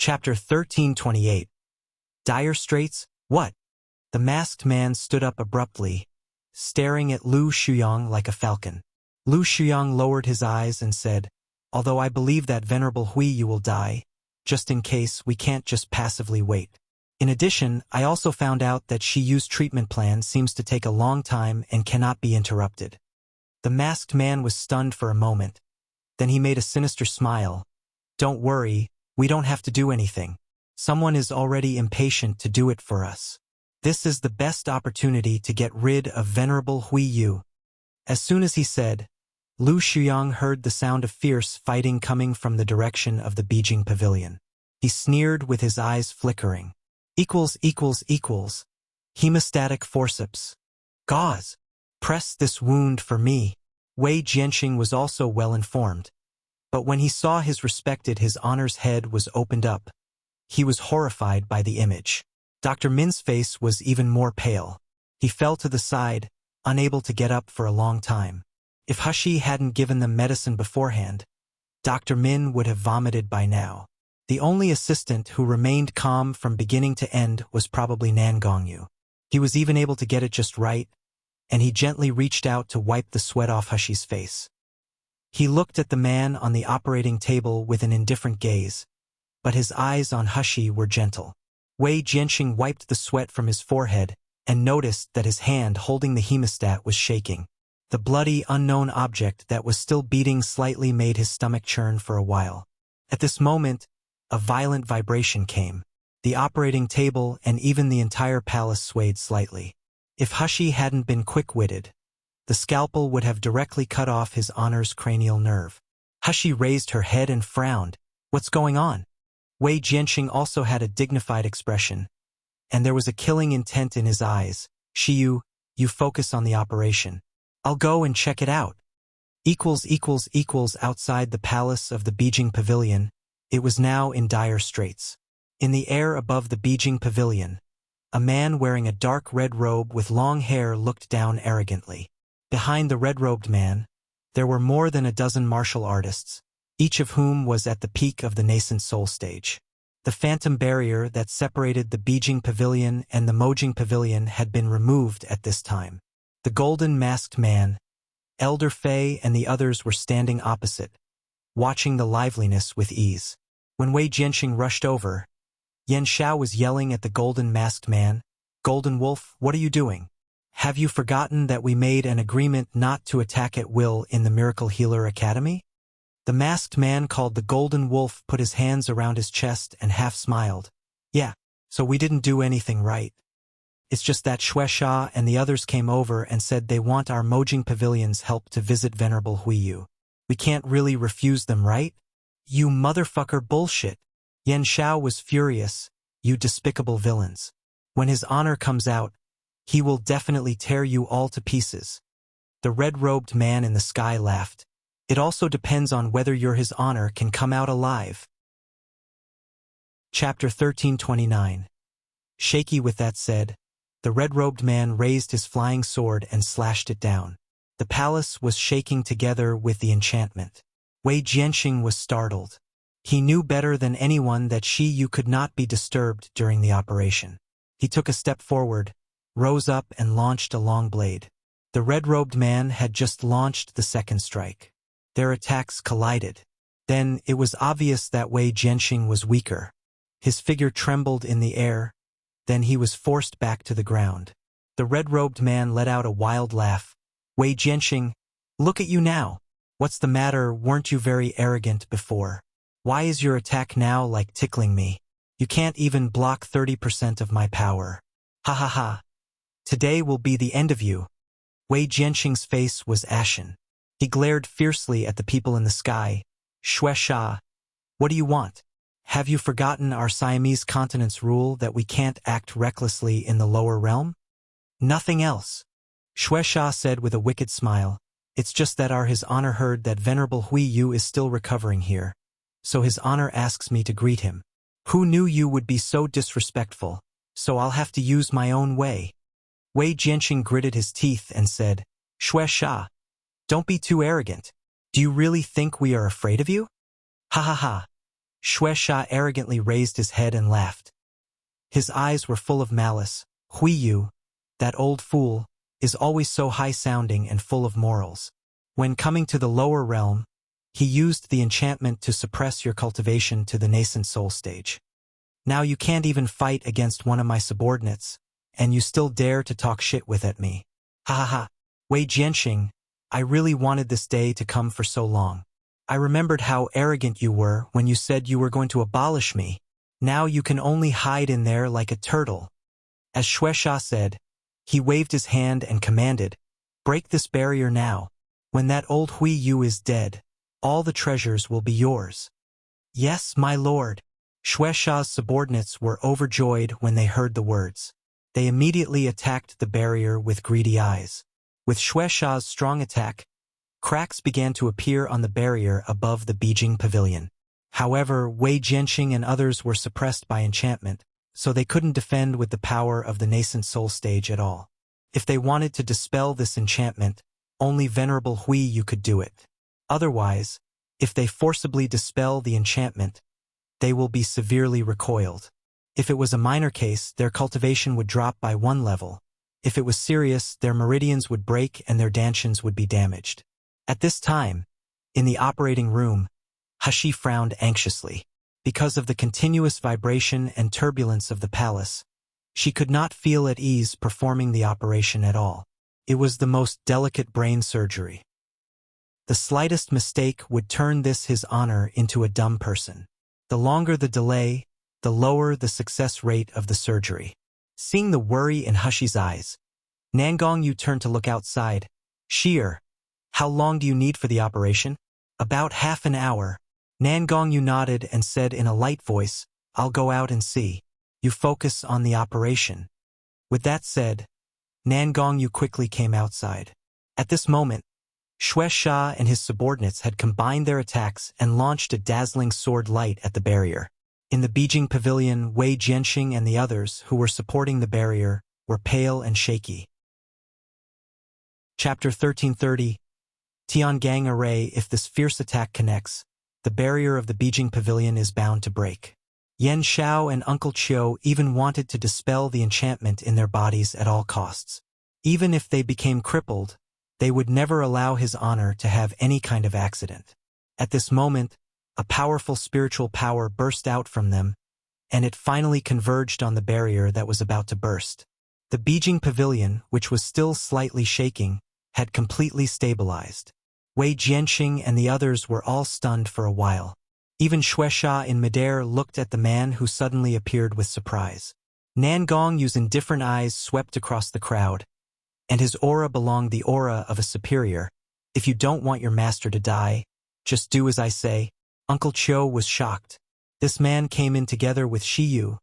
Chapter 1328. Dire Straits? What? The masked man stood up abruptly, staring at Lu Shuyang like a falcon. Lu Shuyang lowered his eyes and said, "Although I believe that Venerable Hui Yu will die, just in case we can't just passively wait. In addition, I also found out that Shi Yu's treatment plan seems to take a long time and cannot be interrupted." The masked man was stunned for a moment. Then he made a sinister smile. "Don't worry, we don't have to do anything. Someone is already impatient to do it for us. This is the best opportunity to get rid of Venerable Hui Yu." As soon as he said, Lu Shuyang heard the sound of fierce fighting coming from the direction of the Beijing pavilion. He sneered with his eyes flickering. Hemostatic forceps. Gauze. Press this wound for me. Wei Jianxing was also well informed. But when he saw his honor's head was opened up, he was horrified by the image. Dr. Min's face was even more pale. He fell to the side, unable to get up for a long time. If Hushi hadn't given them medicine beforehand, Dr. Min would have vomited by now. The only assistant who remained calm from beginning to end was probably Nan Gongyu. He was even able to get it just right, and he gently reached out to wipe the sweat off Hushi's face. He looked at the man on the operating table with an indifferent gaze, but his eyes on Hushi were gentle. Wei Jianxing wiped the sweat from his forehead and noticed that his hand holding the hemostat was shaking. The bloody, unknown object that was still beating slightly made his stomach churn for a while. At this moment, a violent vibration came. The operating table and even the entire palace swayed slightly. If Hushi hadn't been quick-witted, the scalpel would have directly cut off his honor's cranial nerve. Hushi raised her head and frowned. "What's going on?" Wei Jianxing also had a dignified expression, and there was a killing intent in his eyes. "Shi Yu, you focus on the operation. I'll go and check it out." Outside the palace of the Beijing pavilion, it was now in dire straits. In the air above the Beijing pavilion, a man wearing a dark red robe with long hair looked down arrogantly. Behind the red-robed man, there were more than a dozen martial artists, each of whom was at the peak of the nascent soul stage. The phantom barrier that separated the Beijing pavilion and the Mojing pavilion had been removed at this time. The golden masked man, Elder Fei and the others were standing opposite, watching the liveliness with ease. When Wei Jianxing rushed over, Yan Xiao was yelling at the golden masked man, "Golden Wolf, what are you doing? Have you forgotten that we made an agreement not to attack at will in the Miracle Healer Academy?" The masked man called the Golden Wolf put his hands around his chest and half smiled. "Yeah, so we didn't do anything right. It's just that Shueisha and the others came over and said they want our Mojing Pavilion's help to visit Venerable Hui Yu. We can't really refuse them, right? You motherfucker bullshit." Yan Xiao was furious. "You despicable villains. When his honor comes out, he will definitely tear you all to pieces." The red-robed man in the sky laughed. "It also depends on whether his honor can come out alive." Chapter 1329. Shaky with that said, the red-robed man raised his flying sword and slashed it down. The palace was shaking together with the enchantment. Wei Jianxing was startled. He knew better than anyone that Shi Yu could not be disturbed during the operation. He took a step forward, rose up and launched a long blade. The red-robed man had just launched the second strike. Their attacks collided. Then it was obvious that Wei Jianxing was weaker. His figure trembled in the air, then he was forced back to the ground. The red-robed man let out a wild laugh. "Wei Jianxing, look at you now. What's the matter? Weren't you very arrogant before? Why is your attack now like tickling me? You can't even block 30% of my power. Ha ha ha. Today will be the end of you." Wei Jianxing's face was ashen. He glared fiercely at the people in the sky. "Shueisha, what do you want? Have you forgotten our Siamese continent's rule that we can't act recklessly in the lower realm?" "Nothing else," Shueisha said with a wicked smile. "It's just that his honor heard that Venerable Hui Yu is still recovering here, so his honor asks me to greet him. Who knew you would be so disrespectful, so I'll have to use my own way." Wei Jianxing gritted his teeth and said, "Shueisha, don't be too arrogant. Do you really think we are afraid of you?" "Ha ha ha." Shueisha arrogantly raised his head and laughed. His eyes were full of malice. Huiyu, that old fool, is always so high-sounding and full of morals. When coming to the lower realm, he used the enchantment to suppress your cultivation to the nascent soul stage. Now you can't even fight against one of my subordinates, and you still dare to talk shit with at me. Ha ha ha. Wei Jianxing, I really wanted this day to come for so long. I remembered how arrogant you were when you said you were going to abolish me. Now you can only hide in there like a turtle. As Shueisha said, he waved his hand and commanded, break this barrier now. When that old Huiyu is dead, all the treasures will be yours. Yes, my lord. Shueisha's subordinates were overjoyed when they heard the words. They immediately attacked the barrier with greedy eyes. With Shueisha's strong attack, cracks began to appear on the barrier above the Beijing pavilion. However, Wei Jianxing and others were suppressed by enchantment, so they couldn't defend with the power of the nascent soul stage at all. If they wanted to dispel this enchantment, only Venerable Huiyu could do it. Otherwise, if they forcibly dispel the enchantment, they will be severely recoiled. If it was a minor case, their cultivation would drop by 1 level. If it was serious, their meridians would break and their dantians would be damaged. At this time, in the operating room, Hashi frowned anxiously. Because of the continuous vibration and turbulence of the palace, she could not feel at ease performing the operation at all. It was the most delicate brain surgery. The slightest mistake would turn his honor into a dumb person. The longer the delay, the lower the success rate of the surgery. Seeing the worry in Hushi's eyes, Nangongyu turned to look outside. Sheer, how long do you need for the operation? About half an hour. Nangongyu nodded and said in a light voice, I'll go out and see. You focus on the operation. With that said, Nangongyu quickly came outside. At this moment, Shueisha and his subordinates had combined their attacks and launched a dazzling sword light at the barrier. In the Beijing pavilion, Wei Jianxing and the others who were supporting the barrier were pale and shaky. Chapter 1330 Tiangang Array. If this fierce attack connects, the barrier of the Beijing pavilion is bound to break. Yan Xiao and Uncle Chiu even wanted to dispel the enchantment in their bodies at all costs. Even if they became crippled, they would never allow his honor to have any kind of accident. At this moment, a powerful spiritual power burst out from them, and it finally converged on the barrier that was about to burst. The Beijing pavilion, which was still slightly shaking, had completely stabilized. Wei Jianxing and the others were all stunned for a while. Even Shueisha in midair looked at the man who suddenly appeared with surprise. Nangongyu's indifferent eyes swept across the crowd, and his aura belonged the aura of a superior. If you don't want your master to die, just do as I say. Uncle Chiu was shocked. This man came in together with Shiyu,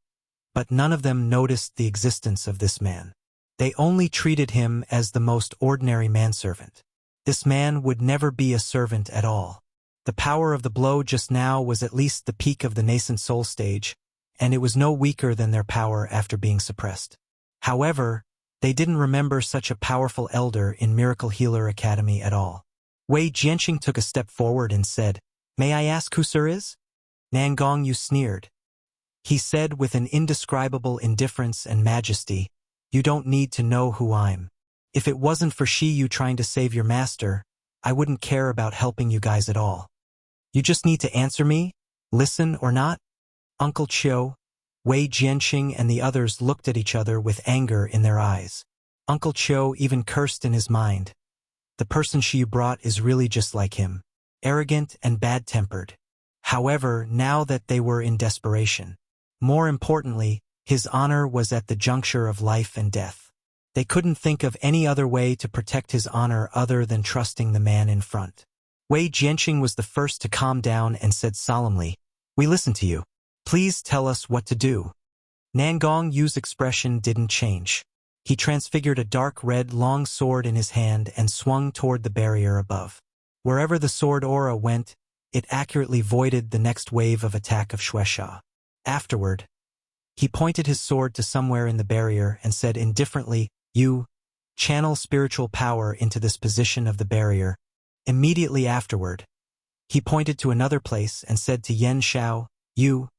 but none of them noticed the existence of this man. They only treated him as the most ordinary manservant. This man would never be a servant at all. The power of the blow just now was at least the peak of the nascent soul stage, and it was no weaker than their power after being suppressed. However, they didn't remember such a powerful elder in Miracle Healer Academy at all. Wei Jianxing took a step forward and said, May I ask who sir is? Nangongyu sneered. He said with an indescribable indifference and majesty, You don't need to know who I'm. If it wasn't for Shiyu trying to save your master, I wouldn't care about helping you guys at all. You just need to answer me, listen or not. Uncle Chiu, Wei Jianxing and the others looked at each other with anger in their eyes. Uncle Chiu even cursed in his mind. The person Shiyu brought is really just like him, arrogant and bad-tempered. However, now that they were in desperation, more importantly, his honor was at the juncture of life and death. They couldn't think of any other way to protect his honor other than trusting the man in front. Wei Jianxing was the first to calm down and said solemnly, We listen to you. Please tell us what to do. Nangongyu's expression didn't change. He transfigured a dark red long sword in his hand and swung toward the barrier above. Wherever the sword aura went, it accurately voided the next wave of attack of Shueisha. Afterward, he pointed his sword to somewhere in the barrier and said indifferently, You channel spiritual power into this position of the barrier. Immediately afterward, he pointed to another place and said to Yan Xiao, You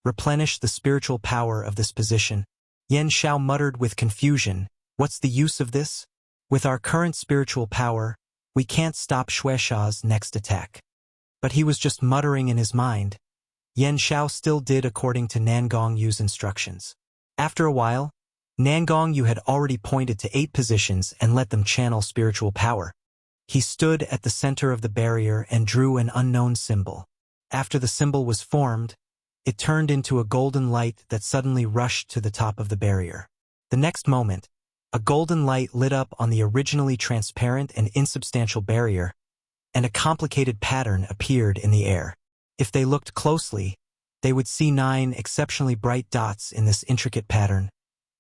replenish the spiritual power of this position. Yan Xiao muttered with confusion, what's the use of this? With our current spiritual power, we can't stop Xuesha's next attack. But he was just muttering in his mind. Yan Xiao still did according to Nangong Yu's instructions. After a while, Nangong Yu had already pointed to 8 positions and let them channel spiritual power. He stood at the center of the barrier and drew an unknown symbol. After the symbol was formed, it turned into a golden light that suddenly rushed to the top of the barrier. The next moment, a golden light lit up on the originally transparent and insubstantial barrier, and a complicated pattern appeared in the air. If they looked closely, they would see 9 exceptionally bright dots in this intricate pattern,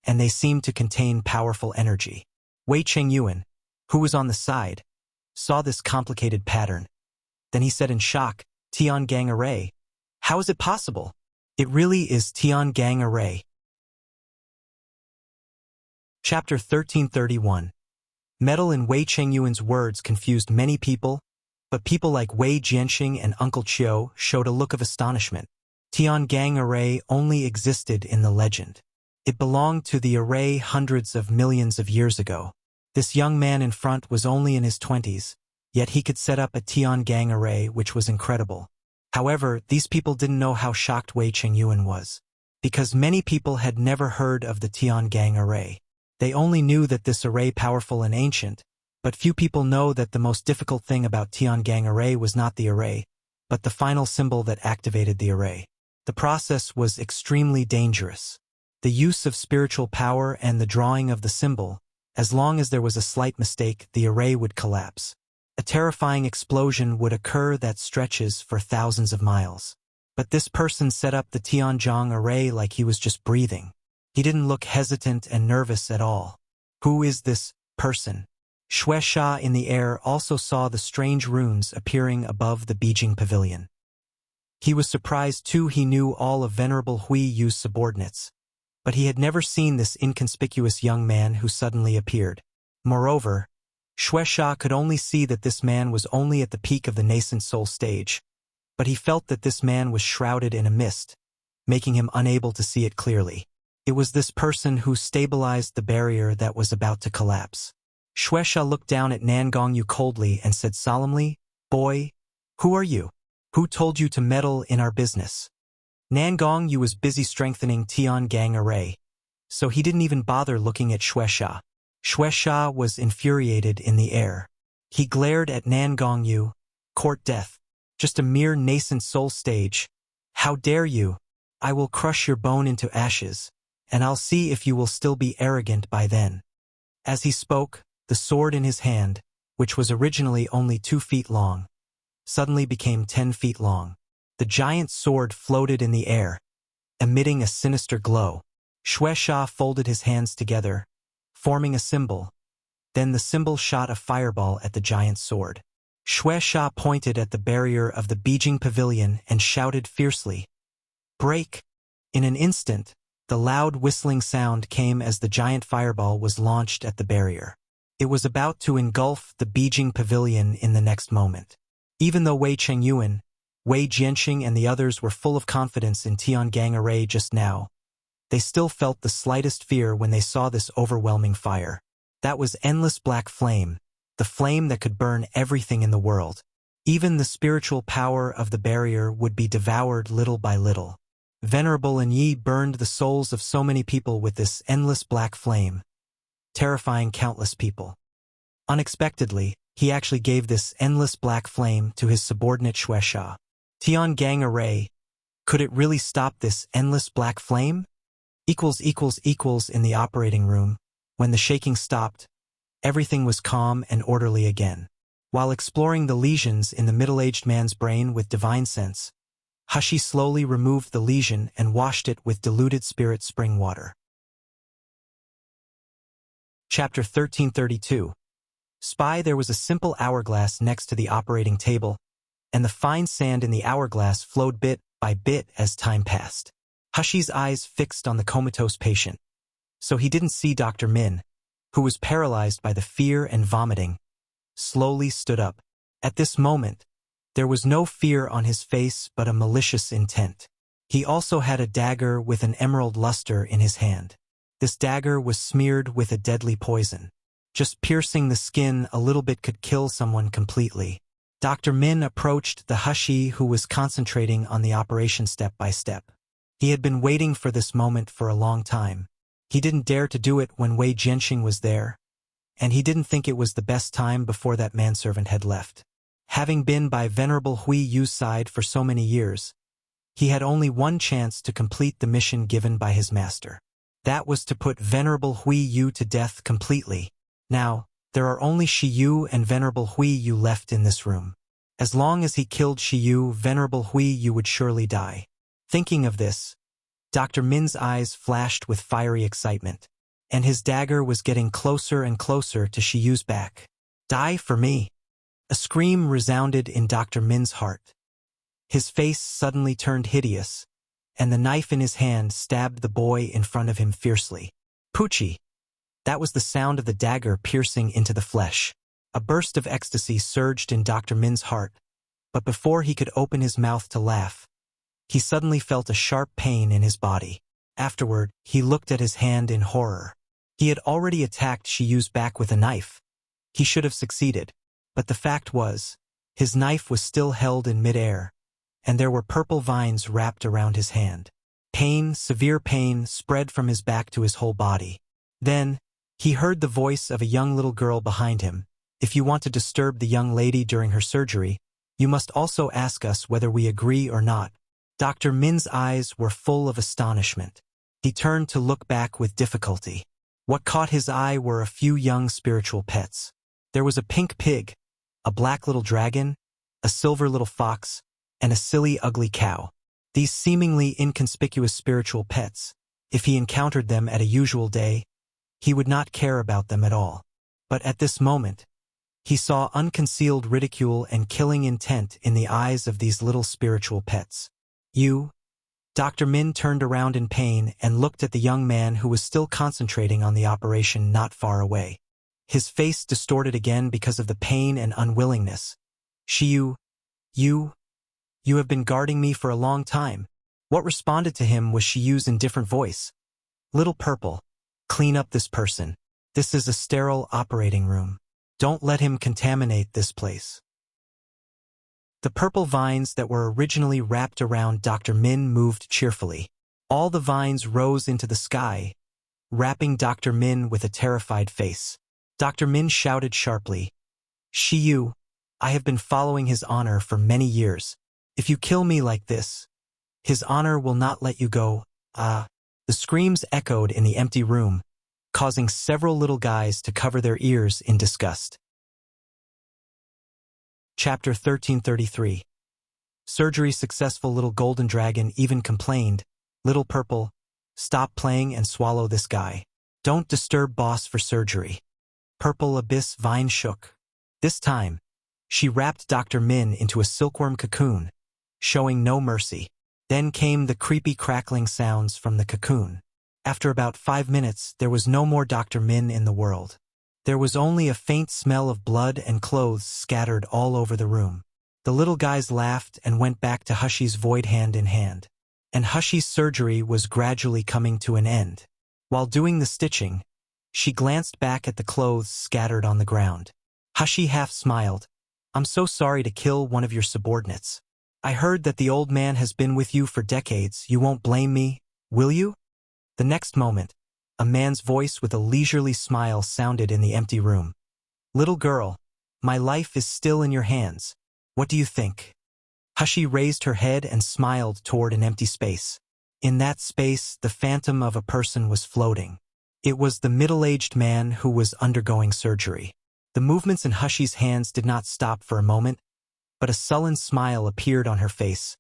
and they seemed to contain powerful energy. Wei Chengyuan, who was on the side, saw this complicated pattern. Then he said in shock, Tiangang Array. How is it possible? It really is Tiangang Array. Chapter 1331. Metal in Wei Chengyuan's words confused many people, but people like Wei Jianxing and Uncle Chiu showed a look of astonishment. Tiangang Array only existed in the legend. It belonged to the array hundreds of millions of years ago. This young man in front was only in his 20s, yet he could set up a Tiangang Array, which was incredible. However, these people didn't know how shocked Wei Chengyuan was, because many people had never heard of the Tiangang Array. They only knew that this array powerful and ancient, but few people know that the most difficult thing about Tiangang Array was not the array, but the final symbol that activated the array. The process was extremely dangerous. The use of spiritual power and the drawing of the symbol, as long as there was a slight mistake, the array would collapse. A terrifying explosion would occur that stretches for thousands of miles. But this person set up the Tiangang Array like he was just breathing. He didn't look hesitant and nervous at all. Who is this person? Xuesha in the air also saw the strange runes appearing above the Beijing pavilion. He was surprised too. He knew all of Venerable Hui Yu's subordinates, but he had never seen this inconspicuous young man who suddenly appeared. Moreover, Xuesha could only see that this man was only at the peak of the nascent soul stage, but he felt that this man was shrouded in a mist, making him unable to see it clearly. It was this person who stabilized the barrier that was about to collapse. Xuesha looked down at Nangong Yu coldly and said solemnly, "Boy, who are you? Who told you to meddle in our business?" Nangong Yu was busy strengthening Tiangang Array, so he didn't even bother looking at Xuesha. Xuesha was infuriated in the air. He glared at Nangong Yu. Court death. Just a mere nascent soul stage. How dare you? I will crush your bone into ashes, and I'll see if you will still be arrogant by then. As he spoke, the sword in his hand, which was originally only 2 feet long, suddenly became 10 feet long. The giant sword floated in the air, emitting a sinister glow. Xuesha folded his hands together, forming a symbol. Then the symbol shot a fireball at the giant sword. Xuesha pointed at the barrier of the Beijing pavilion and shouted fiercely, "Break!" In an instant, the loud whistling sound came as the giant fireball was launched at the barrier. It was about to engulf the Beijing pavilion in the next moment. Even though Wei Chengyuan, Wei Jianxing and the others were full of confidence in Tiangang Array just now, they still felt the slightest fear when they saw this overwhelming fire. That was endless black flame, the flame that could burn everything in the world. Even the spiritual power of the barrier would be devoured little by little. Venerable Yi burned the souls of so many people with this endless black flame, terrifying countless people. Unexpectedly, he actually gave this endless black flame to his subordinate Xuesha. Tiangang Array, could it really stop this endless black flame? In the operating room, when the shaking stopped, everything was calm and orderly again. While exploring the lesions in the middle-aged man's brain with divine sense, Hashi slowly removed the lesion and washed it with diluted spirit spring water. Chapter 1332. Spy. There was a simple hourglass next to the operating table, and the fine sand in the hourglass flowed bit by bit as time passed. Hashi's eyes fixed on the comatose patient, so he didn't see Dr. Min, who was paralyzed by the fear and vomiting, slowly stood up. At this moment, there was no fear on his face but a malicious intent. He also had a dagger with an emerald luster in his hand. This dagger was smeared with a deadly poison. Just piercing the skin a little bit could kill someone completely. Dr. Min approached the Hushi, who was concentrating on the operation step by step. He had been waiting for this moment for a long time. He didn't dare to do it when Wei Jianxing was there, and he didn't think it was the best time before that manservant had left. Having been by Venerable Hui Yu's side for so many years, he had only one chance to complete the mission given by his master. That was to put Venerable Hui Yu to death completely. Now, there are only Shi Yu and Venerable Hui Yu left in this room. As long as he killed Shi Yu, Venerable Hui Yu would surely die. Thinking of this, Dr. Min's eyes flashed with fiery excitement, and his dagger was getting closer and closer to Shi Yu's back. Die for me! A scream resounded in Dr. Min's heart. His face suddenly turned hideous, and the knife in his hand stabbed the boy in front of him fiercely. Poochie! That was the sound of the dagger piercing into the flesh. A burst of ecstasy surged in Dr. Min's heart, but before he could open his mouth to laugh, he suddenly felt a sharp pain in his body. Afterward, he looked at his hand in horror. He had already attacked Shi Yu's back with a knife. He should have succeeded, but the fact was, his knife was still held in midair, and there were purple vines wrapped around his hand. Pain, severe pain, spread from his back to his whole body. Then, he heard the voice of a young little girl behind him. If you want to disturb the young lady during her surgery, you must also ask us whether we agree or not. Dr. Min's eyes were full of astonishment. He turned to look back with difficulty. What caught his eye were a few young spiritual pets. There was a pink pig, a black little dragon, a silver little fox, and a silly, ugly cow. These seemingly inconspicuous spiritual pets, if he encountered them at a usual day, he would not care about them at all. But at this moment, he saw unconcealed ridicule and killing intent in the eyes of these little spiritual pets. You? Dr. Min turned around in pain and looked at the young man who was still concentrating on the operation not far away. His face distorted again because of the pain and unwillingness. Shiyu, you have been guarding me for a long time. What responded to him was Shiyu's indifferent voice. Little Purple, clean up this person. This is a sterile operating room. Don't let him contaminate this place. The purple vines that were originally wrapped around Dr. Min moved cheerfully. All the vines rose into the sky, wrapping Dr. Min with a terrified face. Dr. Min shouted sharply, Shiyu, I have been following his honor for many years. If you kill me like this, his honor will not let you go. The screams echoed in the empty room, causing several little guys to cover their ears in disgust. Chapter 1333. Surgery successful. Little Golden Dragon even complained, Little Purple, stop playing and swallow this guy. Don't disturb boss for surgery. Purple Abyss Vine shook. This time, she wrapped Dr. Min into a silkworm cocoon, showing no mercy. Then came the creepy crackling sounds from the cocoon. After about 5 minutes, there was no more Dr. Min in the world. There was only a faint smell of blood and clothes scattered all over the room. The little guys laughed and went back to Hushi's void hand in hand. And Hushi's surgery was gradually coming to an end. While doing the stitching, she glanced back at the clothes scattered on the ground. Hushi half smiled. I'm so sorry to kill one of your subordinates. I heard that the old man has been with you for decades. You won't blame me, will you? The next moment, a man's voice with a leisurely smile sounded in the empty room. Little girl, my life is still in your hands. What do you think? Hushi raised her head and smiled toward an empty space. In that space, the phantom of a person was floating. It was the middle-aged man who was undergoing surgery. The movements in Hushi's hands did not stop for a moment, but a sullen smile appeared on her face.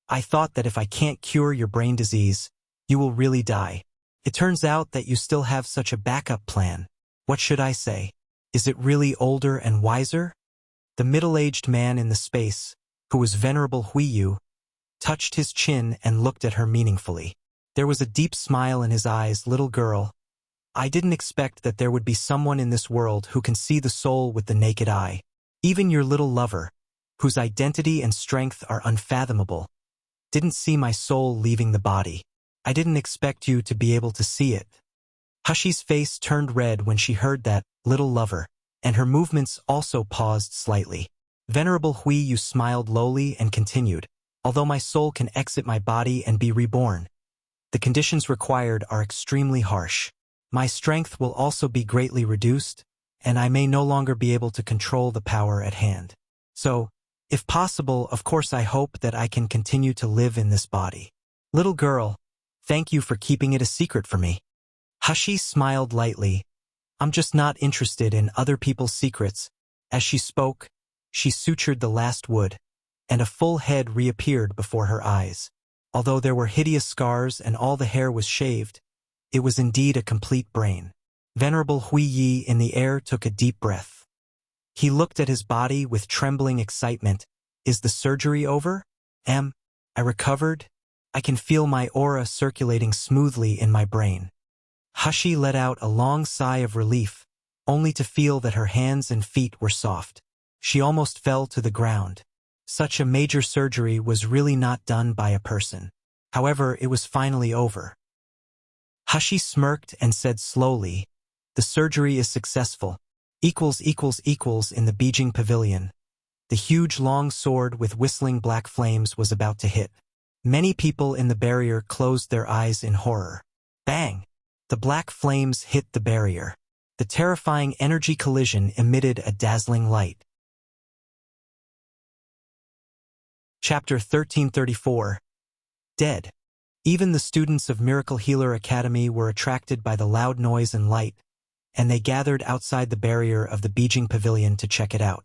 I thought that if I can't cure your brain disease, you will really die. It turns out that you still have such a backup plan. What should I say? Is it really older and wiser? The middle-aged man in the space, who was Venerable Huiyu, touched his chin and looked at her meaningfully. There was a deep smile in his eyes. Little girl, I didn't expect that there would be someone in this world who can see the soul with the naked eye. Even your little lover, whose identity and strength are unfathomable, Didn't see my soul leaving the body. I didn't expect you to be able to see it. Hushy's face turned red when she heard that, little lover, and her movements also paused slightly. Venerable Hui Yu smiled lowly and continued, although my soul can exit my body and be reborn, the conditions required are extremely harsh. My strength will also be greatly reduced, and I may no longer be able to control the power at hand. So, if possible, of course I hope that I can continue to live in this body. Little girl, thank you for keeping it a secret for me. Hushy smiled lightly. I'm just not interested in other people's secrets. As she spoke, she sutured the last wood, and a full head reappeared before her eyes. Although there were hideous scars and all the hair was shaved, it was indeed a complete brain. Venerable Hui Yi in the air took a deep breath. He looked at his body with trembling excitement. Is the surgery over? Am I recovered? I can feel my aura circulating smoothly in my brain. Hushy let out a long sigh of relief, only to feel that her hands and feet were soft. She almost fell to the ground. Such a major surgery was really not done by a person. However, it was finally over. Hushy smirked and said slowly, the surgery is successful. In the Beijing pavilion. The huge long sword with whistling black flames was about to hit. Many people in the barrier closed their eyes in horror. Bang! The black flames hit the barrier. The terrifying energy collision emitted a dazzling light. Chapter 1334. Dead. Even the students of Miracle Healer Academy were attracted by the loud noise and light, and they gathered outside the barrier of the Beijing Pavilion to check it out.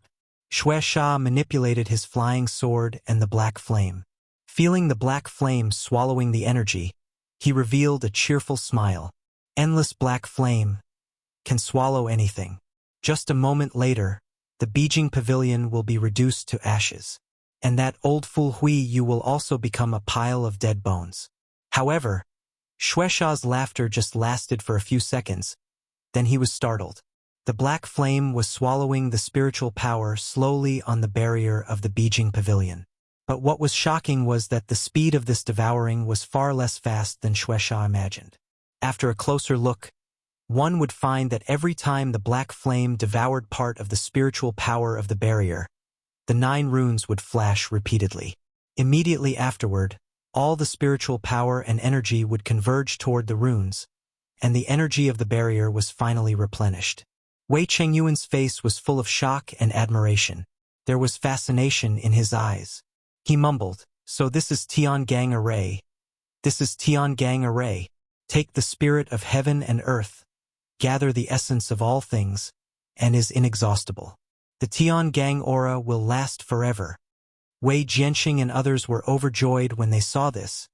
Xue Sha manipulated his flying sword and the black flame. Feeling the black flame swallowing the energy, he revealed a cheerful smile. Endless black flame can swallow anything. Just a moment later, the Beijing Pavilion will be reduced to ashes. And that old fool Hui Yu will also become a pile of dead bones. However, Xue Sha's laughter just lasted for a few seconds. Then he was startled. The black flame was swallowing the spiritual power slowly on the barrier of the Beijing Pavilion. But what was shocking was that the speed of this devouring was far less fast than Xue Sha imagined. After a closer look, one would find that every time the black flame devoured part of the spiritual power of the barrier, the 9 runes would flash repeatedly. Immediately afterward, all the spiritual power and energy would converge toward the runes, and the energy of the barrier was finally replenished. Wei Chengyuan's face was full of shock and admiration. There was fascination in his eyes. He mumbled, so this is Tiangang Array. This is Tiangang Array. Take the spirit of heaven and earth, gather the essence of all things, and is inexhaustible. The Tiangang aura will last forever. Wei Jianxing and others were overjoyed when they saw this,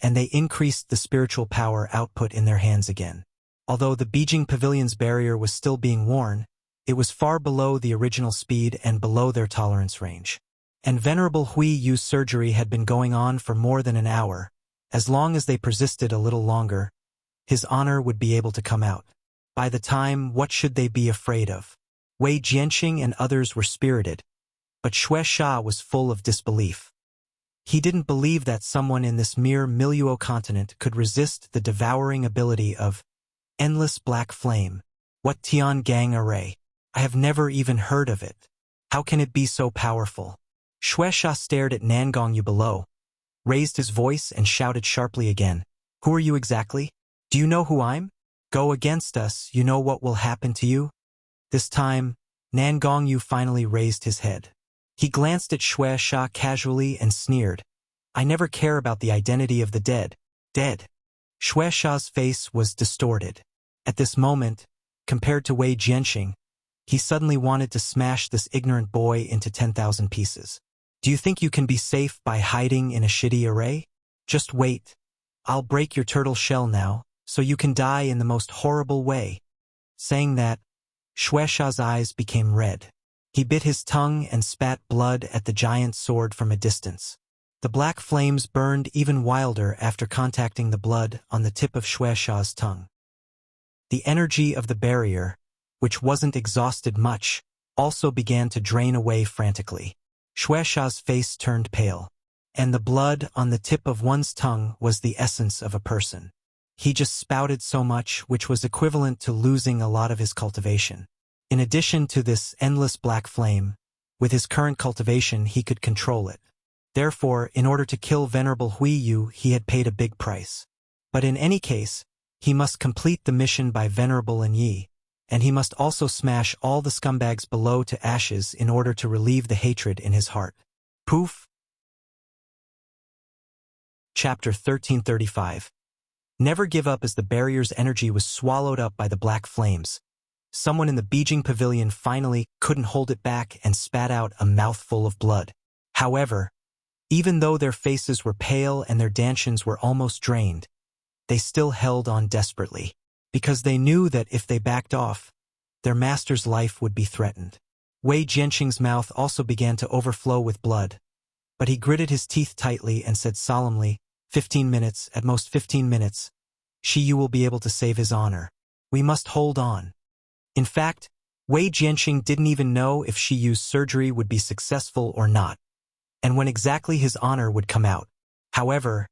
and they increased the spiritual power output in their hands again. Although the Beijing Pavilion's barrier was still being worn, it was far below the original speed and below their tolerance range. And Venerable Hui Yu's surgery had been going on for more than an hour. As long as they persisted a little longer, his honor would be able to come out. By the time, what should they be afraid of? Wei Jianxing and others were spirited, but Xue Sha was full of disbelief. He didn't believe that someone in this mere Miluo continent could resist the devouring ability of endless black flame. What Tiangang Array? I have never even heard of it. How can it be so powerful? Xue Sha stared at Nangongyu below, raised his voice and shouted sharply again. Who are you exactly? Do you know who I'm? Go against us, you know what will happen to you? This time, Nangongyu finally raised his head. He glanced at Xue Sha casually and sneered. I never care about the identity of the dead. Dead. Xue Sha's face was distorted. At this moment, compared to Wei Jianxing, he suddenly wanted to smash this ignorant boy into 10,000 pieces. Do you think you can be safe by hiding in a shitty array? Just wait. I'll break your turtle shell now, so you can die in the most horrible way. Saying that, Xue Sha's eyes became red. He bit his tongue and spat blood at the giant sword from a distance. The black flames burned even wilder after contacting the blood on the tip of Xue Sha's tongue. The energy of the barrier, which wasn't exhausted much, also began to drain away frantically. Xue Sha's face turned pale. and the blood on the tip of one's tongue was the essence of a person. He just spouted so much, which was equivalent to losing a lot of his cultivation. In addition to this endless black flame, with his current cultivation he could control it. Therefore, in order to kill Venerable Huiyu, he had paid a big price. But in any case, he must complete the mission by Venerable Yi, and he must also smash all the scumbags below to ashes in order to relieve the hatred in his heart. Poof! Chapter 1335. Never give up. As the barrier's energy was swallowed up by the black flames, someone in the Beijing pavilion finally couldn't hold it back and spat out a mouthful of blood. However, even though their faces were pale and their dantians were almost drained, they still held on desperately, because they knew that if they backed off, their master's life would be threatened. Wei Jianqing's mouth also began to overflow with blood, but he gritted his teeth tightly and said solemnly, 15 minutes, at most 15 minutes, Shiyu will be able to save his honor. We must hold on. In fact, Wei Jianqing didn't even know if Shiyu's surgery would be successful or not, and when exactly his honor would come out. However,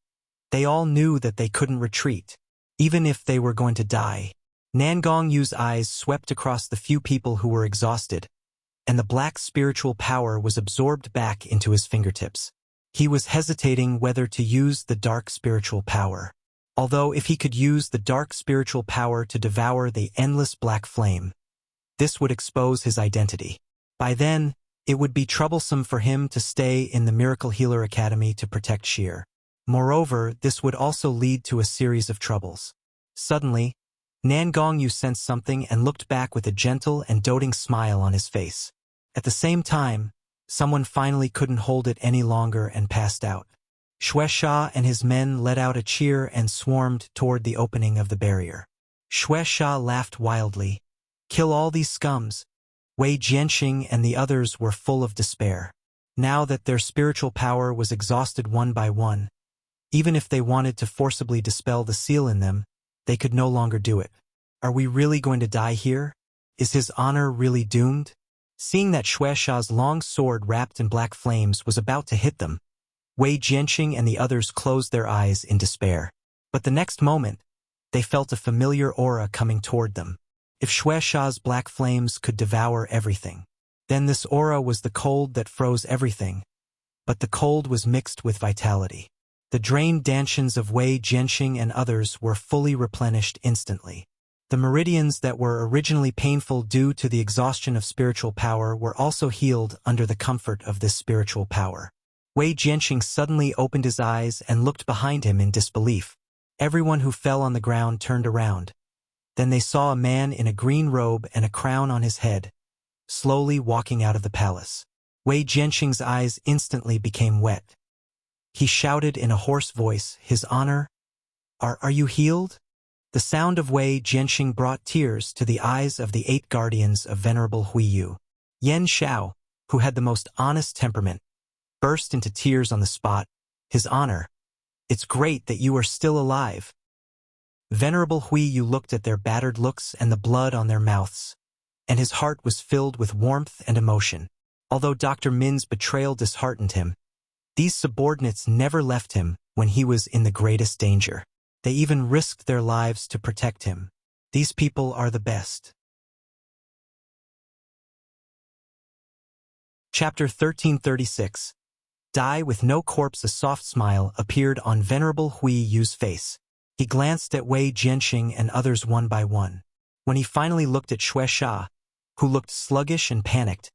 they all knew that they couldn't retreat, even if they were going to die. Nangong eyes swept across the few people who were exhausted, and the black spiritual power was absorbed back into his fingertips. He was hesitating whether to use the dark spiritual power. Although if he could use the dark spiritual power to devour the endless black flame, this would expose his identity. By then, it would be troublesome for him to stay in the Miracle Healer Academy to protect Sheer. Moreover, this would also lead to a series of troubles. Suddenly, Nangong sensed something and looked back with a gentle and doting smile on his face. At the same time, someone finally couldn't hold it any longer and passed out. Shueisha and his men let out a cheer and swarmed toward the opening of the barrier. Shueisha laughed wildly. Kill all these scums. Wei Jianqing and the others were full of despair. Now that their spiritual power was exhausted one by one, even if they wanted to forcibly dispel the seal in them, they could no longer do it. Are we really going to die here? Is his honor really doomed? Seeing that Shueisha's long sword wrapped in black flames was about to hit them, Wei Jianqing and the others closed their eyes in despair. But the next moment, they felt a familiar aura coming toward them. If Shueisha's black flames could devour everything, then this aura was the cold that froze everything, but the cold was mixed with vitality. The drained dantians of Wei Jianqing and others were fully replenished instantly. The meridians that were originally painful due to the exhaustion of spiritual power were also healed under the comfort of this spiritual power. Wei Jianqing suddenly opened his eyes and looked behind him in disbelief. Everyone who fell on the ground turned around. Then they saw a man in a green robe and a crown on his head, slowly walking out of the palace. Wei Jianqing's eyes instantly became wet. He shouted in a hoarse voice, "His honor? Are you healed?" The sound of Wei Jianqing brought tears to the eyes of the 8 guardians of Venerable Huiyu. Yan Xiao, who had the most honest temperament, burst into tears on the spot. "His honor, it's great that you are still alive." Venerable Huiyu looked at their battered looks and the blood on their mouths, and his heart was filled with warmth and emotion. Although Dr. Min's betrayal disheartened him, these subordinates never left him when he was in the greatest danger. They even risked their lives to protect him. These people are the best. Chapter 1336. Die with no corpse. A soft smile appeared on Venerable Huiyu's face. He glanced at Wei Jianqing and others one by one. When he finally looked at Shueisha, who looked sluggish and panicked,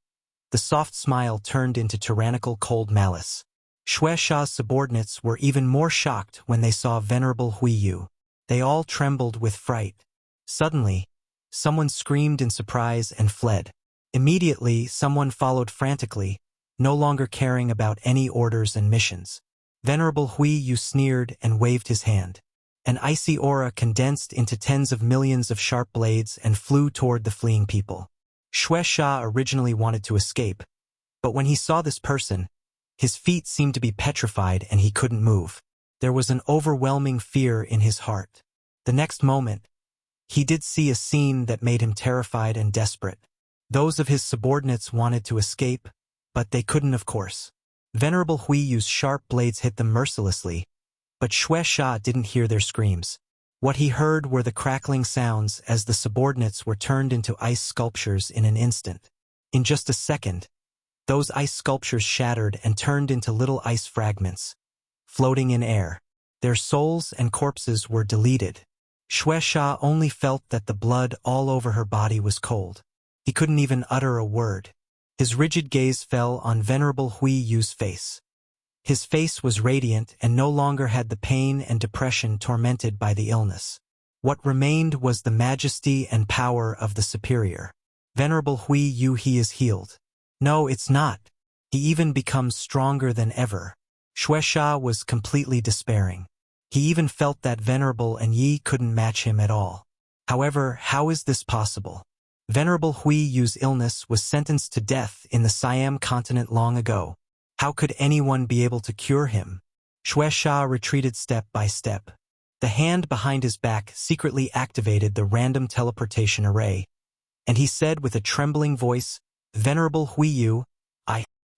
the soft smile turned into tyrannical cold malice. Shueisha's subordinates were even more shocked when they saw Venerable Huiyu. They all trembled with fright. Suddenly, someone screamed in surprise and fled. Immediately, someone followed frantically, no longer caring about any orders and missions. Venerable Huiyu sneered and waved his hand. An icy aura condensed into tens of millions of sharp blades and flew toward the fleeing people. Shueisha originally wanted to escape, but when he saw this person, his feet seemed to be petrified and he couldn't move. There was an overwhelming fear in his heart. The next moment, he did see a scene that made him terrified and desperate. Those of his subordinates wanted to escape, but they couldn't, of course. Venerable Huiyu's sharp blades hit them mercilessly, but Xue Sha didn't hear their screams. What he heard were the crackling sounds as the subordinates were turned into ice sculptures in an instant. In just a second, those ice sculptures shattered and turned into little ice fragments, floating in air. Their souls and corpses were deleted. Xue Sha only felt that the blood all over her body was cold. He couldn't even utter a word. His rigid gaze fell on Venerable Huiyu's face. His face was radiant and no longer had the pain and depression tormented by the illness. What remained was the majesty and power of the superior. Venerable Huiyu, he is healed. No, it's not. He even becomes stronger than ever. Xue Sha was completely despairing. He even felt that Venerable and Yi couldn't match him at all. However, how is this possible? Venerable Huiyu's illness was sentenced to death in the Siam continent long ago. How could anyone be able to cure him? Xue Sha retreated step by step. The hand behind his back secretly activated the random teleportation array, and he said with a trembling voice, "Venerable Huiyu,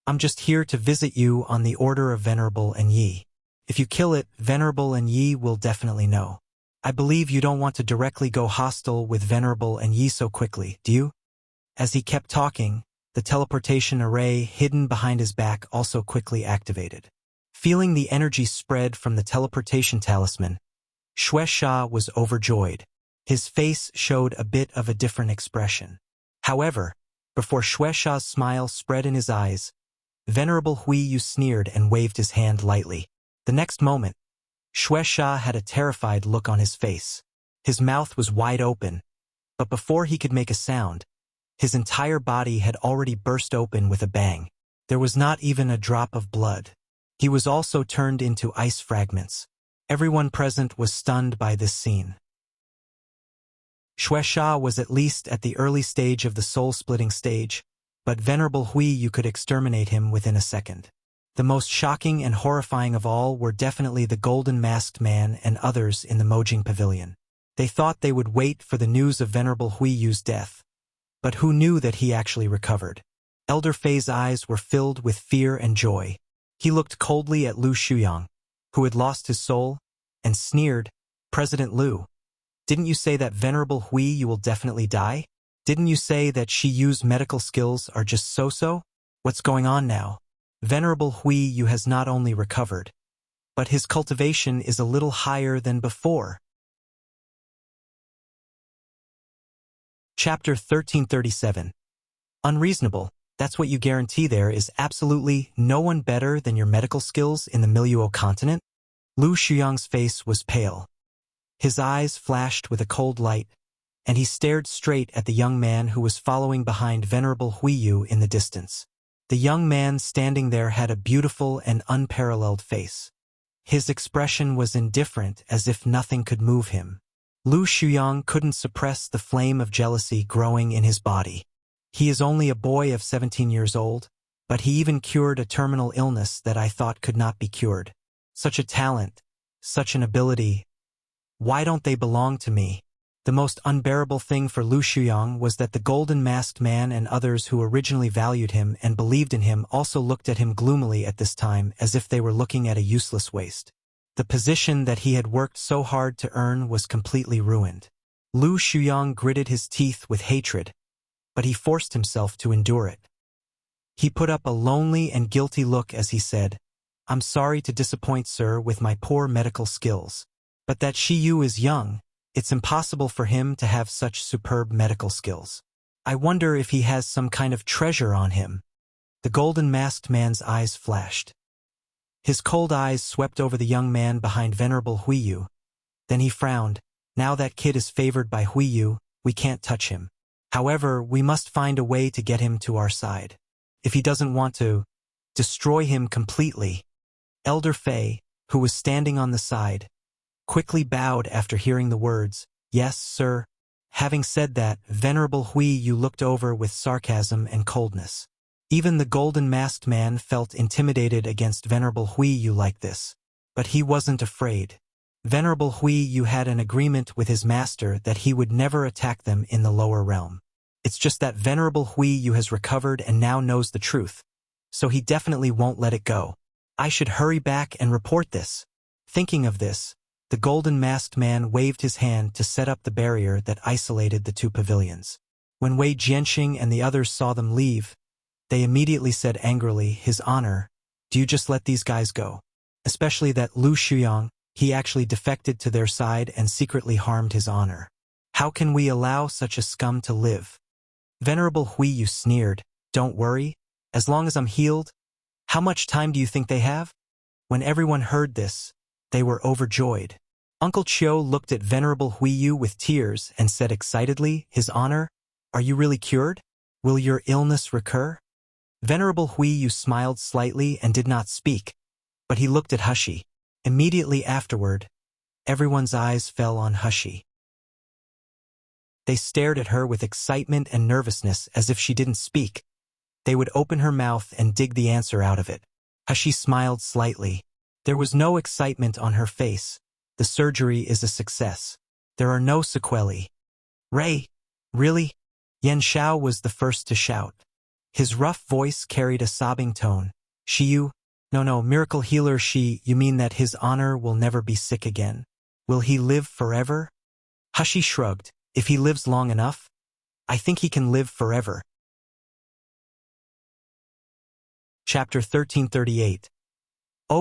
I'm just here to visit you on the order of Venerable and Yi. If you kill it, Venerable and Yi will definitely know. I believe you don't want to directly go hostile with Venerable and Yi so quickly, do you?" As he kept talking, the teleportation array hidden behind his back also quickly activated. Feeling the energy spread from the teleportation talisman, Xue Sha was overjoyed. His face showed a bit of a different expression. However, before Xue Sha's smile spread in his eyes, Venerable Huiyu sneered and waved his hand lightly. The next moment, Xue Sha had a terrified look on his face. His mouth was wide open, but before he could make a sound, his entire body had already burst open with a bang. There was not even a drop of blood. He was also turned into ice fragments. Everyone present was stunned by this scene. Xue Sha was at least at the early stage of the soul-splitting stage, but Venerable Huiyu could exterminate him within a second. The most shocking and horrifying of all were definitely the golden masked man and others in the Mojing Pavilion. They thought they would wait for the news of Venerable Huiyu's death, but who knew that he actually recovered? Elder Fei's eyes were filled with fear and joy. He looked coldly at Lu Shuyang, who had lost his soul, and sneered, "President Lu, didn't you say that Venerable Huiyu will definitely die? Didn't you say that Shi Yu's medical skills are just so-so? What's going on now? Venerable Huiyu has not only recovered, but his cultivation is a little higher than before." Chapter 1337. Unreasonable. That's what you guarantee there is absolutely no one better than your medical skills in the Miluo continent? Lu Shuyang's face was pale. His eyes flashed with a cold light, and he stared straight at the young man who was following behind Venerable Huiyu in the distance. The young man standing there had a beautiful and unparalleled face. His expression was indifferent, as if nothing could move him. Lu Shuyang couldn't suppress the flame of jealousy growing in his body. He is only a boy of 17 years old, but he even cured a terminal illness that I thought could not be cured. Such a talent, such an ability. Why don't they belong to me? The most unbearable thing for Lu Shuyang was that the golden masked man and others who originally valued him and believed in him also looked at him gloomily at this time, as if they were looking at a useless waste. The position that he had worked so hard to earn was completely ruined. Lu Shuyang gritted his teeth with hatred, but he forced himself to endure it. He put up a lonely and guilty look as he said, "I'm sorry to disappoint, sir, with my poor medical skills. But that Shi Yu is young, it's impossible for him to have such superb medical skills. I wonder if he has some kind of treasure on him." The golden masked man's eyes flashed. His cold eyes swept over the young man behind Venerable Huiyu. Then he frowned. "Now that kid is favored by Huiyu, we can't touch him. However, we must find a way to get him to our side. If he doesn't want to, destroy him completely." Elder Fei, who was standing on the side, quickly bowed after hearing the words, "Yes, sir." Having said that, Venerable Huiyu looked over with sarcasm and coldness. Even the golden masked man felt intimidated against Venerable Huiyu like this. But he wasn't afraid. Venerable Huiyu had an agreement with his master that he would never attack them in the lower realm. It's just that Venerable Huiyu has recovered and now knows the truth, so he definitely won't let it go. I should hurry back and report this. Thinking of this, the golden-masked man waved his hand to set up the barrier that isolated the two pavilions. When Wei Jianxing and the others saw them leave, they immediately said angrily, "His Honor, do you just let these guys go? Especially that Lu Shuyang, he actually defected to their side and secretly harmed His Honor. How can we allow such a scum to live?" Venerable Huiyu sneered, "Don't worry, as long as I'm healed. How much time do you think they have?" When everyone heard this, they were overjoyed. Uncle Chiu looked at Venerable Huiyu with tears and said excitedly, "His Honor, are you really cured? Will your illness recur?" Venerable Huiyu smiled slightly and did not speak, but he looked at Hushi. Immediately afterward, everyone's eyes fell on Hushi. They stared at her with excitement and nervousness as if she didn't speak. They would open her mouth and dig the answer out of it. Hushi smiled slightly. There was no excitement on her face. The surgery is a success. There are no sequelae. "Ray, really?" Yan Xiao was the first to shout. His rough voice carried a sobbing tone. "Shiyu? No, miracle healer you mean that His Honor will never be sick again? Will he live forever?" Hushi shrugged. "If he lives long enough, I think he can live forever." Chapter 1338.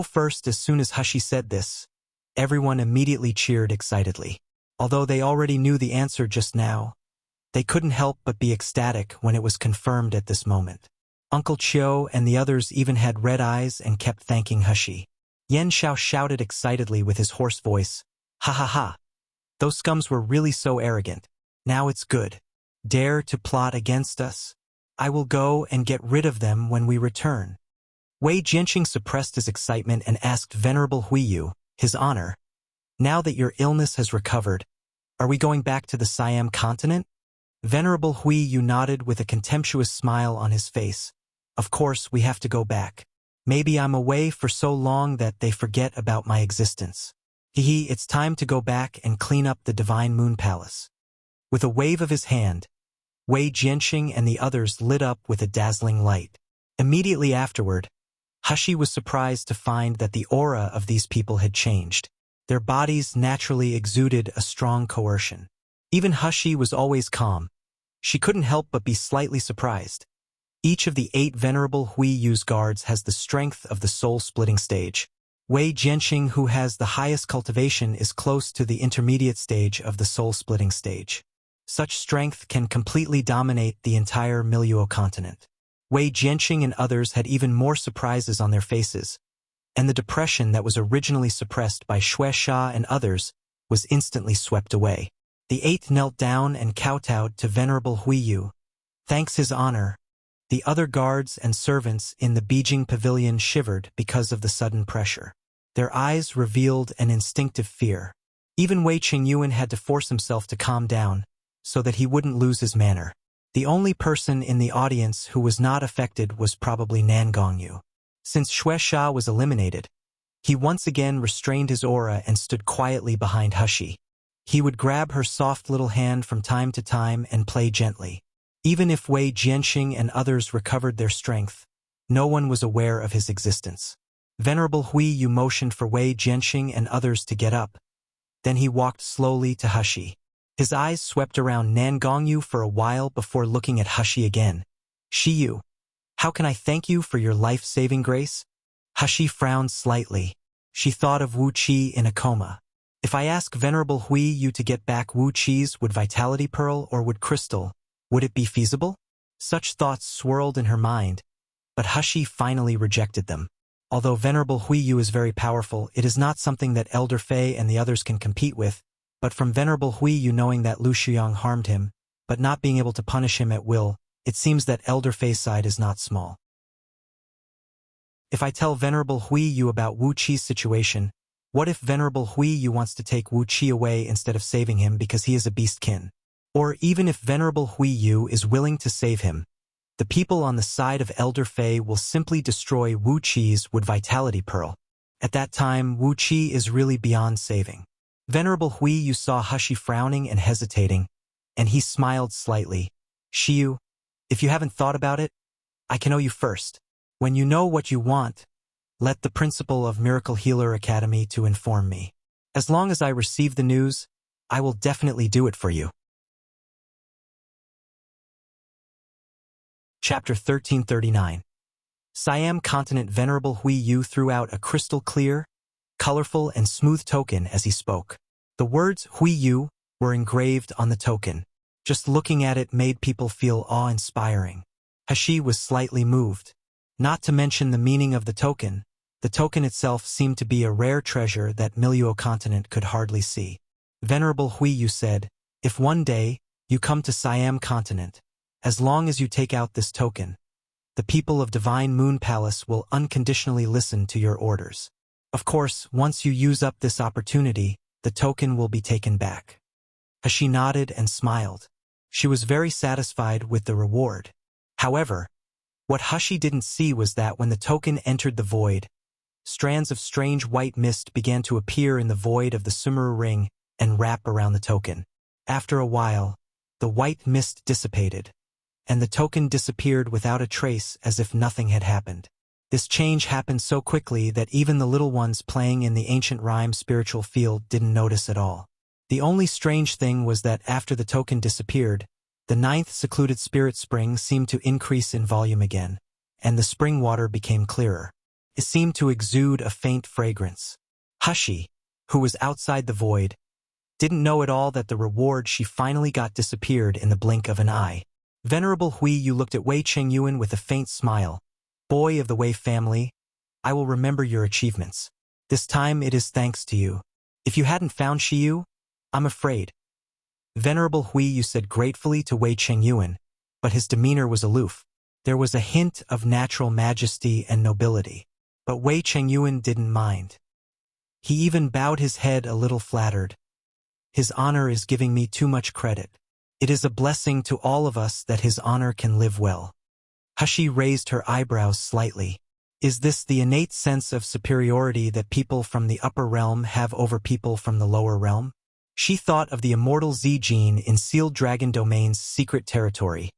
First, as soon as Hushi said this, everyone immediately cheered excitedly. Although they already knew the answer just now, they couldn't help but be ecstatic when it was confirmed at this moment. Uncle Chiu and the others even had red eyes and kept thanking Hushi. Yan Xiao shouted excitedly with his hoarse voice, "Ha ha ha! Those scums were really so arrogant. Now it's good. Dare to plot against us? I will go and get rid of them when we return." Wei Jianxing suppressed his excitement and asked Venerable Huiyu, "His Honor, now that your illness has recovered, are we going back to the Siam continent?" Venerable Huiyu nodded with a contemptuous smile on his face. "Of course we have to go back. Maybe I'm away for so long that they forget about my existence. It's time to go back and clean up the Divine Moon Palace." With a wave of his hand, Wei Jianxing and the others lit up with a dazzling light. Immediately afterward, Hushi was surprised to find that the aura of these people had changed. Their bodies naturally exuded a strong coercion. Even Hushi was always calm. She couldn't help but be slightly surprised. Each of the 8 Venerable Huiyu's guards has the strength of the soul-splitting stage. Wei Jianxing, who has the highest cultivation, is close to the intermediate stage of the soul-splitting stage. Such strength can completely dominate the entire Miluo continent. Wei Jianxing and others had even more surprises on their faces, and the depression that was originally suppressed by Shueisha and others was instantly swept away. The 8th knelt down and kowtowed to Venerable Huiyu. "Thanks, His Honor." The other guards and servants in the Beijing pavilion shivered because of the sudden pressure. Their eyes revealed an instinctive fear. Even Wei Qingyuan had to force himself to calm down so that he wouldn't lose his manner. The only person in the audience who was not affected was probably Nan Gongyu. Since Shueisha was eliminated, he once again restrained his aura and stood quietly behind Hushi. He would grab her soft little hand from time to time and play gently. Even if Wei Jianxing and others recovered their strength, no one was aware of his existence. Venerable Huiyu motioned for Wei Jianxing and others to get up. Then he walked slowly to Hushi. His eyes swept around Nan Gongyu for a while before looking at Hushi again. "Shiyu, how can I thank you for your life-saving grace?" Hushi frowned slightly. She thought of Wu Qi in a coma. If I ask Venerable Huiyu to get back Wu Qi's, would Vitality Pearl or would Crystal, would it be feasible? Such thoughts swirled in her mind, but Hushi finally rejected them. Although Venerable Huiyu is very powerful, it is not something that Elder Fei and the others can compete with. But from Venerable Huiyu knowing that Lu Shuyang harmed him, but not being able to punish him at will, it seems that Elder Fei's side is not small. If I tell Venerable Huiyu about Wu Qi's situation, what if Venerable Huiyu wants to take Wu Qi away instead of saving him because he is a beastkin? Or even if Venerable Huiyu is willing to save him, the people on the side of Elder Fei will simply destroy Wu Qi's with Vitality Pearl. At that time, Wu Qi is really beyond saving. Venerable Huiyu saw Hushi frowning and hesitating, and he smiled slightly. "Shiyu, if you haven't thought about it, I can owe you first. When you know what you want, let the principal of Miracle Healer Academy to inform me. As long as I receive the news, I will definitely do it for you. Chapter 1339. Siam Continent. Venerable Hui Yu threw out a crystal clear, colorful and smooth token as he spoke. The words Hui Yu were engraved on the token. Just looking at it made people feel awe-inspiring. Hashi was slightly moved. Not to mention the meaning of the token itself seemed to be a rare treasure that Miluo Continent could hardly see. Venerable Hui Yu said, "If one day you come to Siam Continent, as long as you take out this token, the people of Divine Moon Palace will unconditionally listen to your orders. Of course, once you use up this opportunity, the token will be taken back." Hashi nodded and smiled. She was very satisfied with the reward. However, what Hashi didn't see was that when the token entered the void, strands of strange white mist began to appear in the void of the Sumeru ring and wrap around the token. After a while, the white mist dissipated, and the token disappeared without a trace, as if nothing had happened. This change happened so quickly that even the little ones playing in the ancient rhyme spiritual field didn't notice at all. The only strange thing was that after the token disappeared, the 9th secluded spirit spring seemed to increase in volume again, and the spring water became clearer. It seemed to exude a faint fragrance. Hashi, who was outside the void, didn't know at all that the reward she finally got disappeared in the blink of an eye. Venerable Hui Yu looked at Wei Chengyuan with a faint smile. "Boy of the Wei family, I will remember your achievements. This time it is thanks to you. If you hadn't found Shiyu, I'm afraid." Venerable Hui Yu said gratefully to Wei Chengyuan, but his demeanor was aloof. There was a hint of natural majesty and nobility. But Wei Chengyuan didn't mind. He even bowed his head a little flattered. "His honor is giving me too much credit. It is a blessing to all of us that his honor can live well." Hashi raised her eyebrows slightly. Is this the innate sense of superiority that people from the upper realm have over people from the lower realm? She thought of the immortal Z gene in Sealed Dragon Domain's secret territory,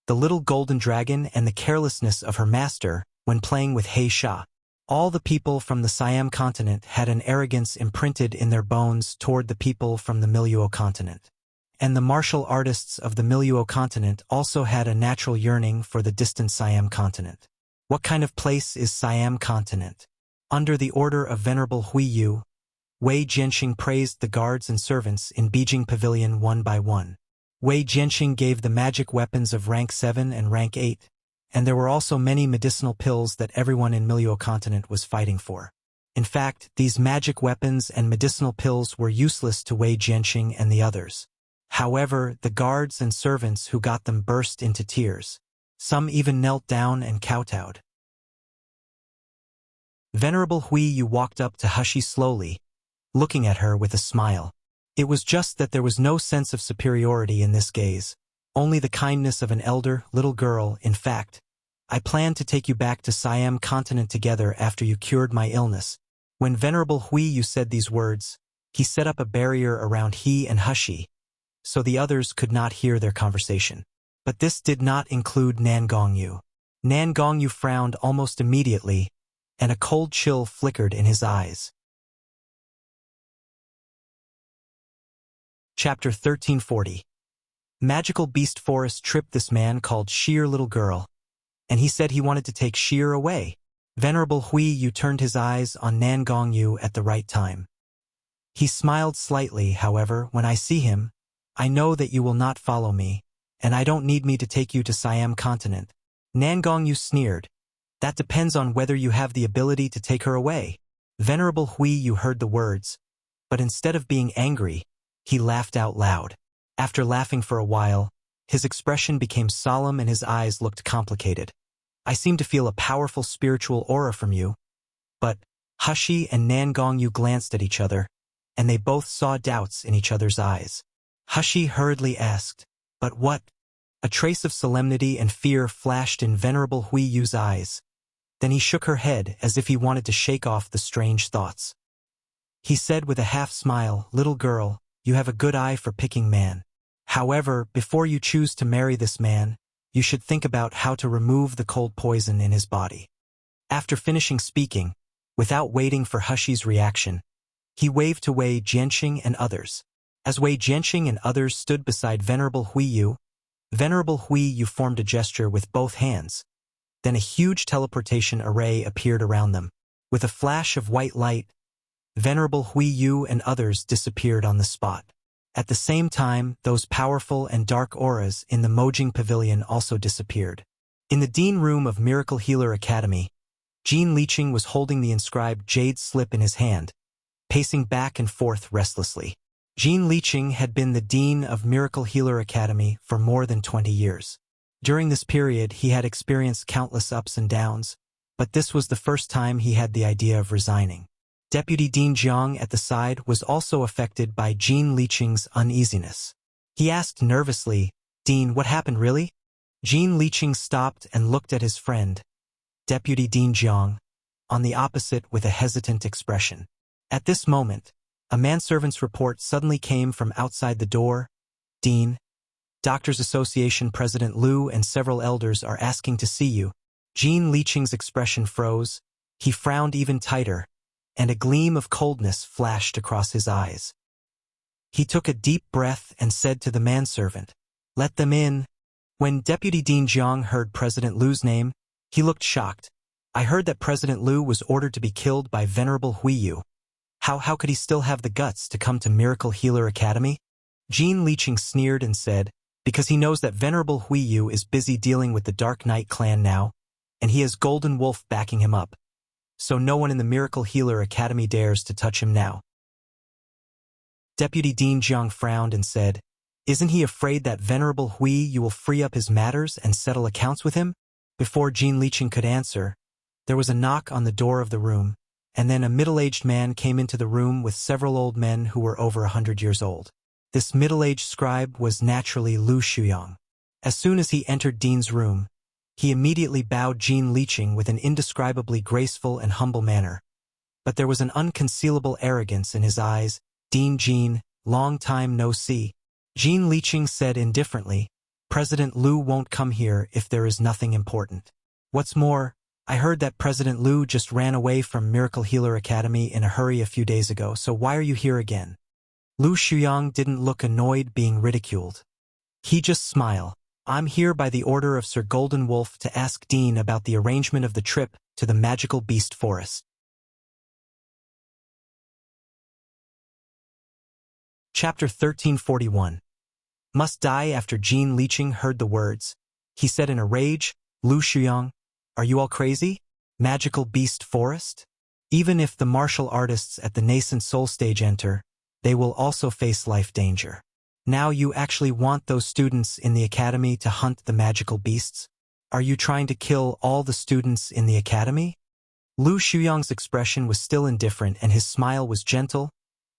the little golden dragon, and the carelessness of her master when playing with Hei Sha. All the people from the Siam continent had an arrogance imprinted in their bones toward the people from the Miluo continent. And the martial artists of the Miluo continent also had a natural yearning for the distant Siam continent. What kind of place is Siam continent? Under the order of Venerable Hui Yu, Wei Jianxing praised the guards and servants in Beijing Pavilion one by one. Wei Jianxing gave the magic weapons of rank 7 and rank 8, and there were also many medicinal pills that everyone in Miluo continent was fighting for. In fact, these magic weapons and medicinal pills were useless to Wei Jianxing and the others. However, the guards and servants who got them burst into tears. Some even knelt down and kowtowed. Venerable Hui Yu walked up to Hashi slowly, looking at her with a smile. It was just that there was no sense of superiority in this gaze, only the kindness of an elder, little girl. "In fact, I planned to take you back to Siam continent together after you cured my illness." When Venerable Hui Yu said these words, he set up a barrier around he and Hashi, so the others could not hear their conversation. But this did not include Nan Gongyu. Nan Gongyu frowned almost immediately, and a cold chill flickered in his eyes. Chapter 1340. Magical Beast Forest tripped this man called Sheer Little Girl, and he said he wanted to take Sheer away. Venerable Hui Yu turned his eyes on Nan Gongyu at the right time. He smiled slightly. "However, when I see him, I know that you will not follow me, and I don't need me to take you to Siam continent." Nan Gongyu sneered. "That depends on whether you have the ability to take her away." Venerable Hui Yu heard the words, but instead of being angry, he laughed out loud. After laughing for a while, his expression became solemn and his eyes looked complicated. "I seem to feel a powerful spiritual aura from you." But Hashi and Nan Gongyu glanced at each other, and they both saw doubts in each other's eyes. Hashi hurriedly asked, "But what?" A trace of solemnity and fear flashed in Venerable Hui Yu's eyes. Then he shook her head as if he wanted to shake off the strange thoughts. He said with a half-smile, "Little girl, you have a good eye for picking man. However, before you choose to marry this man, you should think about how to remove the cold poison in his body." After finishing speaking, without waiting for Hushy's reaction, he waved to Wei Jianqing and others. As Wei Jianqing and others stood beside Venerable Venerable Yu formed a gesture with both hands. Then a huge teleportation array appeared around them. With a flash of white light, Venerable Yu and others disappeared on the spot. At the same time, those powerful and dark auras in the Mojing Pavilion also disappeared. In the Dean Room of Miracle Healer Academy, Jean Liqing was holding the inscribed jade slip in his hand, pacing back and forth restlessly. Jean Liqing had been the Dean of Miracle Healer Academy for more than 20 years. During this period, he had experienced countless ups and downs, but this was the first time he had the idea of resigning. Deputy Dean Jiang at the side was also affected by Jean Liqing's uneasiness. He asked nervously, "Dean, what happened really?" Jean Liqing stopped and looked at his friend, Deputy Dean Jiang, on the opposite with a hesitant expression. At this moment, a manservant's report suddenly came from outside the door. "Dean, Doctors Association President Liu and several elders are asking to see you." Jean Liqing's expression froze. He frowned even tighter, and a gleam of coldness flashed across his eyes. He took a deep breath and said to the manservant, "Let them in." When Deputy Dean Jiang heard President Liu's name, he looked shocked. "I heard that President Liu was ordered to be killed by Venerable Yu. How could he still have the guts to come to Miracle Healer Academy?" Jean Liqing sneered and said, "Because he knows that Venerable Yu is busy dealing with the Dark Knight clan now, and he has Golden Wolf backing him up. So no one in the Miracle Healer Academy dares to touch him now." Deputy Dean Jiang frowned and said, "Isn't he afraid that Venerable Yu will free up his matters and settle accounts with him?" Before Jean Liqing could answer, there was a knock on the door of the room, and then a middle-aged man came into the room with several old men who were over 100 years old. This middle-aged scribe was naturally Lu Shuyang. As soon as he entered Dean's room, he immediately bowed Jean Liqing with an indescribably graceful and humble manner. But there was an unconcealable arrogance in his eyes. "Dean Jean, long time no see." Jean Liqing said indifferently, "President Liu won't come here if there is nothing important. What's more, I heard that President Liu just ran away from Miracle Healer Academy in a hurry a few days ago, so why are you here again?" Lu Shuyang didn't look annoyed being ridiculed. He just smiled. "I'm here by the order of Sir Golden Wolf to ask Dean about the arrangement of the trip to the Magical Beast Forest." Chapter 1341. Must die. After Jean Liqing heard the words, he said in a rage, "Lu Shuyang, are you all crazy? Magical Beast Forest? Even if the martial artists at the nascent soul stage enter, they will also face life danger. Now you actually want those students in the academy to hunt the magical beasts? Are you trying to kill all the students in the academy?" Lu Shuyang's expression was still indifferent and his smile was gentle,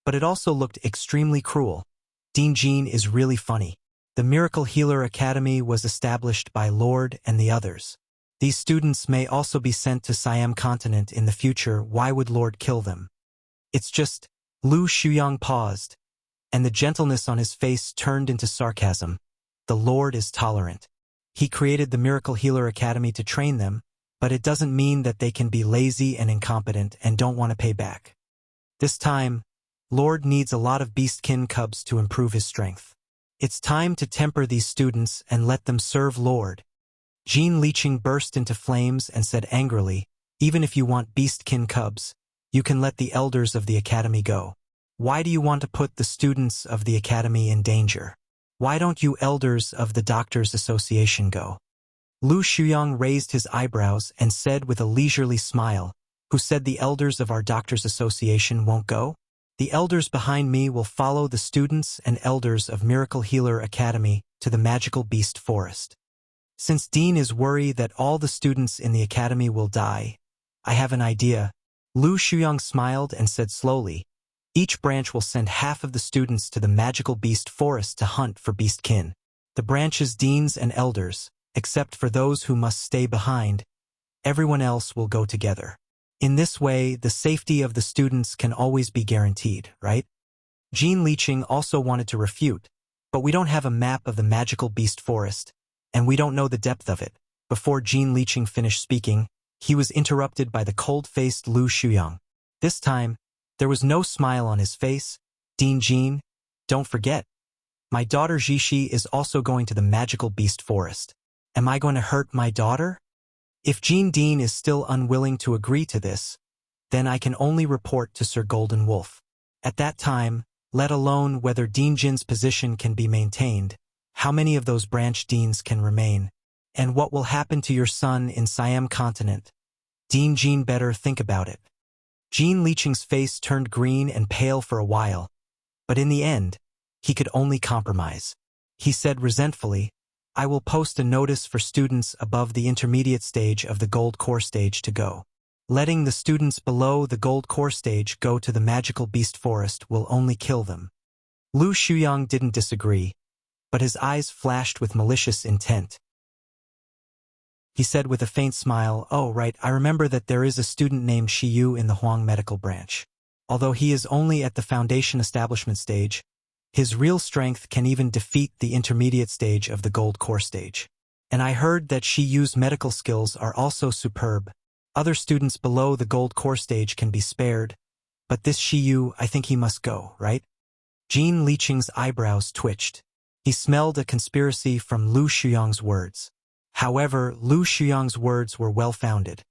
but it also looked extremely cruel. "Dean Jean is really funny. The Miracle Healer Academy was established by Lord and the others. These students may also be sent to Siam continent in the future. Why would Lord kill them? It's just..." Lu Shuyang paused, and the gentleness on his face turned into sarcasm. "The Lord is tolerant. He created the Miracle Healer Academy to train them, but it doesn't mean that they can be lazy and incompetent and don't want to pay back. This time, Lord needs a lot of beastkin cubs to improve his strength. It's time to temper these students and let them serve Lord." Jean Liqing burst into flames and said angrily, "Even if you want beastkin cubs, you can let the elders of the academy go. Why do you want to put the students of the academy in danger? Why don't you elders of the Doctors Association go?" Lu Shuyang raised his eyebrows and said with a leisurely smile, "Who said the elders of our Doctors Association won't go? The elders behind me will follow the students and elders of Miracle Healer Academy to the Magical Beast Forest. Since Dean is worried that all the students in the academy will die, I have an idea." Lu Shuyang smiled and said slowly, "Each branch will send half of the students to the Magical Beast Forest to hunt for beastkin. The branches' deans and elders, except for those who must stay behind, everyone else will go together. In this way, the safety of the students can always be guaranteed, right?" Jean Liqing also wanted to refute, "But we don't have a map of the Magical Beast Forest, and we don't know the depth of it." Before Jean Liqing finished speaking, he was interrupted by the cold-faced Lu Shuyang. This time, there was no smile on his face. Dean Jean, don't forget, my daughter Jishi is also going to the magical beast forest. Am I going to hurt my daughter? If Jean Dean is still unwilling to agree to this, then I can only report to Sir Golden Wolf. At that time, let alone whether Dean Jin's position can be maintained, how many of those branch deans can remain, and what will happen to your son in Siam continent? Dean Jean better think about it. Jean Liqing's face turned green and pale for a while, but in the end, he could only compromise. He said resentfully, I will post a notice for students above the intermediate stage of the gold core stage to go. Letting the students below the gold core stage go to the magical beast forest will only kill them. Lu Shuyang didn't disagree, but his eyes flashed with malicious intent. He said with a faint smile, oh right, I remember that there is a student named Shiyu in the Huang medical branch. Although he is only at the foundation establishment stage, his real strength can even defeat the intermediate stage of the gold core stage. And I heard that Shiyu's medical skills are also superb. Other students below the gold core stage can be spared, but this Shiyu, I think he must go, right? Jean Liqing's eyebrows twitched. He smelled a conspiracy from Lu Shuyang's words. However, Lu Shuyang's words were well-founded,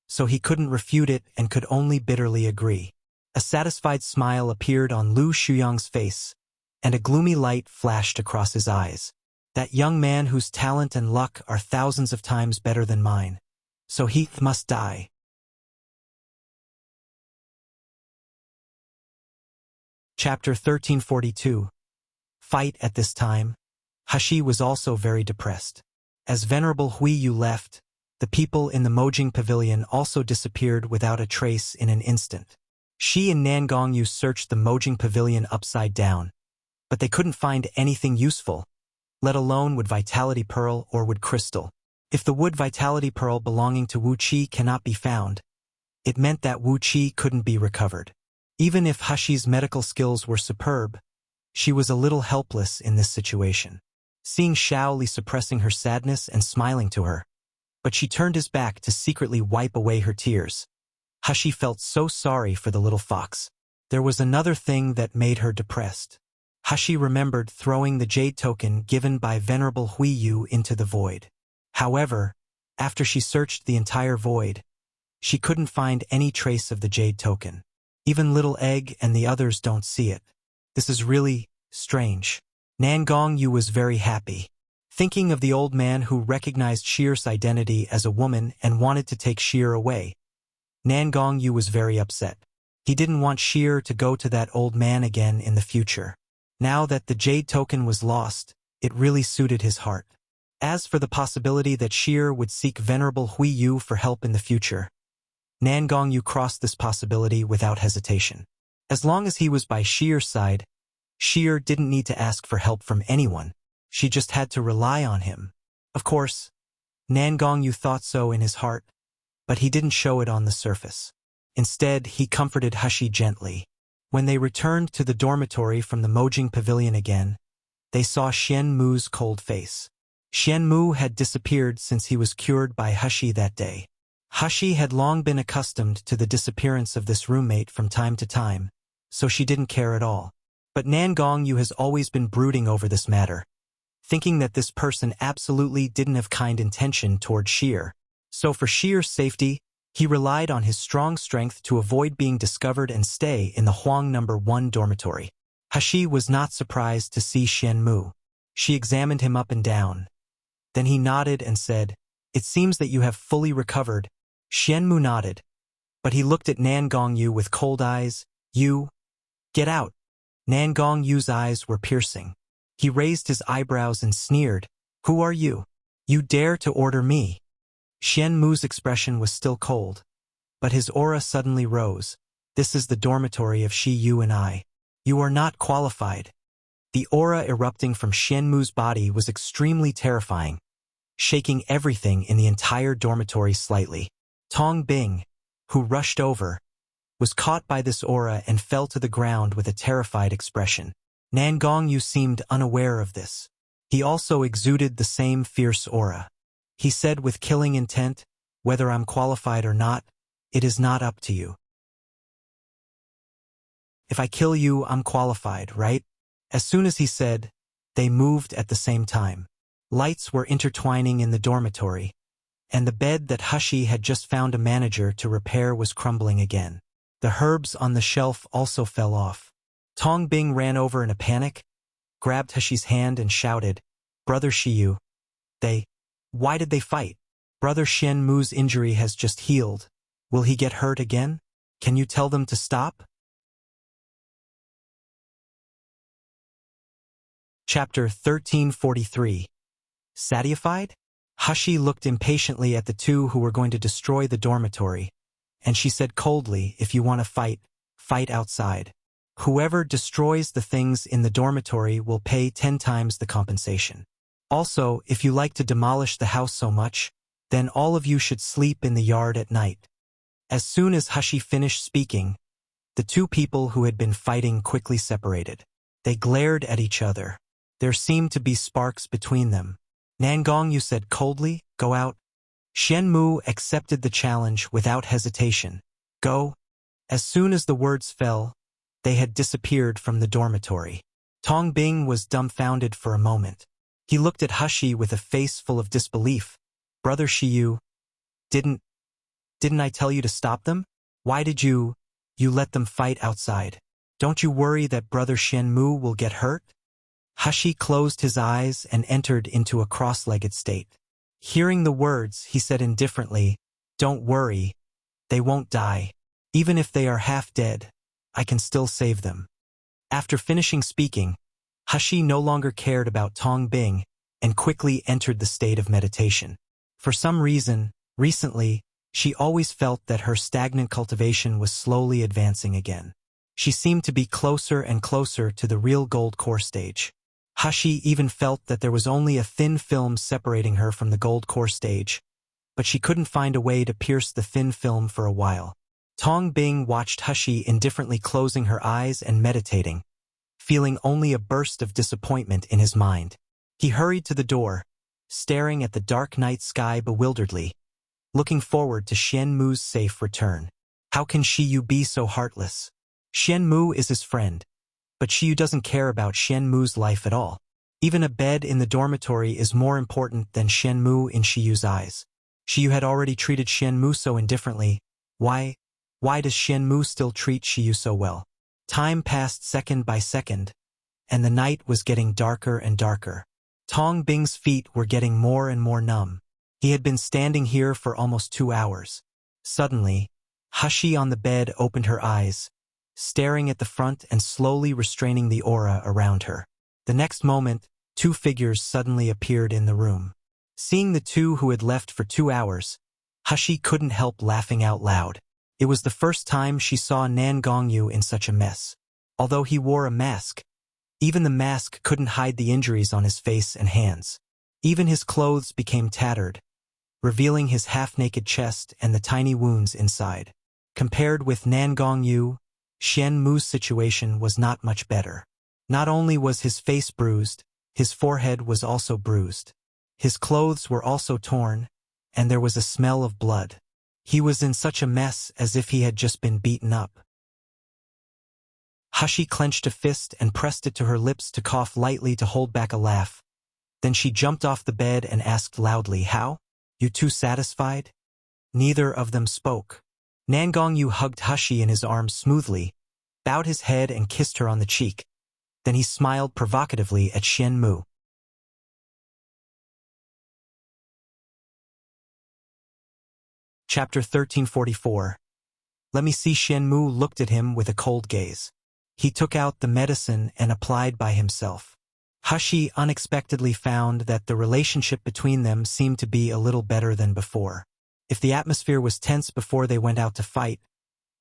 so he couldn't refute it and could only bitterly agree. A satisfied smile appeared on Lu Shuyang's face, and a gloomy light flashed across his eyes. That young man whose talent and luck are thousands of times better than mine. So he must die. Chapter 1342. Fight at this time. Hashi was also very depressed. As Venerable Huiyu left, the people in the Mojing Pavilion also disappeared without a trace in an instant. Shi and Nangongyu searched the Mojing Pavilion upside down, but they couldn't find anything useful, let alone wood vitality pearl or wood crystal. If the wood vitality pearl belonging to Wu Qi cannot be found, it meant that Wu Qi couldn't be recovered. Even if Hashi's medical skills were superb, she was a little helpless in this situation. Seeing Shaoli suppressing her sadness and smiling to her, but she turned his back to secretly wipe away her tears. Hashi felt so sorry for the little fox. There was another thing that made her depressed. Hashi remembered throwing the jade token given by Venerable Huiyu into the void. However, after she searched the entire void, she couldn't find any trace of the jade token. Even Little Egg and the others don't see it. This is really strange. Nangongyu was very happy. Thinking of the old man who recognized Shir's identity as a woman and wanted to take Shir away, Nangongyu was very upset. He didn't want Shir to go to that old man again in the future. Now that the jade token was lost, it really suited his heart. As for the possibility that Shir would seek Venerable Huiyu for help in the future, Nangongyu crossed this possibility without hesitation. As long as he was by Shir's side, Shir didn't need to ask for help from anyone. She just had to rely on him. Of course, Nangongyu thought so in his heart, but he didn't show it on the surface. Instead, he comforted Hashi gently. When they returned to the dormitory from the Mojing Pavilion again, they saw Xian Mu's cold face. Xian Mu had disappeared since he was cured by Hashi that day. Hashi had long been accustomed to the disappearance of this roommate from time to time, so she didn't care at all. But Nangongyu has always been brooding over this matter, thinking that this person absolutely didn't have kind intention toward Shir. So for Shir's safety, he relied on his strong strength to avoid being discovered and stay in the Huang No. 1 dormitory. Hashi was not surprised to see Xian Mu. She examined him up and down. Then he nodded and said, "It seems that you have fully recovered." Xian Mu nodded, but he looked at Nangongyu with cold eyes. "You? Get out." Nangongyu's eyes were piercing. He raised his eyebrows and sneered, "Who are you? You dare to order me?" Xian Mu's expression was still cold, but his aura suddenly rose. "This is the dormitory of Shiyu and I. You are not qualified." The aura erupting from Xian Mu's body was extremely terrifying, shaking everything in the entire dormitory slightly. Tong Bing, who rushed over, was caught by this aura and fell to the ground with a terrified expression. Nangongyu seemed unaware of this. He also exuded the same fierce aura. He said with killing intent, Whether I'm qualified or not, it is not up to you. If I kill you, I'm qualified, right? As soon as he said, they moved at the same time. Lights were intertwining in the dormitory, and the bed that Hushi had just found a manager to repair was crumbling again. The herbs on the shelf also fell off. Tong Bing ran over in a panic, grabbed Hushi's hand and shouted, "Brother Shiyu, why did they fight? Brother Shen Mu's injury has just healed. Will he get hurt again? Can you tell them to stop?" Chapter 1343. Satisfied? Hushi looked impatiently at the two who were going to destroy the dormitory, and she said coldly, "If you want to fight, fight outside. Whoever destroys the things in the dormitory will pay 10 times the compensation. Also, if you like to demolish the house so much, then all of you should sleep in the yard at night." As soon as Hushi finished speaking, the two people who had been fighting quickly separated. They glared at each other. There seemed to be sparks between them. Nangongyu said coldly, "Go out." Shen Mu accepted the challenge without hesitation. "Go." As soon as the words fell, they had disappeared from the dormitory. Tong Bing was dumbfounded for a moment. He looked at Hushi with a face full of disbelief. "Brother Shiyu, didn't I tell you to stop them? Why did you let them fight outside? Don't you worry that Brother Shen Mu will get hurt?" Hushi closed his eyes and entered into a cross-legged state. Hearing the words, he said indifferently, "Don't worry, they won't die. Even if they are half dead, I can still save them." After finishing speaking, Hushi no longer cared about Tong Bing and quickly entered the state of meditation. For some reason, recently, she always felt that her stagnant cultivation was slowly advancing again. She seemed to be closer and closer to the real gold core stage. Hushi even felt that there was only a thin film separating her from the gold core stage, but she couldn't find a way to pierce the thin film for a while. Tong Bing watched Hushi indifferently closing her eyes and meditating, feeling only a burst of disappointment in his mind. He hurried to the door, staring at the dark night sky bewilderedly, looking forward to Shen Mu's safe return. How can Shiyu be so heartless? Shen Mu is his friend, but Shiyu doesn't care about Shen Mu's life at all. Even a bed in the dormitory is more important than Shen Mu in Shiyu's eyes. Shiyu had already treated Shen Mu so indifferently. Why does Shen Mu still treat Shiyu so well? Time passed second by second, and the night was getting darker and darker. Tong Bing's feet were getting more and more numb. He had been standing here for almost 2 hours. Suddenly, Hushi on the bed opened her eyes, staring at the front and slowly restraining the aura around her. The next moment, 2 figures suddenly appeared in the room. Seeing the two who had left for 2 hours, Hushi couldn't help laughing out loud. It was the first time she saw Nangongyu in such a mess. Although he wore a mask, even the mask couldn't hide the injuries on his face and hands. Even his clothes became tattered, revealing his half-naked chest and the tiny wounds inside. Compared with Nangongyu, Shen Mu's situation was not much better. Not only was his face bruised, his forehead was also bruised. His clothes were also torn, and there was a smell of blood. He was in such a mess as if he had just been beaten up. Hushi clenched a fist and pressed it to her lips to cough lightly to hold back a laugh. Then she jumped off the bed and asked loudly, "How? You two satisfied?" Neither of them spoke. Nangongyu hugged Hushi in his arms smoothly, bowed his head and kissed her on the cheek. Then he smiled provocatively at Shen Mu. Chapter 1344. Let me see. Shen Mu looked at him with a cold gaze. He took out the medicine and applied by himself. Hushi unexpectedly found that the relationship between them seemed to be a little better than before. If the atmosphere was tense before they went out to fight,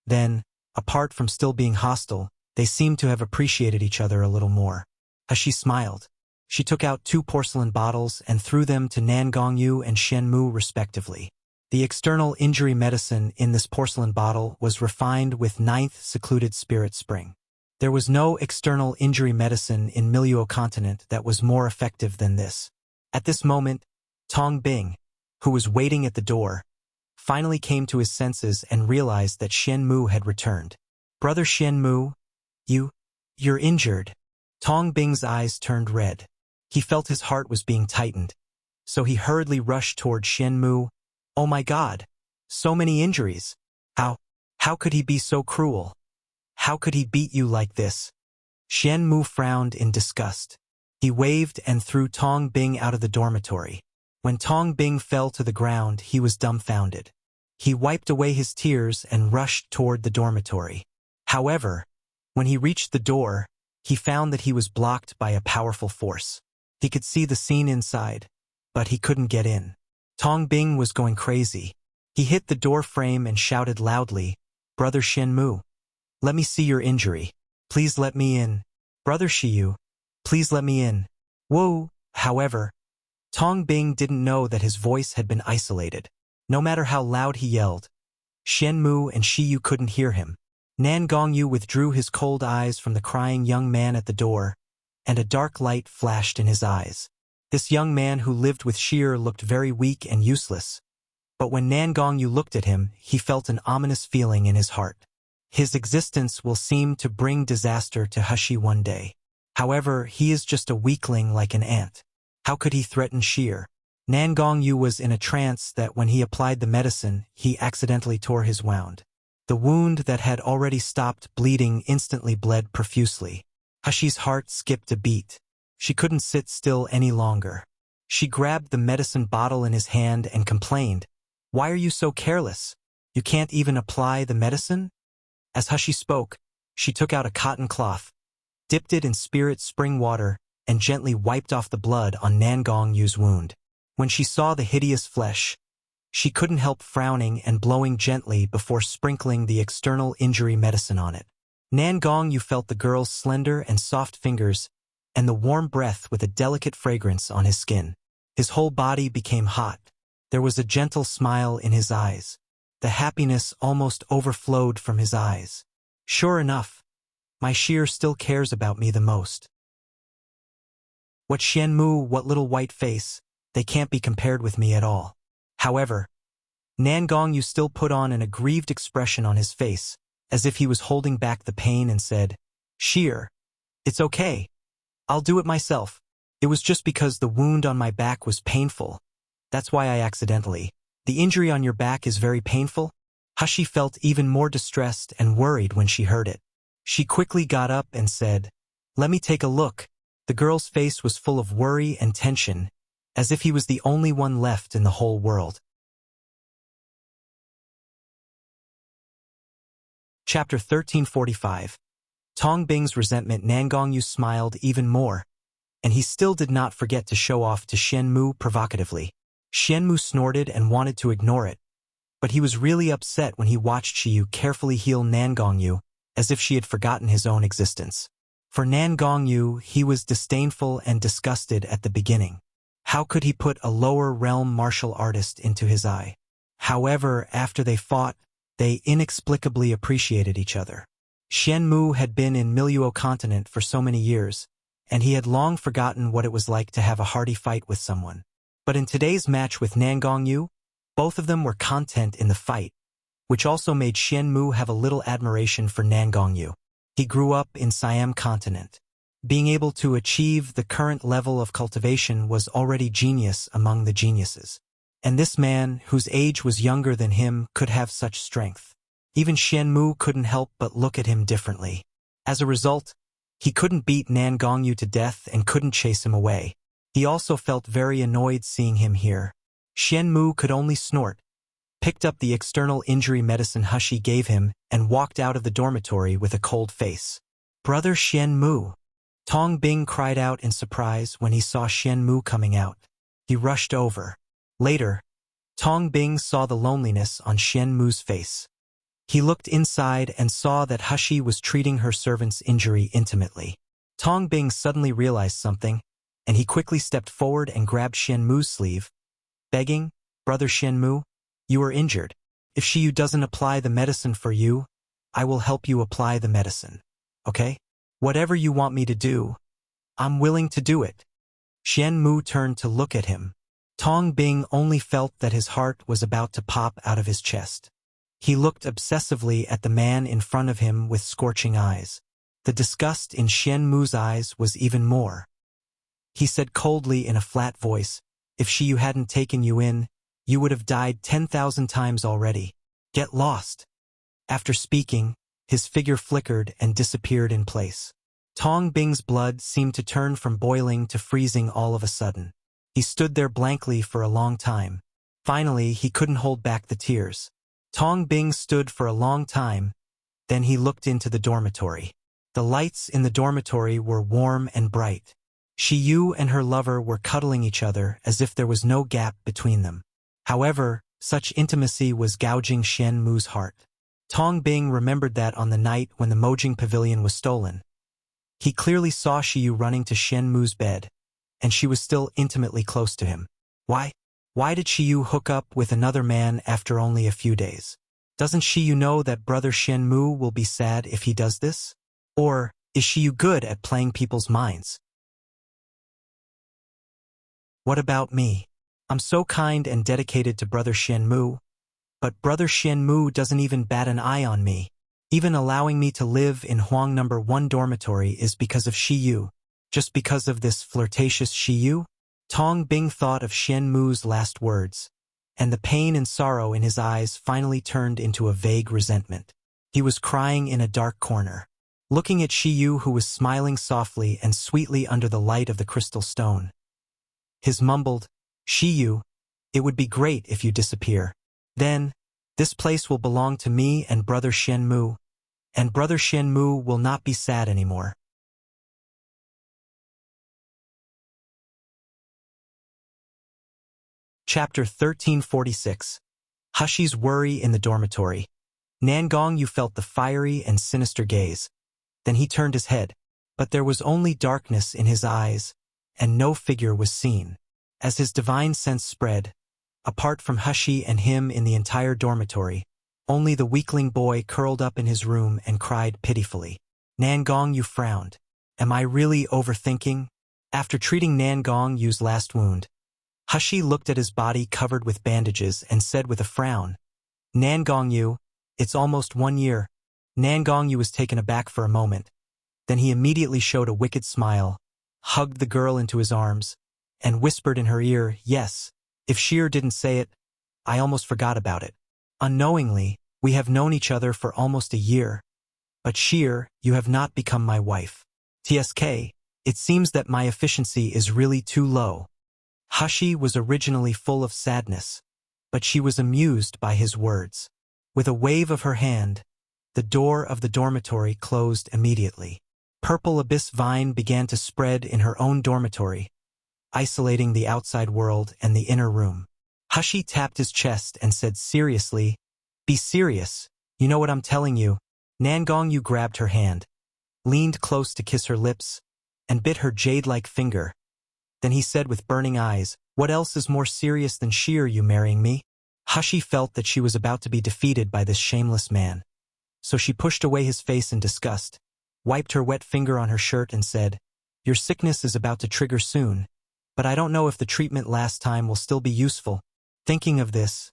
then, apart from still being hostile, they seemed to have appreciated each other a little more. Hushi smiled. She took out 2 porcelain bottles and threw them to Nangongyu and Shen Mu respectively. The external injury medicine in this porcelain bottle was refined with 9th secluded spirit spring. There was no external injury medicine in Miluo continent that was more effective than this. At this moment, Tong Bing, who was waiting at the door, finally came to his senses and realized that Xian Mu had returned. "Brother Xian Mu, you're injured." Tong Bing's eyes turned red. He felt his heart was being tightened, so he hurriedly rushed toward Xian Mu. "Oh my God! So many injuries! How could he be so cruel? How could he beat you like this?" Xian Mu frowned in disgust. He waved and threw Tong Bing out of the dormitory. When Tong Bing fell to the ground, he was dumbfounded. He wiped away his tears and rushed toward the dormitory. However, when he reached the door, he found that he was blocked by a powerful force. He could see the scene inside, but he couldn't get in. Tong Bing was going crazy. He hit the door frame and shouted loudly, "Brother Xian Mu, let me see your injury. Please let me in. Brother Xiu, please let me in." Whoa! However, Tong Bing didn't know that his voice had been isolated. No matter how loud he yelled, Xian Mu and Xiu couldn't hear him. Nan Gongyu withdrew his cold eyes from the crying young man at the door, and a dark light flashed in his eyes. This young man who lived with Sheer looked very weak and useless. But when Nan Gongyu looked at him, he felt an ominous feeling in his heart. His existence will seem to bring disaster to Hushi one day. However, he is just a weakling like an ant. How could he threaten Sheer? Nan Gongyu was in a trance that when he applied the medicine, he accidentally tore his wound. The wound that had already stopped bleeding instantly bled profusely. Hushi's heart skipped a beat. She couldn't sit still any longer. She grabbed the medicine bottle in his hand and complained, "Why are you so careless? You can't even apply the medicine?" As Hushi spoke, she took out a cotton cloth, dipped it in spirit spring water, and gently wiped off the blood on Nan Gongyu's wound. When she saw the hideous flesh, she couldn't help frowning and blowing gently before sprinkling the external injury medicine on it. Nan Gongyu felt the girl's slender and soft fingers and the warm breath with a delicate fragrance on his skin. His whole body became hot. There was a gentle smile in his eyes. The happiness almost overflowed from his eyes. Sure enough, my Sheer still cares about me the most. What Xian Mu, what little white face, they can't be compared with me at all. However, Nan Gongyu still put on an aggrieved expression on his face, as if he was holding back the pain and said, "Sheer, it's okay. I'll do it myself. It was just because the wound on my back was painful. That's why I accidentally." "The injury on your back is very painful?" Hushi felt even more distressed and worried when she heard it. She quickly got up and said, "Let me take a look." The girl's face was full of worry and tension, as if he was the only one left in the whole world. Chapter 1345. Tong Bing's resentment. Nan Gongyu smiled even more, and he still did not forget to show off to Xian Mu provocatively. Xian Mu snorted and wanted to ignore it, but he was really upset when he watched Xiu carefully heal Nan Gongyu, as if she had forgotten his own existence. For Nan Gongyu, he was disdainful and disgusted at the beginning. How could he put a lower realm martial artist into his eye? However, after they fought, they inexplicably appreciated each other. Xian Mu had been in Miluo continent for so many years, and he had long forgotten what it was like to have a hearty fight with someone. But in today's match with Nan Gongyu, both of them were content in the fight, which also made Xian Mu have a little admiration for Nan Gongyu. He grew up in Siam continent. Being able to achieve the current level of cultivation was already genius among the geniuses. And this man, whose age was younger than him, could have such strength. Even Xian Mu couldn't help but look at him differently. As a result, he couldn't beat Nan Gongyu to death and couldn't chase him away. He also felt very annoyed seeing him here. Xian Mu could only snort, picked up the external injury medicine Hushi gave him, and walked out of the dormitory with a cold face. "Brother Xian Mu!" Tong Bing cried out in surprise when he saw Xian Mu coming out. He rushed over. Later, Tong Bing saw the loneliness on Xian Mu's face. He looked inside and saw that Hushi was treating her servant's injury intimately. Tong Bing suddenly realized something, and he quickly stepped forward and grabbed Xian Mu's sleeve, begging, "Brother Xian Mu, you are injured. If Xiu doesn't apply the medicine for you, I will help you apply the medicine. Okay? Whatever you want me to do, I'm willing to do it." Xian Mu turned to look at him. Tong Bing only felt that his heart was about to pop out of his chest. He looked obsessively at the man in front of him with scorching eyes. The disgust in Xian Mu's eyes was even more. He said coldly in a flat voice, "If Shiyu hadn't taken you in, you would have died 10,000 times already. Get lost." After speaking, his figure flickered and disappeared in place. Tong Bing's blood seemed to turn from boiling to freezing all of a sudden. He stood there blankly for a long time. Finally, he couldn't hold back the tears. Tong Bing stood for a long time, then he looked into the dormitory. The lights in the dormitory were warm and bright. Shiyu and her lover were cuddling each other as if there was no gap between them. However, such intimacy was gouging Xian Mu's heart. Tong Bing remembered that on the night when the Mojing Pavilion was stolen. He clearly saw Shiyu running to Xian Mu's bed, and she was still intimately close to him. Why did Shiyu hook up with another man after only a few days? Doesn't Shiyu know that brother Xian Mu will be sad if he does this? Or is Shiyu good at playing people's minds? What about me? I'm so kind and dedicated to brother Xian Mu, but brother Xian Mu doesn't even bat an eye on me. Even allowing me to live in Huang No. 1 dormitory is because of Shiyu. Just because of this flirtatious Shiyu? Tong Bing thought of Xian Mu's last words, and the pain and sorrow in his eyes finally turned into a vague resentment. He was crying in a dark corner, looking at Shiyu, who was smiling softly and sweetly under the light of the crystal stone. His mumbled, "Shiyu, it would be great if you disappear. Then, this place will belong to me and brother Xian Mu, and brother Xian Mu will not be sad anymore." Chapter 1346. Hushi's Worry in the Dormitory. Nangong Yu felt the fiery and sinister gaze. Then he turned his head, but there was only darkness in his eyes, and no figure was seen. As his divine sense spread, apart from Hushi and him in the entire dormitory, only the weakling boy curled up in his room and cried pitifully. Nangong Yu frowned. Am I really overthinking? After treating Nangong Yu's last wound, Hushi looked at his body covered with bandages and said with a frown, "Nangong Yu, it's almost 1 year." Nangong Yu was taken aback for a moment. Then he immediately showed a wicked smile, hugged the girl into his arms, and whispered in her ear, "Yes, if Sheer didn't say it, I almost forgot about it. Unknowingly, we have known each other for almost a year. But Sheer, you have not become my wife. TSK, it seems that my efficiency is really too low." Hushi was originally full of sadness, but she was amused by his words. With a wave of her hand, the door of the dormitory closed immediately. Purple abyss vine began to spread in her own dormitory, isolating the outside world and the inner room. Hushi tapped his chest and said seriously, "Be serious, you know what I'm telling you." Nangong Yu grabbed her hand, leaned close to kiss her lips, and bit her jade-like finger. Then he said with burning eyes, "What else is more serious than Sheer you marrying me?" Hushi felt that she was about to be defeated by this shameless man. So she pushed away his face in disgust, wiped her wet finger on her shirt and said, "Your sickness is about to trigger soon, but I don't know if the treatment last time will still be useful." Thinking of this,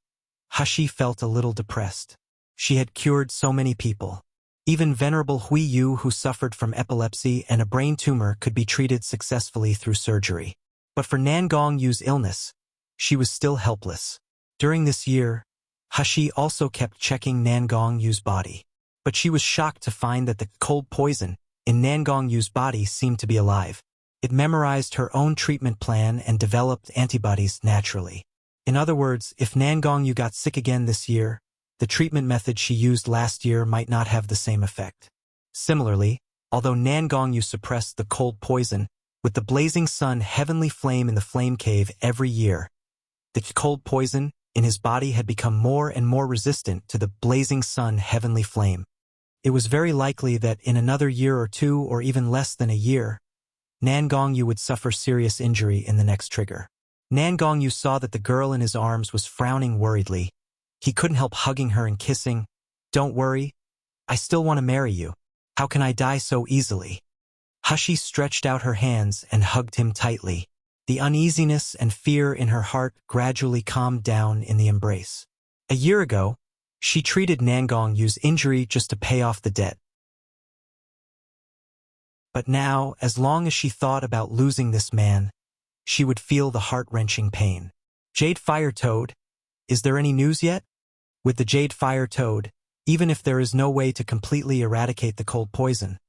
Hushi felt a little depressed. She had cured so many people. Even Venerable Hui Yu, who suffered from epilepsy and a brain tumor, could be treated successfully through surgery. But for Nangong Yu's illness, she was still helpless. During this year, Hushi also kept checking Nangong Yu's body. But she was shocked to find that the cold poison in Nangong Yu's body seemed to be alive. It memorized her own treatment plan and developed antibodies naturally. In other words, if Nangong Yu got sick again this year, the treatment method she used last year might not have the same effect. Similarly, although Nangong Yu suppressed the cold poison with the blazing sun heavenly flame in the flame cave every year, the cold poison in his body had become more and more resistant to the blazing sun heavenly flame. It was very likely that in another year or two, or even less than a year, Nangong Yu would suffer serious injury in the next trigger. Nangong Yu saw that the girl in his arms was frowning worriedly. He couldn't help hugging her and kissing. "Don't worry, I still want to marry you. How can I die so easily?" Hushi stretched out her hands and hugged him tightly. The uneasiness and fear in her heart gradually calmed down in the embrace. A year ago, she treated Nangong Yu's injury just to pay off the debt. But now, as long as she thought about losing this man, she would feel the heart-wrenching pain. Jade Fire Toad, is there any news yet? With the Jade Fire Toad, even if there is no way to completely eradicate the cold poison,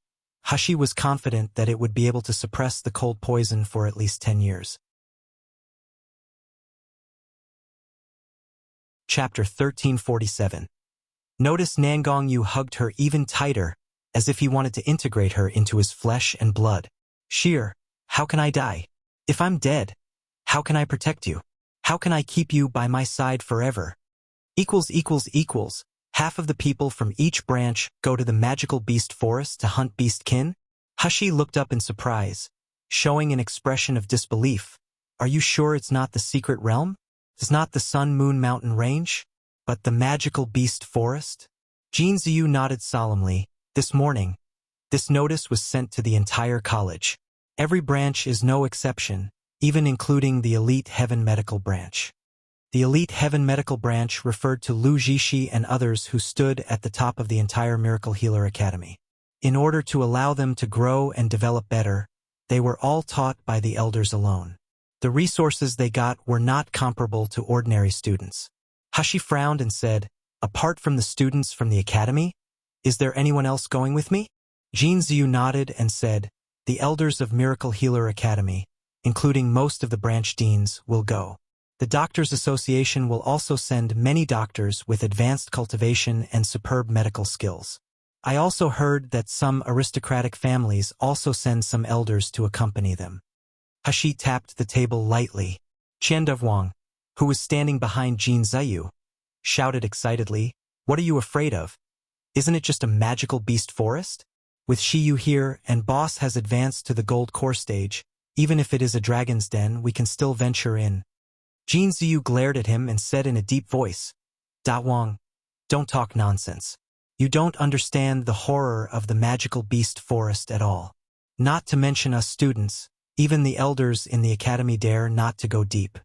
Hashi was confident that it would be able to suppress the cold poison for at least 10 years. Chapter 1347. Notice Nangong Yu hugged her even tighter, as if he wanted to integrate her into his flesh and blood. Sheer, how can I die? If I'm dead, how can I protect you? How can I keep you by my side forever? == Half of the people from each branch go to the magical beast forest to hunt beastkin? Hashi looked up in surprise, showing an expression of disbelief. Are you sure it's not the secret realm? It's not the Sun Moon Mountain Range? But the magical beast forest? Jin Ziyu nodded solemnly. This morning, this notice was sent to the entire college. Every branch is no exception, even including the elite Heaven Medical Branch. The elite Heaven Medical Branch referred to Lu Jishi and others who stood at the top of the entire Miracle Healer Academy. In order to allow them to grow and develop better, they were all taught by the elders alone. The resources they got were not comparable to ordinary students. Hashi frowned and said, apart from the students from the academy, is there anyone else going with me? Jin Ziyu nodded and said, the elders of Miracle Healer Academy, including most of the branch deans, will go. The Doctors Association will also send many doctors with advanced cultivation and superb medical skills. I also heard that some aristocratic families also send some elders to accompany them. Hashi tapped the table lightly. Qian Dewang, who was standing behind Jin Ziyu, shouted excitedly, what are you afraid of? Isn't it just a magical beast forest? With Shiyu here and Boss has advanced to the gold core stage, even if it is a dragon's den, we can still venture in. Jin Ziyu glared at him and said in a deep voice, Dawang, don't talk nonsense. You don't understand the horror of the magical beast forest at all. Not to mention us students, even the elders in the academy dare not to go deep.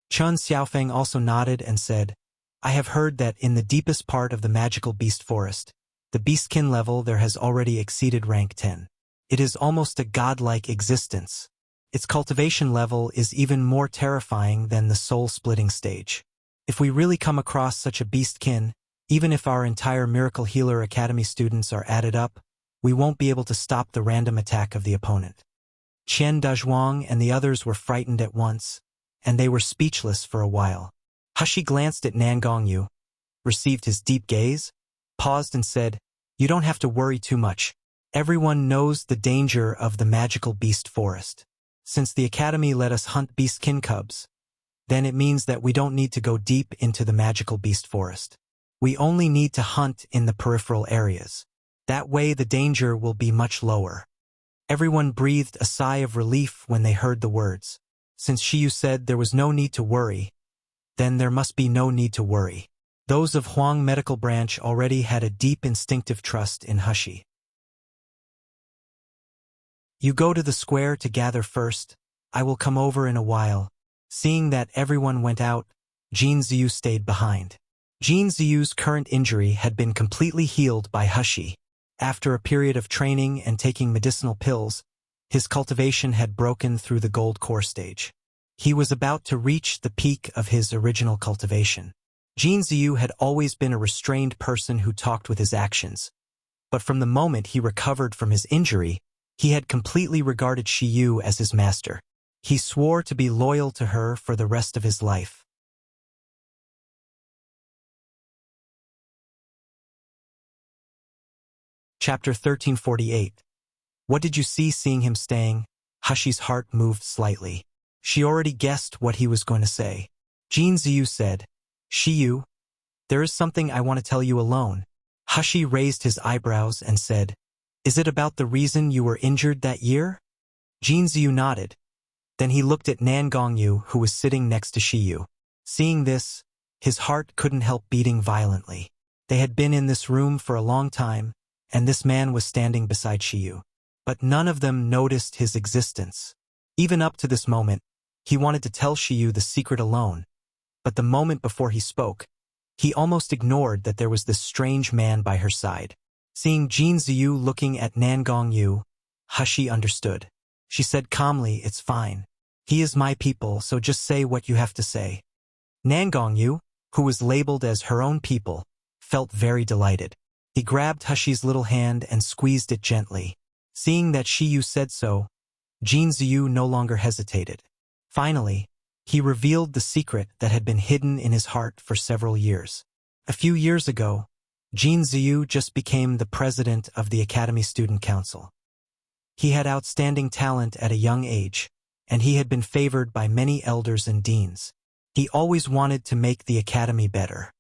Chun Xiaofeng also nodded and said, I have heard that in the deepest part of the magical beast forest, the beastkin level there has already exceeded rank 10. It is almost a godlike existence. Its cultivation level is even more terrifying than the soul-splitting stage. If we really come across such a beastkin, even if our entire Miracle Healer Academy students are added up, we won't be able to stop the random attack of the opponent. Qian Dazhuang and the others were frightened at once, and they were speechless for a while. Hashi glanced at Nangong Yu, received his deep gaze, paused and said, you don't have to worry too much. Everyone knows the danger of the magical beast forest. Since the academy let us hunt beastkin cubs, then it means that we don't need to go deep into the magical beast forest. We only need to hunt in the peripheral areas. That way the danger will be much lower. Everyone breathed a sigh of relief when they heard the words. Since Shiyu said there was no need to worry, then there must be no need to worry. Those of Huang Medical Branch already had a deep instinctive trust in Hashi. You go to the square to gather first. I will come over in a while. Seeing that everyone went out, Jin Ziyu stayed behind. Jin Ziyu's current injury had been completely healed by Hashi. After a period of training and taking medicinal pills, his cultivation had broken through the gold core stage. He was about to reach the peak of his original cultivation. Jin Ziyu had always been a restrained person who talked with his actions. But from the moment he recovered from his injury, he had completely regarded Shiyu as his master. He swore to be loyal to her for the rest of his life. Chapter 1348. What did you see seeing him staying? Hashi's heart moved slightly. She already guessed what he was going to say. Jin Ziyu said, Shiyu, there is something I want to tell you alone. Hashi raised his eyebrows and said, is it about the reason you were injured that year? Jin Ziyu nodded. Then he looked at Nangong Yu, who was sitting next to Shiyu. Seeing this, his heart couldn't help beating violently. They had been in this room for a long time, and this man was standing beside Shiyu. But none of them noticed his existence. Even up to this moment, He wanted to tell Shiyu the secret alone, but the moment before he spoke, he almost ignored that there was this strange man by her side. Seeing Jin Ziyu looking at Nangong Yu, Hashi understood. She said calmly, "It's fine. He is my people, so just say what you have to say." Nangong Yu, who was labeled as her own people, felt very delighted. He grabbed Hashi's little hand and squeezed it gently. Seeing that Shiyu said so, Jin Ziyu no longer hesitated. Finally, he revealed the secret that had been hidden in his heart for several years. A few years ago, Jin Ziyu just became the president of the Academy Student Council. He had outstanding talent at a young age, and he had been favored by many elders and deans. He always wanted to make the academy better.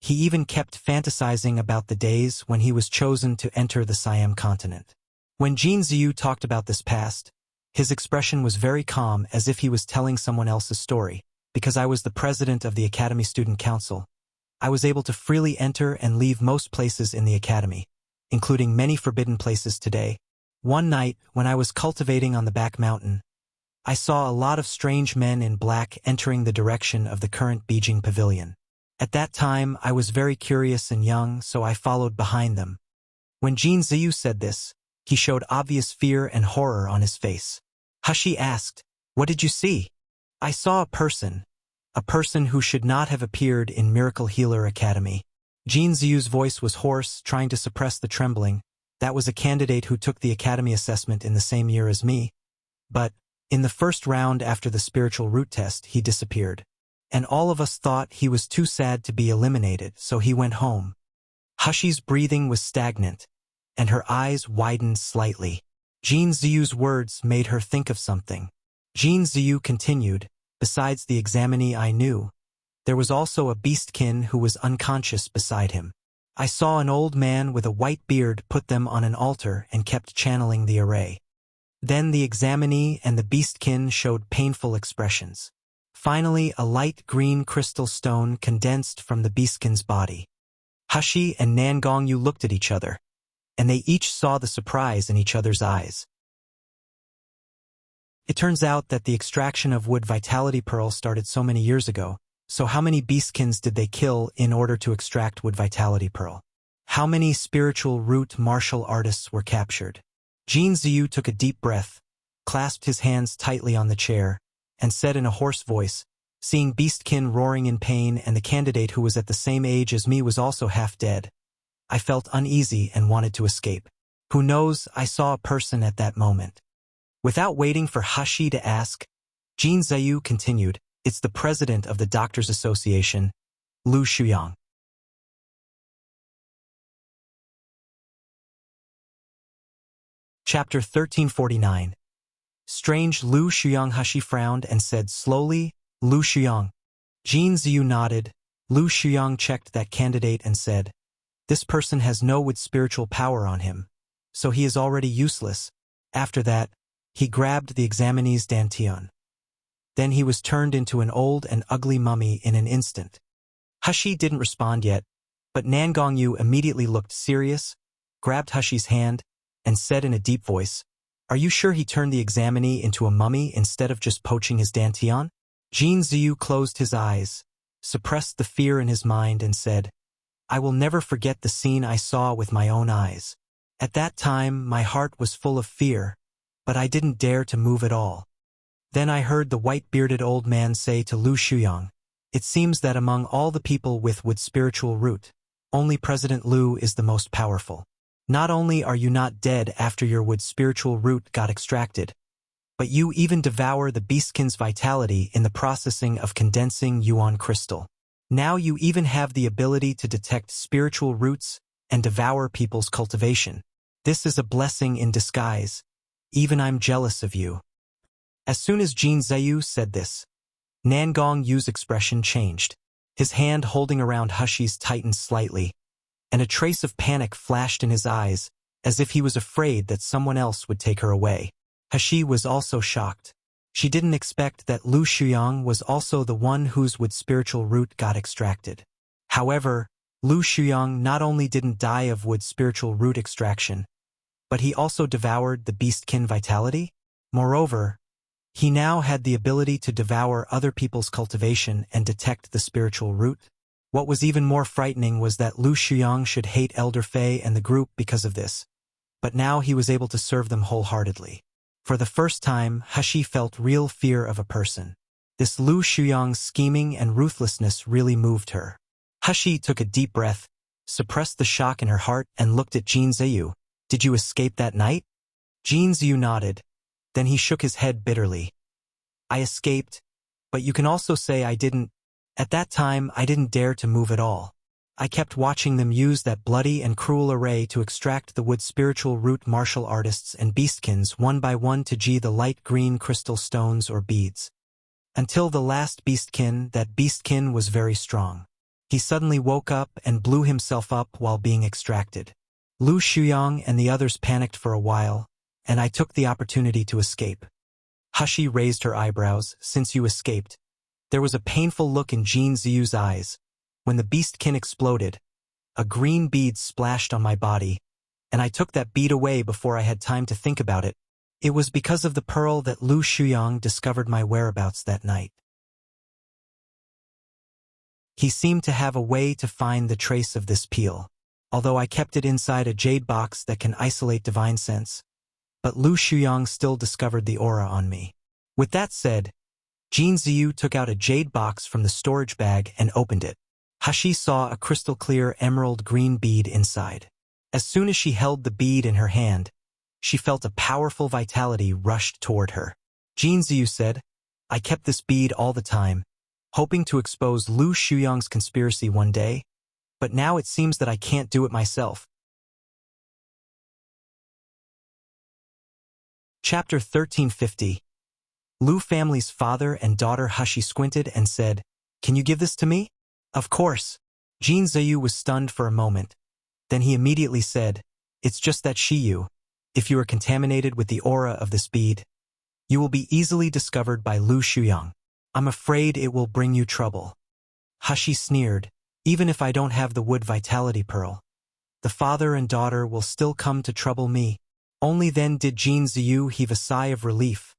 He even kept fantasizing about the days when he was chosen to enter the Siam continent. When Jin Ziyu talked about this past, his expression was very calm, as if he was telling someone else's story. Because I was the president of the Academy Student Council, I was able to freely enter and leave most places in the academy, including many forbidden places today. One night, when I was cultivating on the back mountain, I saw a lot of strange men in black entering the direction of the current Beijing Pavilion. At that time, I was very curious and young, so I followed behind them. When Jin Ziyu said this, he showed obvious fear and horror on his face. Hashi asked, "What did you see?" "I saw a person who should not have appeared in Miracle Healer Academy." Jin Ziyu's voice was hoarse, trying to suppress the trembling. That was a candidate who took the academy assessment in the same year as me. But, in the first round after the spiritual root test, he disappeared. And all of us thought he was too sad to be eliminated, so he went home. Hashi's breathing was stagnant, and her eyes widened slightly. Jin Ziyu's words made her think of something. Jin Ziyu continued, "Besides the examinee I knew, there was also a beastkin who was unconscious beside him. I saw an old man with a white beard put them on an altar and kept channeling the array. Then the examinee and the beastkin showed painful expressions. Finally, a light green crystal stone condensed from the beastkin's body." Hashi and Nangong Yu looked at each other, and they each saw the surprise in each other's eyes. It turns out that the extraction of wood vitality pearl started so many years ago. So how many beastkins did they kill in order to extract wood vitality pearl? How many spiritual root martial artists were captured? Jin Ziyu took a deep breath, clasped his hands tightly on the chair, and said in a hoarse voice, "Seeing beastkin roaring in pain and the candidate who was at the same age as me was also half dead, I felt uneasy and wanted to escape. Who knows, I saw a person at that moment." Without waiting for Hashi to ask, Jin Ziyu continued, "It's the president of the Doctors Association, Lu Shuyang." Chapter 1349. Strange. Lu Shuyang. Hashi frowned and said slowly, "Lu Shuyang." Jin Ziyu nodded. Lu Shuyang checked that candidate and said, "This person has no wood spiritual power on him, so he is already useless." After that, he grabbed the examinee's dantian. Then he was turned into an old and ugly mummy in an instant. Hashi didn't respond yet, but Nangong Yu immediately looked serious, grabbed Hashi's hand, and said in a deep voice, "Are you sure he turned the examinee into a mummy instead of just poaching his dantian?" Jin Ziyu closed his eyes, suppressed the fear in his mind, and said, "I will never forget the scene I saw with my own eyes. At that time, my heart was full of fear, but I didn't dare to move at all. Then I heard the white-bearded old man say to Lu Shuyang, 'It seems that among all the people with wood spiritual root, only President Lu is the most powerful. Not only are you not dead after your wood spiritual root got extracted, but you even devour the beastkin's vitality in the processing of condensing yuan crystal. Now you even have the ability to detect spiritual roots and devour people's cultivation. This is a blessing in disguise. Even I'm jealous of you.'" As soon as Jin Ziyu said this, Nangong Yu's expression changed. His hand holding around Hashi's tightened slightly, and a trace of panic flashed in his eyes, as if he was afraid that someone else would take her away. Hashi was also shocked. She didn't expect that Lu Shuyang was also the one whose wood spiritual root got extracted. However, Lu Shuyang not only didn't die of wood spiritual root extraction, but he also devoured the beastkin vitality. Moreover, He now had the ability to devour other people's cultivation and detect the spiritual root. What was even more frightening was that Lu Shuyang should hate Elder Fei and the group because of this, but now he was able to serve them wholeheartedly. For the first time, Hashi felt real fear of a person. This Lu Shuyang's scheming and ruthlessness really moved her. Hashi took a deep breath, suppressed the shock in her heart, and looked at Jin Ziyu. "Did you escape that night?" Jin Ziyu nodded. Then he shook his head bitterly. "I escaped, but you can also say I didn't. At that time, I didn't dare to move at all. I kept watching them use that bloody and cruel array to extract the wood spiritual root martial artists and beastkins one by one to the light green crystal stones or beads. Until the last beastkin, that beastkin was very strong. He suddenly woke up and blew himself up while being extracted. Lu Shuyang and the others panicked for a while, and I took the opportunity to escape." Hashi raised her eyebrows. "Since you escaped." There was a painful look in Jin Ziyu's eyes. "When the beastkin exploded, a green bead splashed on my body, and I took that bead away before I had time to think about it. It was because of the pearl that Lu Shuyang discovered my whereabouts that night. He seemed to have a way to find the trace of this peel, although I kept it inside a jade box that can isolate divine sense. But Lu Shuyang still discovered the aura on me." With that said, Jin Ziyu took out a jade box from the storage bag and opened it. Hashi saw a crystal-clear emerald green bead inside. As soon as she held the bead in her hand, she felt a powerful vitality rushed toward her. Jin Ziyu said, "I kept this bead all the time, hoping to expose Lu Shuyang's conspiracy one day, but now it seems that I can't do it myself." Chapter 1350. Lu family's father and daughter Hashi squinted and said, "Can you give this to me?" "Of course." Jin Ziyu was stunned for a moment. Then he immediately said, "It's just that Shiyu, if you are contaminated with the aura of this bead, you will be easily discovered by Lu Shuyang. I'm afraid it will bring you trouble." Hashi sneered, "Even if I don't have the wood vitality pearl, the father and daughter will still come to trouble me." Only then did Jin Ziyu heave a sigh of relief.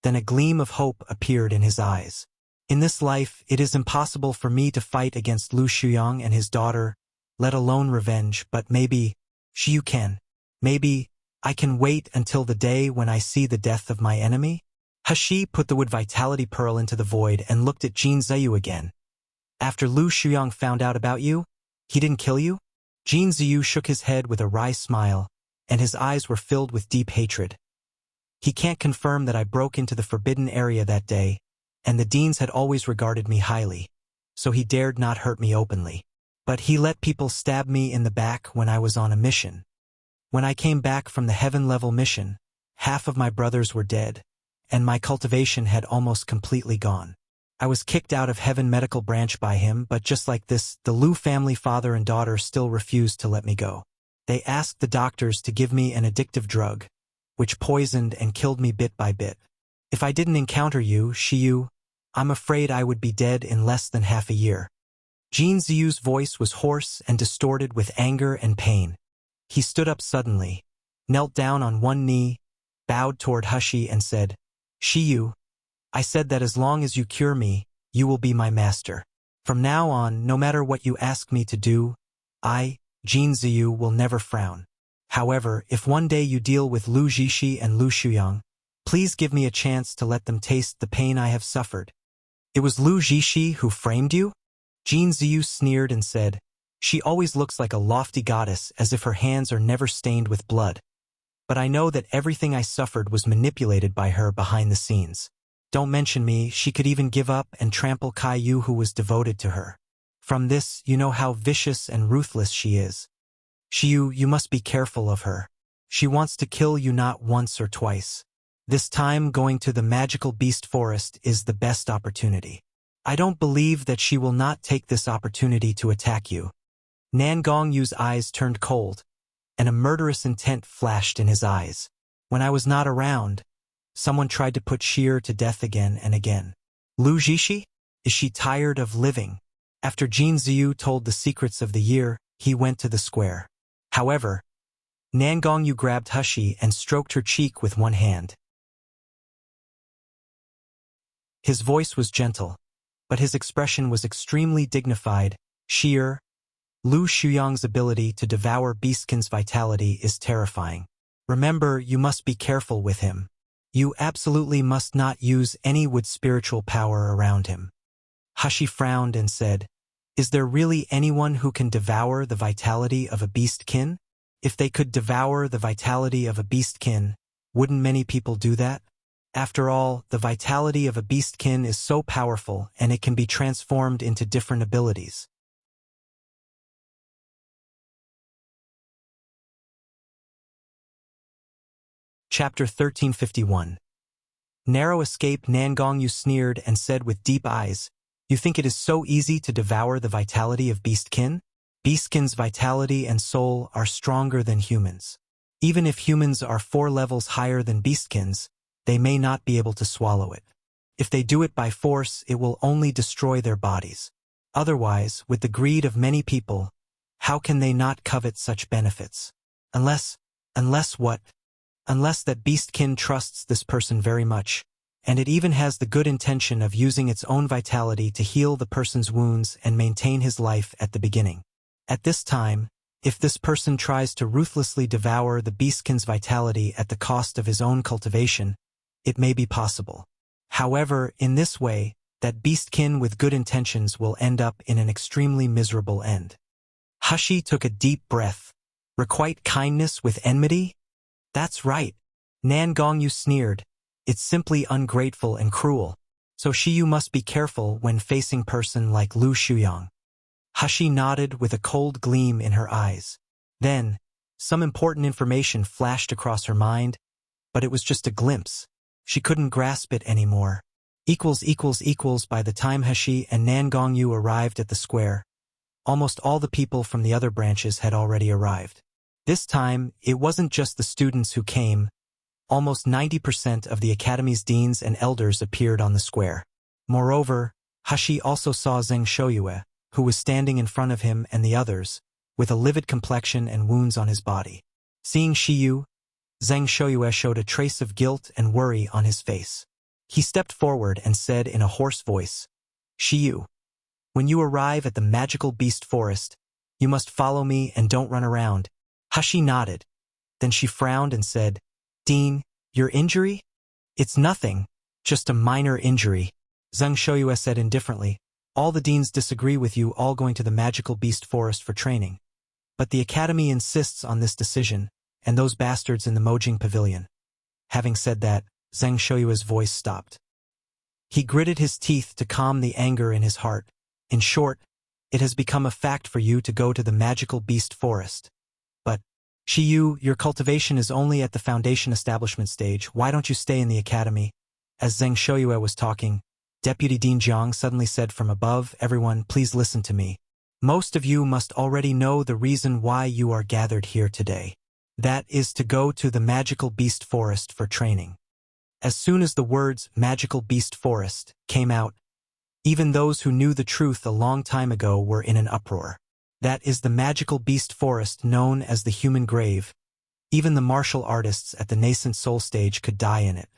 Then a gleam of hope appeared in his eyes. "In this life, it is impossible for me to fight against Lu Shuyang and his daughter, let alone revenge, but maybe, Shiyu can. Maybe, I can wait until the day when I see the death of my enemy?" Hashi put the wood vitality pearl into the void and looked at Jin Ziyu again. "After Lu Shuyang found out about you, he didn't kill you?" Jin Ziyu shook his head with a wry smile, and his eyes were filled with deep hatred. "He can't confirm that I broke into the forbidden area that day, and the deans had always regarded me highly, so he dared not hurt me openly. But he let people stab me in the back when I was on a mission. When I came back from the heaven-level mission, half of my brothers were dead, and my cultivation had almost completely gone. I was kicked out of Heaven Medical Branch by him, but just like this, the Lu family father and daughter still refused to let me go. They asked the doctors to give me an addictive drug, which poisoned and killed me bit by bit. If I didn't encounter you, Shiyu, I'm afraid I would be dead in less than half a year." Jin Ziyu's voice was hoarse and distorted with anger and pain. He stood up suddenly, knelt down on one knee, bowed toward Hashi and said, "Shiyu, I said that as long as you cure me, you will be my master. From now on, no matter what you ask me to do, I, Jin Ziyu, will never frown. However, if one day you deal with Lu Jishi and Lu Shuyang, please give me a chance to let them taste the pain I have suffered." "It was Lu Jishi who framed you?" Jin Ziyu sneered and said, "She always looks like a lofty goddess, as if her hands are never stained with blood. But I know that everything I suffered was manipulated by her behind the scenes. Don't mention me, she could even give up and trample Caillou who was devoted to her. From this, you know how vicious and ruthless she is. Shiyu, you must be careful of her. She wants to kill you not once or twice. This time going to the magical beast forest is the best opportunity. I don't believe that she will not take this opportunity to attack you." Nangong Yu's eyes turned cold, and a murderous intent flashed in his eyes. "When I was not around, someone tried to put Sheer to death again and again. Lu Jishi? Is she tired of living?" After Jin Ziyu told the secrets of the year, he went to the square. However, Nangong Yu grabbed Hashi and stroked her cheek with one hand. His voice was gentle, but his expression was extremely dignified. Sheer, Lu Shuyang's ability to devour Beastkin's vitality is terrifying. Remember, you must be careful with him. You absolutely must not use any wood spiritual power around him. Hashi frowned and said, "Is there really anyone who can devour the vitality of a beastkin? If they could devour the vitality of a beastkin, wouldn't many people do that? After all, the vitality of a beastkin is so powerful and it can be transformed into different abilities." Chapter 1351. Narrow escape. Nangongyu sneered and said with deep eyes, "You think it is so easy to devour the vitality of beastkin? Beastkin's vitality and soul are stronger than humans. Even if humans are 4 levels higher than beastkins, they may not be able to swallow it. If they do it by force, it will only destroy their bodies. Otherwise, with the greed of many people, how can they not covet such benefits? Unless what? Unless that beastkin trusts this person very much, and it even has the good intention of using its own vitality to heal the person's wounds and maintain his life at the beginning. At this time, if this person tries to ruthlessly devour the beastkin's vitality at the cost of his own cultivation, it may be possible. However, in this way, that beastkin with good intentions will end up in an extremely miserable end." Hashi took a deep breath. "Requite kindness with enmity? That's right." Nangongyu sneered. "It's simply ungrateful and cruel. So Shiyu must be careful when facing person like Lu Shuyang." Hashi nodded with a cold gleam in her eyes. Then, some important information flashed across her mind, but it was just a glimpse. She couldn't grasp it anymore. By the time Hashi and Nangongyu arrived at the square, almost all the people from the other branches had already arrived. This time, it wasn't just the students who came. Almost 90% of the academy's deans and elders appeared on the square. Moreover, Hashi also saw Zheng Shoyue, who was standing in front of him and the others, with a livid complexion and wounds on his body. Seeing Shiyu, Zheng Shoyue showed a trace of guilt and worry on his face. He stepped forward and said in a hoarse voice, "Shiyu, when you arrive at the magical beast forest, you must follow me and don't run around." Hashi nodded. Then she frowned and said, "Dean, your injury? It's nothing, just a minor injury." Zheng Shoyue said indifferently, "All the deans disagree with you all going to the magical beast forest for training. But the academy insists on this decision, and those bastards in the Mojing Pavilion." Having said that, Zheng Shoyue's voice stopped. He gritted his teeth to calm the anger in his heart. "In short, it has become a fact for you to go to the magical beast forest. But, Shiyu, your cultivation is only at the foundation establishment stage. Why don't you stay in the academy?" As Zheng Shoyue was talking, Deputy Dean Jiang suddenly said from above, "Everyone, please listen to me. Most of you must already know the reason why you are gathered here today. That is to go to the magical beast forest for training." As soon as the words magical beast forest came out, even those who knew the truth a long time ago were in an uproar. That is the magical beast forest known as the human grave. Even the martial artists at the nascent soul stage could die in it,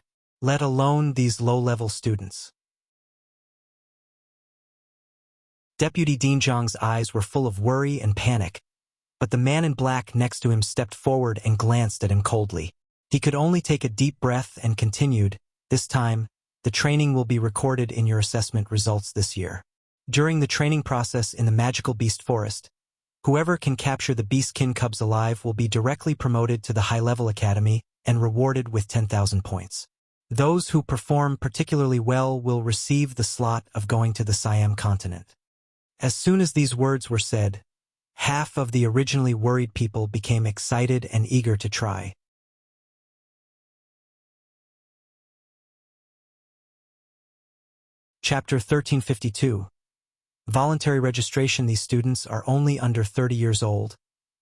let alone these low-level students. Deputy Dean Zhang's eyes were full of worry and panic, but the man in black next to him stepped forward and glanced at him coldly. He could only take a deep breath and continued, "This time, the training will be recorded in your assessment results this year. During the training process in the magical beast forest, whoever can capture the beastkin cubs alive will be directly promoted to the high-level academy and rewarded with 10,000 points. Those who perform particularly well will receive the slot of going to the Siam continent." As soon as these words were said, half of the originally worried people became excited and eager to try. Chapter 1352. Voluntary registration. These students are only under 30 years old,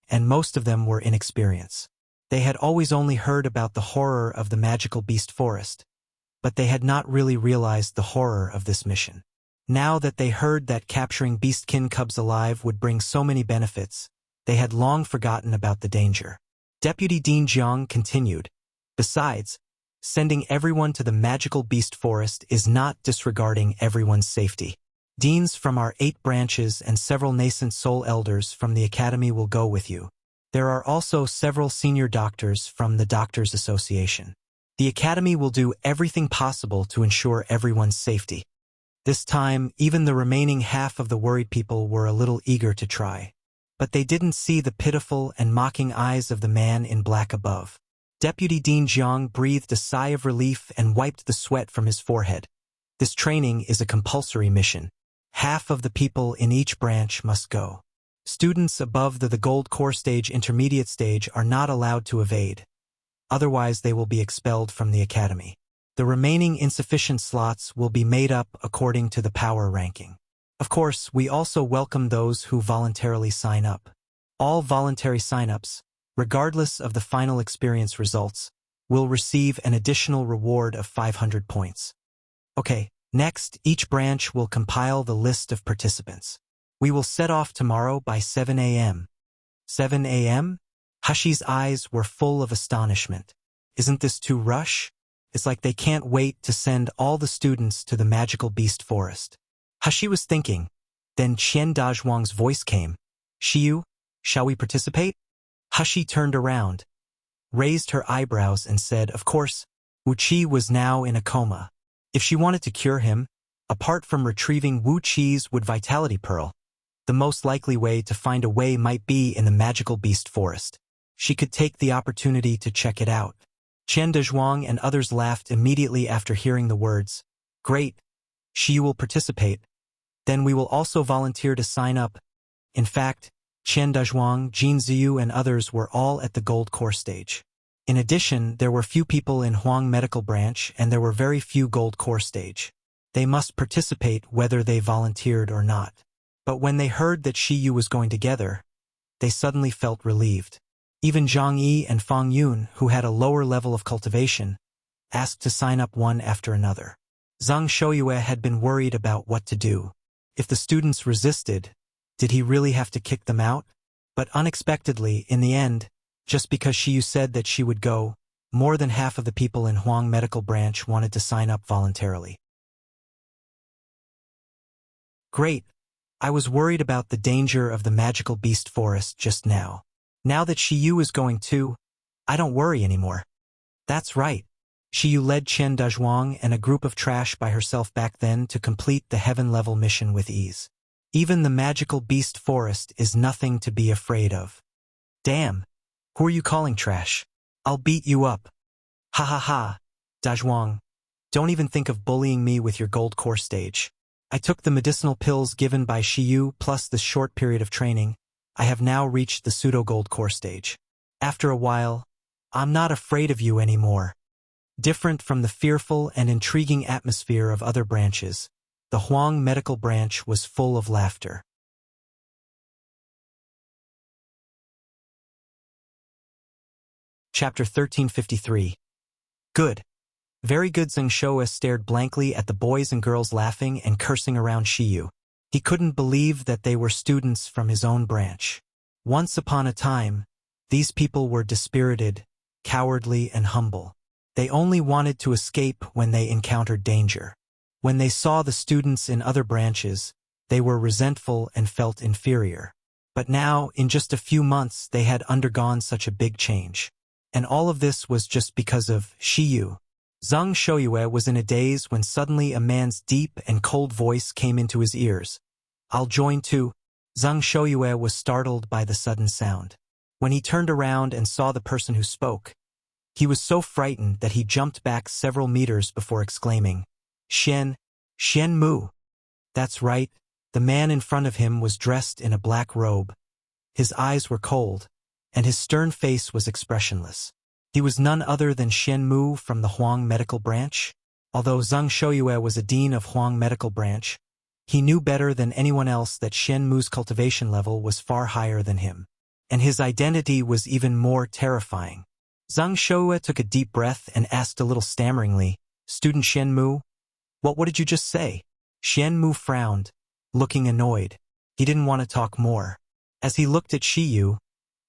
and most of them were inexperienced. They had always only heard about the horror of the magical beast forest, but they had not really realized the horror of this mission. Now that they heard that capturing beastkin cubs alive would bring so many benefits, they had long forgotten about the danger. Deputy Dean Jiang continued, "Besides, Sending everyone to the magical beast forest is not disregarding everyone's safety. Deans from our 8 branches and several nascent soul elders from the academy will go with you. There are also several senior doctors from the Doctors Association. The academy will do everything possible to ensure everyone's safety. This time, even the remaining half of the worried people were a little eager to try. But they didn't see the pitiful and mocking eyes of the man in black above. Deputy Dean Jiang breathed a sigh of relief and wiped the sweat from his forehead. This training is a compulsory mission. Half of the people in each branch must go. Students above the Gold Core Stage Intermediate Stage are not allowed to evade. Otherwise, they will be expelled from the academy. The remaining insufficient slots will be made up according to the power ranking. Of course, we also welcome those who voluntarily sign up. All voluntary sign-ups, regardless of the final experience results, will receive an additional reward of 500 points. Okay, next, each branch will compile the list of participants. We will set off tomorrow by 7 a.m. 7 a.m.? Hashi's eyes were full of astonishment. Isn't this too rush? It's like they can't wait to send all the students to the magical beast forest. Hashi was thinking. Then Qian Dazhuang's voice came. Shiyu, shall we participate? Hashi turned around, raised her eyebrows and said, of course. Wu Qi was now in a coma. If she wanted to cure him, apart from retrieving Wu Qi's wood vitality pearl, the most likely way to find a way might be in the magical beast forest. She could take the opportunity to check it out. Qian Dazhuang and others laughed immediately after hearing the words. Great. She will participate. Then we will also volunteer to sign up. In fact, Qian Dazhuang, Jin Ziyu and others were all at the Gold Core stage. In addition, there were few people in Huang Medical Branch and there were very few Gold Core stage. They must participate whether they volunteered or not. But when they heard that Shiyu was going together, they suddenly felt relieved. Even Zhang Yi and Fang Yun, who had a lower level of cultivation, asked to sign up one after another. Zhang Shouyue had been worried about what to do. If the students resisted, did he really have to kick them out? But unexpectedly, in the end, just because Shiyu said that she would go, more than half of the people in Huang Medical Branch wanted to sign up voluntarily. Great. I was worried about the danger of the magical beast forest just now. Now that Shiyu is going too, I don't worry anymore. That's right. Shiyu led Qian Dazhuang and a group of trash by herself back then to complete the heaven-level mission with ease. Even the magical beast forest is nothing to be afraid of. Damn. Who are you calling trash? I'll beat you up. Ha ha ha. Dazhuang, don't even think of bullying me with your Gold Core stage. I took the medicinal pills given by Shiyu plus this short period of training. I have now reached the pseudo-Gold Core stage. After a while, I'm not afraid of you anymore. Different from the fearful and intriguing atmosphere of other branches, the Huang Medical Branch was full of laughter. Chapter 1353. Good. Very good. Zheng Shoue stared blankly at the boys and girls laughing and cursing around Shiyu. He couldn't believe that they were students from his own branch. Once upon a time, these people were dispirited, cowardly, and humble. They only wanted to escape when they encountered danger. When they saw the students in other branches, they were resentful and felt inferior. But now, in just a few months, they had undergone such a big change. And all of this was just because of Shiyu. Zhang Shouyue was in a daze when suddenly a man's deep and cold voice came into his ears. I'll join too. Zhang Shouyue was startled by the sudden sound. When he turned around and saw the person who spoke, he was so frightened that he jumped back several meters before exclaiming, Xian Mu. That's right, the man in front of him was dressed in a black robe. His eyes were cold, and his stern face was expressionless. He was none other than Xian Mu from the Huang Medical Branch. Although Zhang Shouyue was a dean of Huang Medical Branch, he knew better than anyone else that Xian Mu's cultivation level was far higher than him. And his identity was even more terrifying. Zhang Shouyue took a deep breath and asked a little stammeringly, Student Xian Mu? What did you just say? Xian Mu frowned, looking annoyed. He didn't want to talk more. As he looked at Shiyu,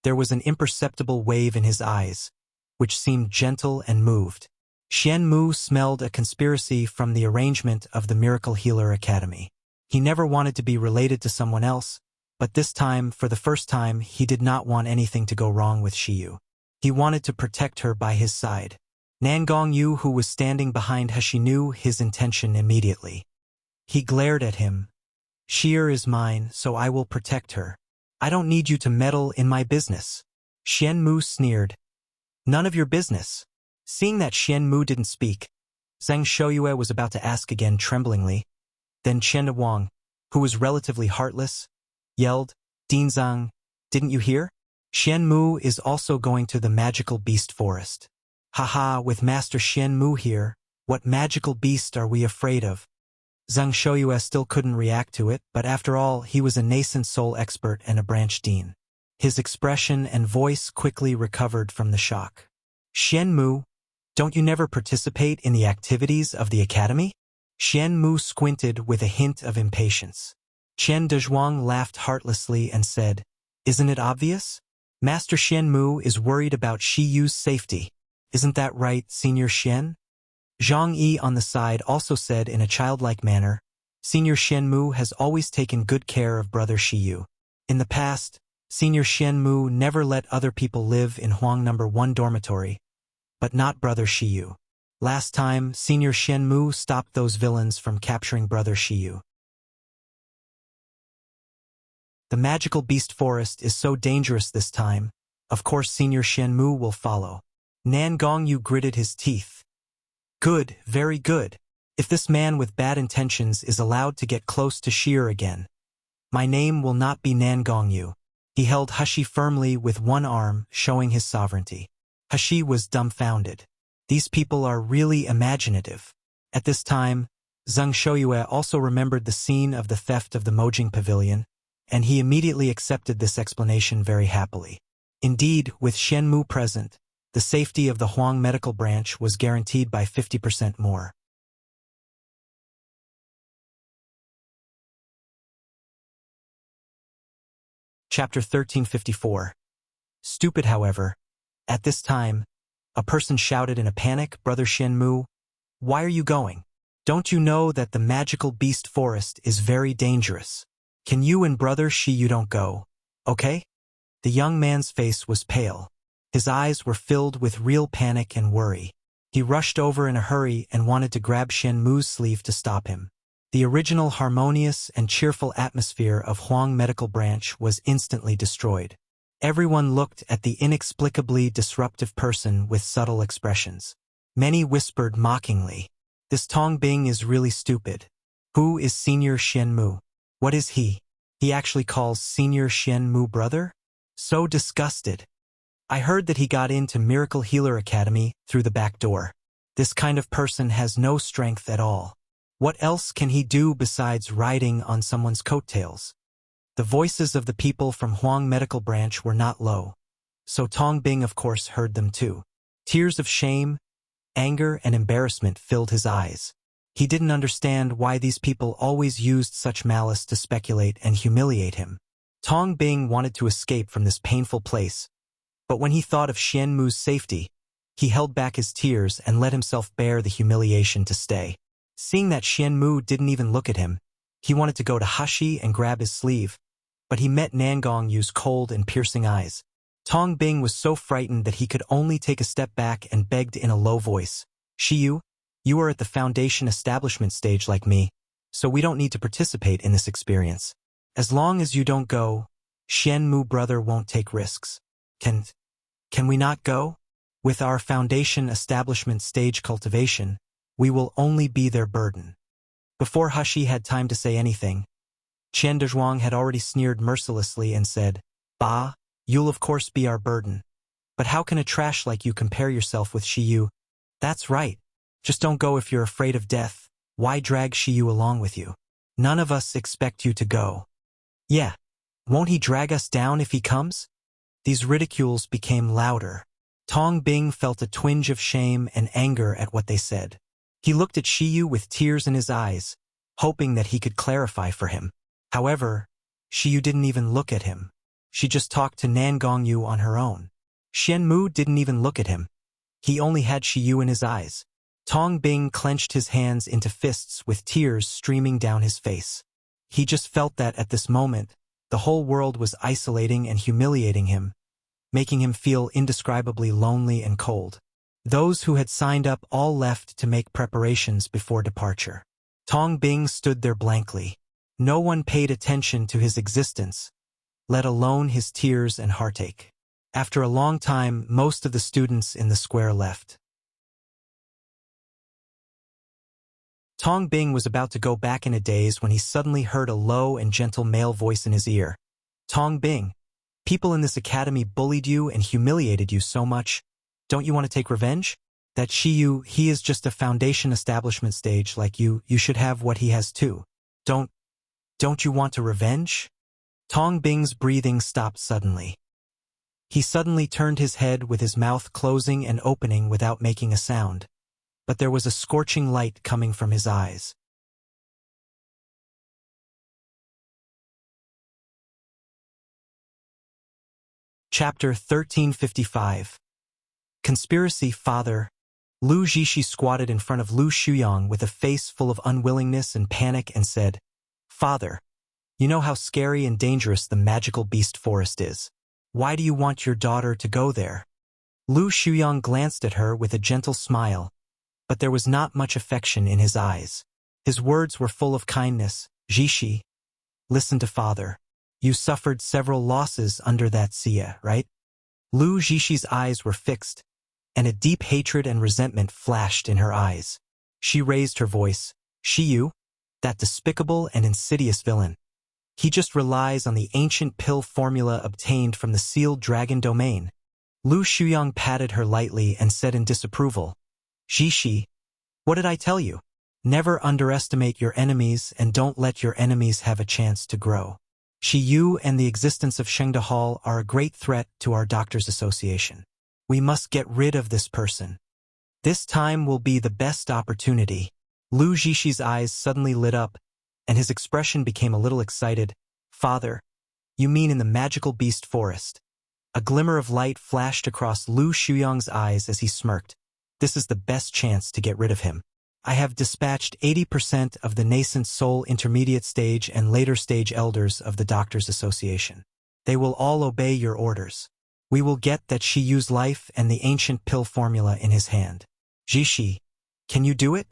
there was an imperceptible wave in his eyes, which seemed gentle and moved. Xian Mu smelled a conspiracy from the arrangement of the Miracle Healer Academy. He never wanted to be related to someone else, but this time, for the first time, he did not want anything to go wrong with Shiyu. He wanted to protect her by his side. Nan Gongyu, who was standing behind He, knew his intention immediately. He glared at him. Sheer is mine, so I will protect her. I don't need you to meddle in my business. Xian Mu sneered. None of your business. Seeing that Xian Mu didn't speak, Zhang Shouyue was about to ask again tremblingly. Then Chen Wang, who was relatively heartless, yelled, Dinzang, didn't you hear? Xian Mu is also going to the magical beast forest. Haha, with Master Xian Mu here, what magical beast are we afraid of? Zhang Shouyue still couldn't react to it, but after all, he was a nascent soul expert and a branch dean. His expression and voice quickly recovered from the shock. Xian Mu, don't you never participate in the activities of the academy? Xian Mu squinted with a hint of impatience. Chen Dezhuang laughed heartlessly and said, Isn't it obvious? Master Xian Mu is worried about Shiyu's safety. Isn't that right, Senior Xian? Zhang Yi on the side also said in a childlike manner, Senior Xian Mu has always taken good care of Brother Shiyu. In the past, Senior Xian Mu never let other people live in Huang No. 1 dormitory, but not Brother Shiyu. Last time, Senior Xian Mu stopped those villains from capturing Brother Shiyu. The magical beast forest is so dangerous this time. Of course Senior Xian Mu will follow. Nan Gongyu gritted his teeth. Good, very good. If this man with bad intentions is allowed to get close to Sheer again, my name will not be Nan Gongyu. He held He firmly with one arm, showing his sovereignty. He was dumbfounded. These people are really imaginative. At this time, Zhang Shouyue also remembered the scene of the theft of the Mojing Pavilion, and he immediately accepted this explanation very happily. Indeed, with Xian Mu present, the safety of the Huang medical branch was guaranteed by 50% more. Chapter 1354. Stupid, however. At this time, a person shouted in a panic, Brother Xian Mu, why are you going? Don't you know that the magical beast forest is very dangerous? Can you and Brother Shiyu don't go, okay? The young man's face was pale. His eyes were filled with real panic and worry. He rushed over in a hurry and wanted to grab Xian Mu's sleeve to stop him. The original harmonious and cheerful atmosphere of Huang Medical Branch was instantly destroyed. Everyone looked at the inexplicably disruptive person with subtle expressions. Many whispered mockingly, This Tong Bing is really stupid. Who is Senior Xian Mu? What is he? He actually calls Senior Xian Mu brother? So disgusted. I heard that he got into Miracle Healer Academy through the back door. This kind of person has no strength at all. What else can he do besides riding on someone's coattails? The voices of the people from Huang Medical Branch were not low, so Tong Bing of course heard them too. Tears of shame, anger, and embarrassment filled his eyes. He didn't understand why these people always used such malice to speculate and humiliate him. Tong Bing wanted to escape from this painful place, but when he thought of Xian Mu's safety, he held back his tears and let himself bear the humiliation to stay. Seeing that Xian Mu didn't even look at him, he wanted to go to He and grab his sleeve, but he met Nan Gongyu's cold and piercing eyes. Tong Bing was so frightened that he could only take a step back and begged in a low voice, Shiyu, you are at the foundation establishment stage like me, so we don't need to participate in this experience. As long as you don't go, Xian Mu brother won't take risks. Can we not go? With our foundation establishment stage cultivation, we will only be their burden. Before He had time to say anything, Chen Dezhuang had already sneered mercilessly and said, Bah, you'll of course be our burden. But how can a trash like you compare yourself with Shiyu? That's right. Just don't go if you're afraid of death. Why drag Shiyu along with you? None of us expect you to go. Yeah. Won't he drag us down if he comes? These ridicules became louder. Tong Bing felt a twinge of shame and anger at what they said. He looked at Shiyu with tears in his eyes, hoping that he could clarify for him. However, Shiyu didn't even look at him. She just talked to Nan Gongyu on her own. Xian Mu didn't even look at him. He only had Shiyu in his eyes. Tong Bing clenched his hands into fists with tears streaming down his face. He just felt that at this moment, the whole world was isolating and humiliating him, making him feel indescribably lonely and cold. Those who had signed up all left to make preparations before departure. Tong Bing stood there blankly. No one paid attention to his existence, let alone his tears and heartache. After a long time, most of the students in the square left. Tong Bing was about to go back in a daze when he suddenly heard a low and gentle male voice in his ear. Tong Bing, people in this academy bullied you and humiliated you so much. Don't you want to take revenge? That Shiyu, he is just a foundation establishment stage like you should have what he has too. Don't you want to revenge? Tong Bing's breathing stopped suddenly. He suddenly turned his head with his mouth closing and opening without making a sound. But there was a scorching light coming from his eyes. Chapter 1355. Conspiracy. Father. Lu Zhishi squatted in front of Lu Shuyang with a face full of unwillingness and panic and said, "Father, you know how scary and dangerous the magical beast forest is. Why do you want your daughter to go there?" Lu Shuyang glanced at her with a gentle smile, but there was not much affection in his eyes. His words were full of kindness. "Zhishi, listen to father. You suffered several losses under that Sia, right?" Lu Zhishi's eyes were fixed, and a deep hatred and resentment flashed in her eyes. She raised her voice. "Shiyu, that despicable and insidious villain. He just relies on the ancient pill formula obtained from the sealed dragon domain." Lu Shuyang patted her lightly and said in disapproval, "Zhishi, what did I tell you? Never underestimate your enemies and don't let your enemies have a chance to grow. Shiyu and the existence of Shengda Hall are a great threat to our Doctors Association. We must get rid of this person. This time will be the best opportunity." Lu Zhishi's eyes suddenly lit up, and his expression became a little excited. "Father, you mean in the magical beast forest?" A glimmer of light flashed across Lu Shuyang's eyes as he smirked. "This is the best chance to get rid of him. I have dispatched 80% of the nascent soul intermediate stage and later stage elders of the Doctors Association. They will all obey your orders. We will get that Shiyu's life and the ancient pill formula in his hand. Zhishi, can you do it?"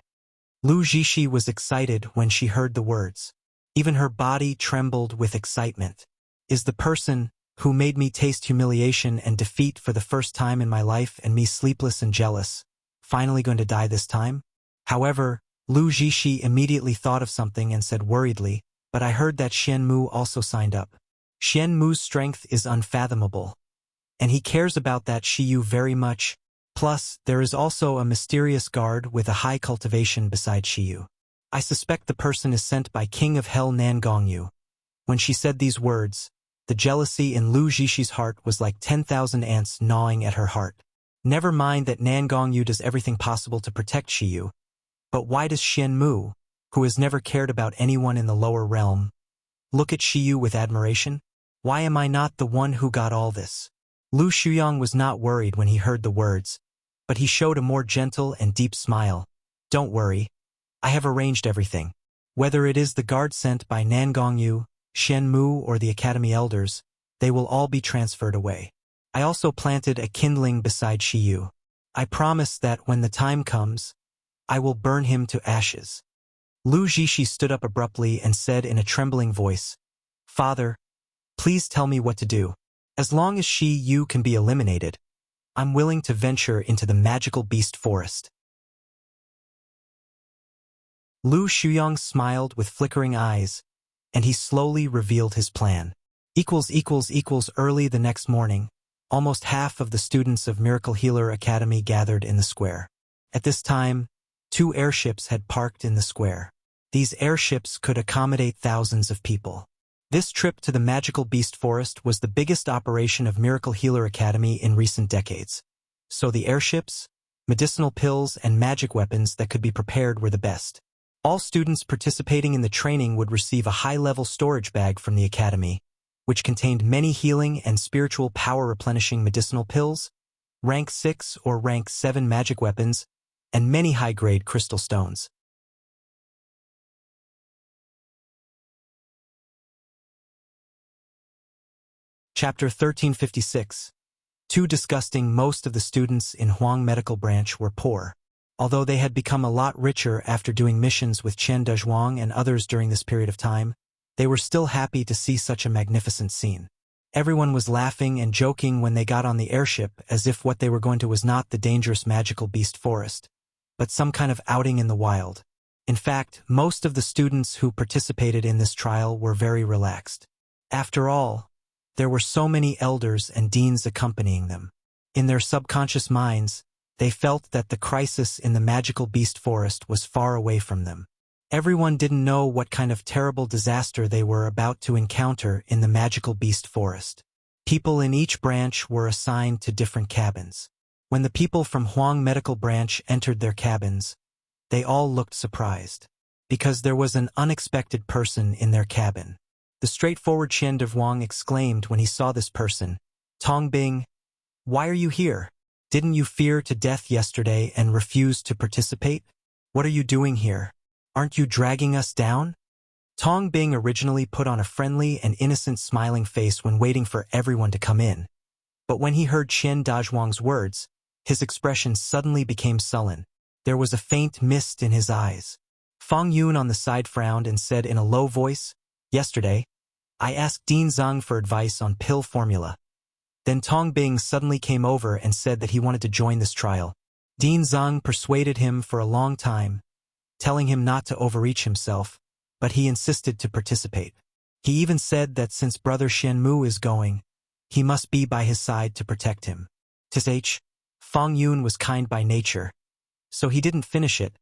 Lu Zhishi was excited when she heard the words. Even her body trembled with excitement. "Is the person who made me taste humiliation and defeat for the first time in my life and me sleepless and jealous finally going to die this time?" However, Lu Zhishi immediately thought of something and said worriedly, "But I heard that Xian Mu also signed up. Xian Mu's strength is unfathomable, and he cares about that Shiyu very much. Plus, there is also a mysterious guard with a high cultivation beside Shiyu. I suspect the person is sent by King of Hell Nangongyu." When she said these words, the jealousy in Lu Zhishi's heart was like 10,000 ants gnawing at her heart. Never mind that Nangongyu does everything possible to protect Shiyu, but why does Xian Mu, who has never cared about anyone in the lower realm, look at Shiyu with admiration? Why am I not the one who got all this? Lu Shuyang was not worried when he heard the words, but he showed a more gentle and deep smile. "Don't worry. I have arranged everything. Whether it is the guard sent by Nangongyu, Xian Mu, or the Academy Elders, they will all be transferred away. I also planted a kindling beside Shiyu. I promise that when the time comes, I will burn him to ashes." Lu Zhishi stood up abruptly and said in a trembling voice, "Father, please tell me what to do. As long as Shiyu can be eliminated, I'm willing to venture into the magical beast forest." Lu Shuyang smiled with flickering eyes, and he slowly revealed his plan. Early the next morning, almost half of the students of Miracle Healer Academy gathered in the square. At this time, 2 airships had parked in the square. These airships could accommodate thousands of people. This trip to the magical beast forest was the biggest operation of Miracle Healer Academy in recent decades. So the airships, medicinal pills, and magic weapons that could be prepared were the best. All students participating in the training would receive a high-level storage bag from the academy, which contained many healing and spiritual power replenishing medicinal pills, rank 6 or rank 7 magic weapons, and many high-grade crystal stones. Chapter 1356. Too disgusting. Most of the students in Huang Medical Branch were poor. Although they had become a lot richer after doing missions with Chen Dezhuang and others during this period of time, they were still happy to see such a magnificent scene. Everyone was laughing and joking when they got on the airship, as if what they were going to was not the dangerous magical beast forest, but some kind of outing in the wild. In fact, most of the students who participated in this trial were very relaxed. After all, there were so many elders and deans accompanying them. In their subconscious minds, they felt that the crisis in the magical beast forest was far away from them. Everyone didn't know what kind of terrible disaster they were about to encounter in the magical beast forest. People in each branch were assigned to different cabins. When the people from Huang Medical Branch entered their cabins, they all looked surprised, because there was an unexpected person in their cabin. The straightforward Chen Dezhuang exclaimed when he saw this person, "Tong Bing, why are you here? Didn't you fear to death yesterday and refuse to participate? What are you doing here? Aren't you dragging us down?" Tong Bing originally put on a friendly and innocent smiling face when waiting for everyone to come in. But when he heard Chen Dezhuang's words, his expression suddenly became sullen. There was a faint mist in his eyes. Fang Yun on the side frowned and said in a low voice, "Yesterday, I asked Dean Zhang for advice on pill formula. Then Tong Bing suddenly came over and said that he wanted to join this trial. Dean Zhang persuaded him for a long time, telling him not to overreach himself, but he insisted to participate. He even said that since Brother Shenmu is going, he must be by his side to protect him. Th. Fang Yun was kind by nature, so he didn't finish it,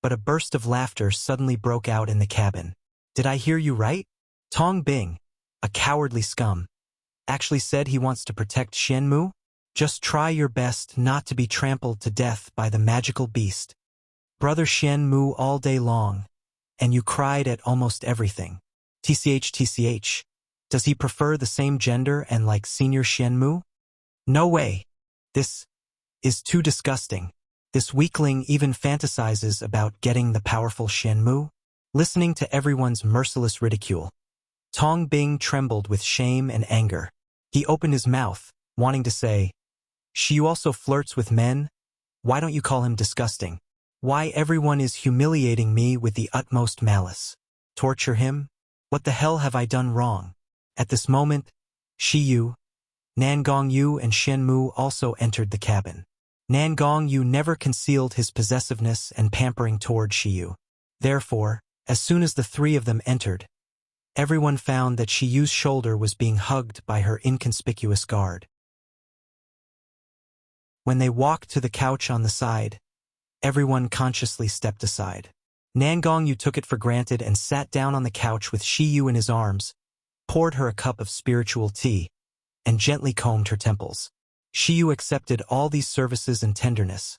but a burst of laughter suddenly broke out in the cabin. "Did I hear you right? Tong Bing, a cowardly scum, actually said he wants to protect Shenmu? Just try your best not to be trampled to death by the magical beast. Brother Shenmu all day long, and you cried at almost everything. TCH. Does he prefer the same gender and like Senior Shenmu? No way. This is too disgusting. This weakling even fantasizes about getting the powerful Shenmu." Listening to everyone's merciless ridicule, Tong Bing trembled with shame and anger. He opened his mouth, wanting to say, "Shiyu also flirts with men? Why don't you call him disgusting? Why everyone is humiliating me with the utmost malice? Torture him? What the hell have I done wrong?" At this moment, Shiyu, Nangongyu and Shenmu also entered the cabin. Nangongyu never concealed his possessiveness and pampering toward Shiyu. Therefore, as soon as the three of them entered, everyone found that Shiyu's shoulder was being hugged by her inconspicuous guard. When they walked to the couch on the side, everyone consciously stepped aside. Nangongyu took it for granted and sat down on the couch with Shiyu in his arms, poured her a cup of spiritual tea, and gently combed her temples. Shiyu accepted all these services and tenderness,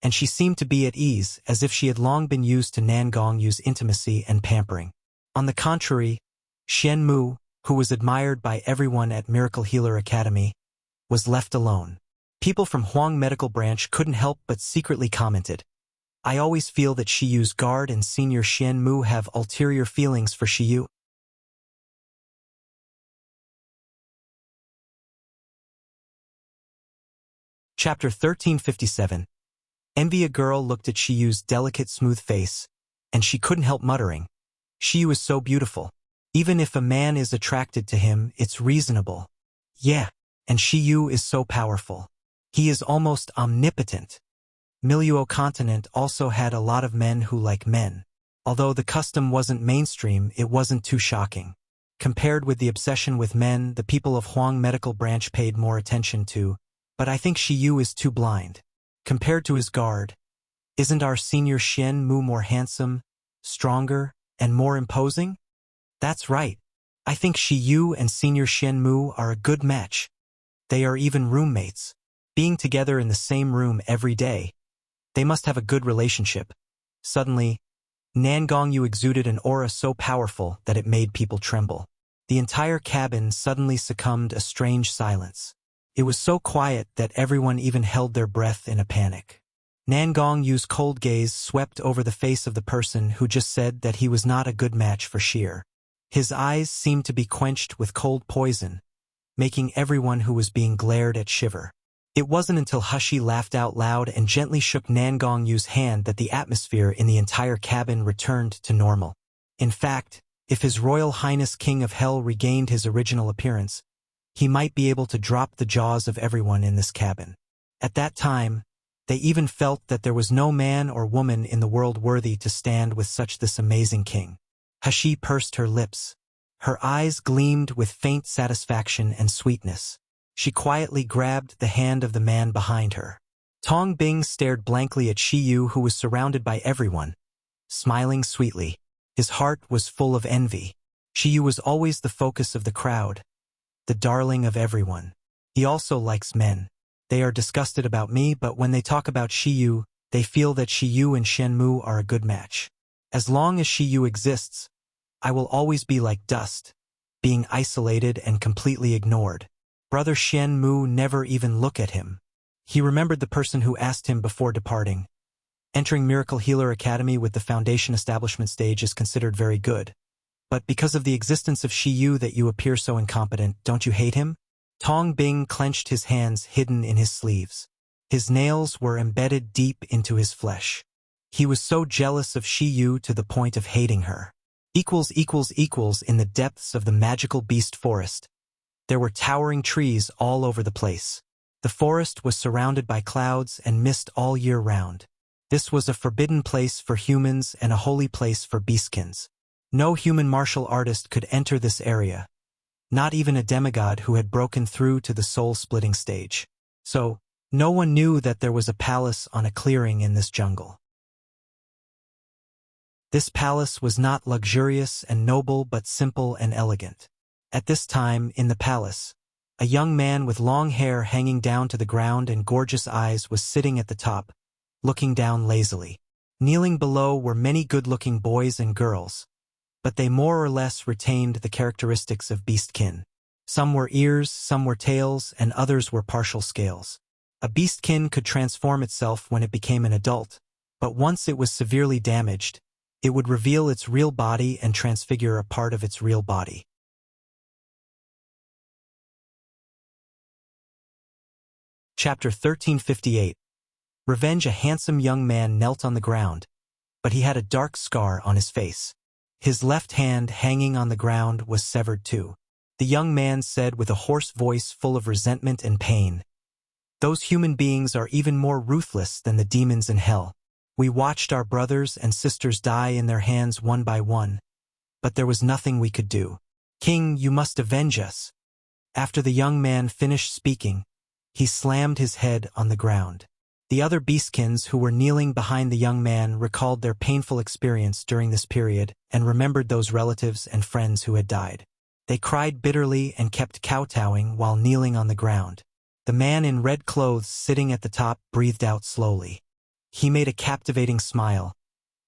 and she seemed to be at ease as if she had long been used to Nangongyu's intimacy and pampering. On the contrary, Shenmu, who was admired by everyone at Miracle Healer Academy, was left alone. People from Huang Medical Branch couldn't help but secretly commented, "I always feel that Shiyu's guard and Senior Shenmu have ulterior feelings for Shiyu." Chapter 1357. Envy. A girl looked at Shiyu's delicate smooth face, and she couldn't help muttering, "Shiyu is so beautiful. Even if a man is attracted to him, it's reasonable. Yeah, and Shiyu is so powerful. He is almost omnipotent." Miluo continent also had a lot of men who like men. Although the custom wasn't mainstream, it wasn't too shocking. Compared with the obsession with men the people of Huang Medical Branch paid more attention to, but I think Shiyu is too blind. Compared to his guard, isn't our Senior Shenmu more handsome, stronger, and more imposing? That's right. I think Shiyu and Senior Shenmu are a good match. They are even roommates. Being together in the same room every day, they must have a good relationship. Suddenly, Nangongyu exuded an aura so powerful that it made people tremble. The entire cabin suddenly succumbed a strange silence. It was so quiet that everyone even held their breath in a panic. Nangong Yu's cold gaze swept over the face of the person who just said that he was not a good match for Sheer. His eyes seemed to be quenched with cold poison, making everyone who was being glared at shiver. It wasn't until Hushi laughed out loud and gently shook Nangong Yu's hand that the atmosphere in the entire cabin returned to normal. In fact, if His Royal Highness King of Hell regained his original appearance, he might be able to drop the jaws of everyone in this cabin. At that time, they even felt that there was no man or woman in the world worthy to stand with such this amazing king. Hushi pursed her lips. Her eyes gleamed with faint satisfaction and sweetness. She quietly grabbed the hand of the man behind her. Tong Bing stared blankly at Shi Yu, who was surrounded by everyone, smiling sweetly. His heart was full of envy. Shi Yu was always the focus of the crowd, the darling of everyone. He also likes men. They are disgusted about me, but when they talk about Shi Yu, they feel that Shi Yu and Shen Mu are a good match. As long as Shi Yu exists, I will always be like dust, being isolated and completely ignored. Brother Shen Mu never even looked at him. He remembered the person who asked him before departing. Entering Miracle Healer Academy with the Foundation Establishment stage is considered very good. But because of the existence of Shi Yu that you appear so incompetent, don't you hate him? Tong Bing clenched his hands hidden in his sleeves. His nails were embedded deep into his flesh. He was so jealous of Shi Yu to the point of hating her. In the depths of the magical beast forest, there were towering trees all over the place. The forest was surrounded by clouds and mist all year round. This was a forbidden place for humans and a holy place for beastkins. No human martial artist could enter this area, not even a demigod who had broken through to the soul-splitting stage. So, no one knew that there was a palace on a clearing in this jungle. This palace was not luxurious and noble but simple and elegant. At this time, in the palace, a young man with long hair hanging down to the ground and gorgeous eyes was sitting at the top, looking down lazily. Kneeling below were many good-looking boys and girls, but they more or less retained the characteristics of beastkin. Some were ears, some were tails, and others were partial scales. A beastkin could transform itself when it became an adult, but once it was severely damaged, it would reveal its real body and transfigure a part of its real body. Chapter 1358. Revenge. A handsome young man knelt on the ground, but he had a dark scar on his face. His left hand, hanging on the ground, was severed too. The young man said with a hoarse voice full of resentment and pain, "Those human beings are even more ruthless than the demons in hell. We watched our brothers and sisters die in their hands one by one, but there was nothing we could do. King, you must avenge us." After the young man finished speaking, he slammed his head on the ground. The other beastkins who were kneeling behind the young man recalled their painful experience during this period and remembered those relatives and friends who had died. They cried bitterly and kept kowtowing while kneeling on the ground. The man in red clothes sitting at the top breathed out slowly. He made a captivating smile,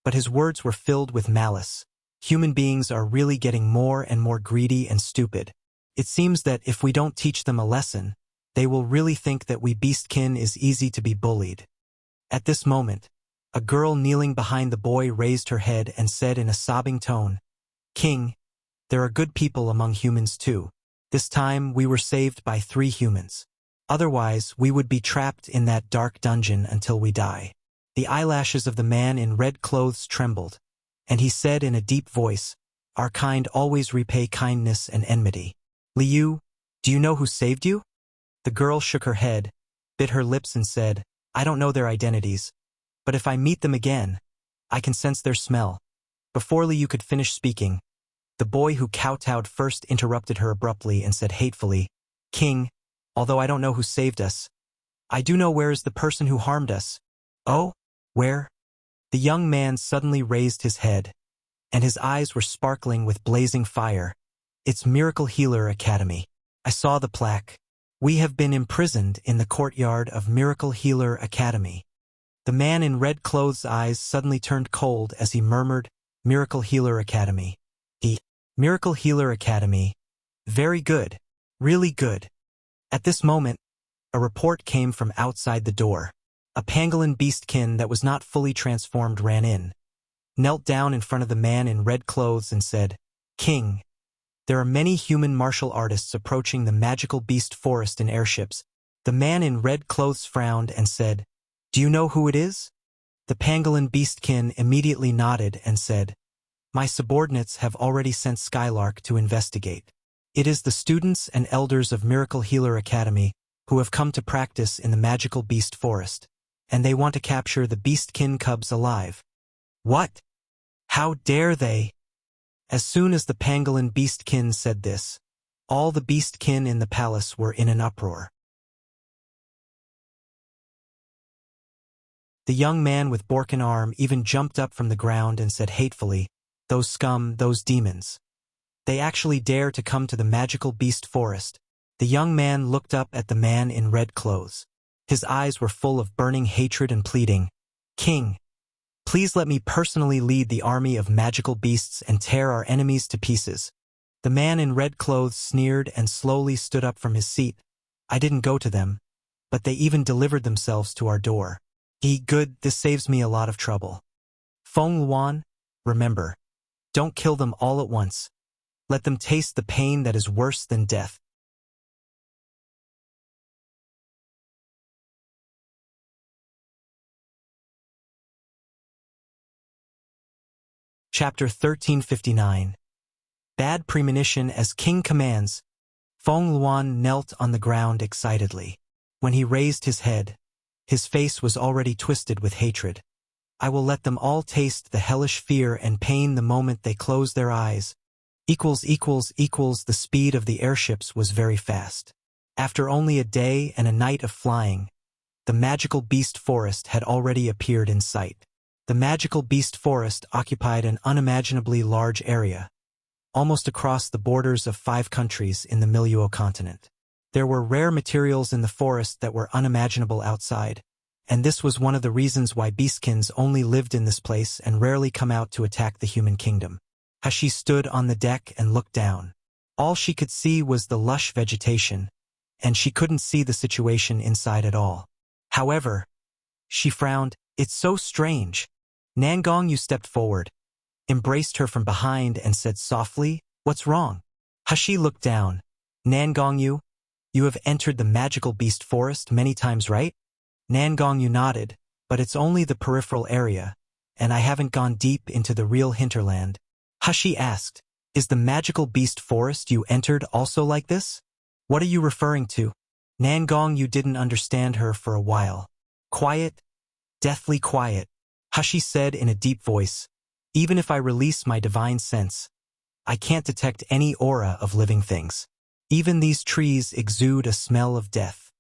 but his words were filled with malice. Human beings are really getting more and more greedy and stupid. It seems that if we don't teach them a lesson, they will really think that we beastkin is easy to be bullied. At this moment, a girl kneeling behind the boy raised her head and said in a sobbing tone, "King, there are good people among humans too. This time we were saved by 3 humans. Otherwise, we would be trapped in that dark dungeon until we die." The eyelashes of the man in red clothes trembled, and he said in a deep voice, "Our kind always repay kindness and enmity. Liu, do you know who saved you?" The girl shook her head, bit her lips and said, "I don't know their identities, but if I meet them again, I can sense their smell." Before Liu could finish speaking, the boy who kowtowed first interrupted her abruptly and said hatefully, "King, although I don't know who saved us, I do know where is the person who harmed us." "Oh? Where?" The young man suddenly raised his head, and his eyes were sparkling with blazing fire. "It's Miracle Healer Academy. I saw the plaque. We have been imprisoned in the courtyard of Miracle Healer Academy." The man in red clothes' eyes suddenly turned cold as he murmured, "Miracle Healer Academy. Miracle Healer Academy. Very good. Really good." At this moment, a report came from outside the door. A pangolin beastkin that was not fully transformed ran in, knelt down in front of the man in red clothes and said, "King, there are many human martial artists approaching the magical beast forest in airships." The man in red clothes frowned and said, "Do you know who it is?" The pangolin beastkin immediately nodded and said, "My subordinates have already sent Skylark to investigate. It is the students and elders of Miracle Healer Academy who have come to practice in the magical beast forest, and they want to capture the beastkin cubs alive." "What? How dare they?" As soon as the pangolin beastkin said this, all the beastkin in the palace were in an uproar. The young man with Borkin arm even jumped up from the ground and said hatefully, "Those scum, those demons. They actually dare to come to the magical beast forest." The young man looked up at the man in red clothes. His eyes were full of burning hatred and pleading, "King, please let me personally lead the army of magical beasts and tear our enemies to pieces." The man in red clothes sneered and slowly stood up from his seat. "I didn't go to them, but they even delivered themselves to our door. Good, this saves me a lot of trouble. Feng Luan, remember, don't kill them all at once. Let them taste the pain that is worse than death." Chapter 1359. Bad Premonition. As King commands, Feng Luan knelt on the ground excitedly. When he raised his head, his face was already twisted with hatred. "I will let them all taste the hellish fear and pain the moment they close their eyes." The speed of the airships was very fast. After only a day and a night of flying, the magical beast forest had already appeared in sight. The magical beast forest occupied an unimaginably large area, almost across the borders of 5 countries in the Miluo continent. There were rare materials in the forest that were unimaginable outside, and this was one of the reasons why beastkins only lived in this place and rarely come out to attack the human kingdom. Hashi stood on the deck and looked down. All she could see was the lush vegetation, and she couldn't see the situation inside at all. However, she frowned. "It's so strange." Nangong Yu stepped forward, embraced her from behind and said softly, "What's wrong?" Hashi looked down. "Nangong Yu, you have entered the magical beast forest many times, right?" Nangong Yu nodded, "But it's only the peripheral area, and I haven't gone deep into the real hinterland." Hashi asked, "Is the magical beast forest you entered also like this? What are you referring to?" Nangong Yu didn't understand her for a while. "Quiet, deathly quiet," Hashi said in a deep voice. "Even if I release my divine sense, I can't detect any aura of living things. Even these trees exude a smell of death."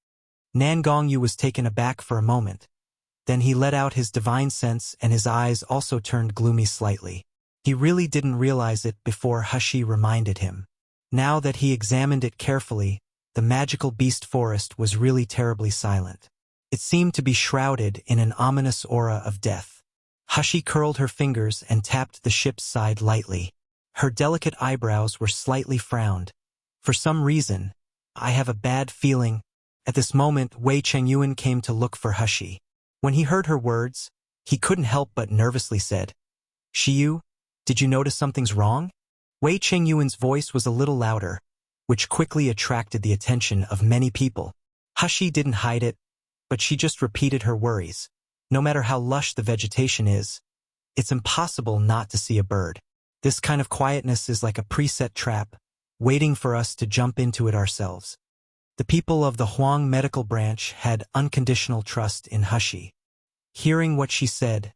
Nangong Yu was taken aback for a moment. Then he let out his divine sense and his eyes also turned gloomy slightly. He really didn't realize it before Hashi reminded him. Now that he examined it carefully, the magical beast forest was really terribly silent. It seemed to be shrouded in an ominous aura of death. Hashi curled her fingers and tapped the ship's side lightly. Her delicate eyebrows were slightly frowned. "For some reason, I have a bad feeling." At this moment, Wei Chengyuan came to look for Hashi. When he heard her words, he couldn't help but nervously said, "Shiyu, did you notice something's wrong?" Wei Chengyuan's voice was a little louder, which quickly attracted the attention of many people. Hashi didn't hide it, but she just repeated her worries. No matter how lush the vegetation is, it's impossible not to see a bird. This kind of quietness is like a preset trap, waiting for us to jump into it ourselves. The people of the Huang medical branch had unconditional trust in Hashi. Hearing what she said,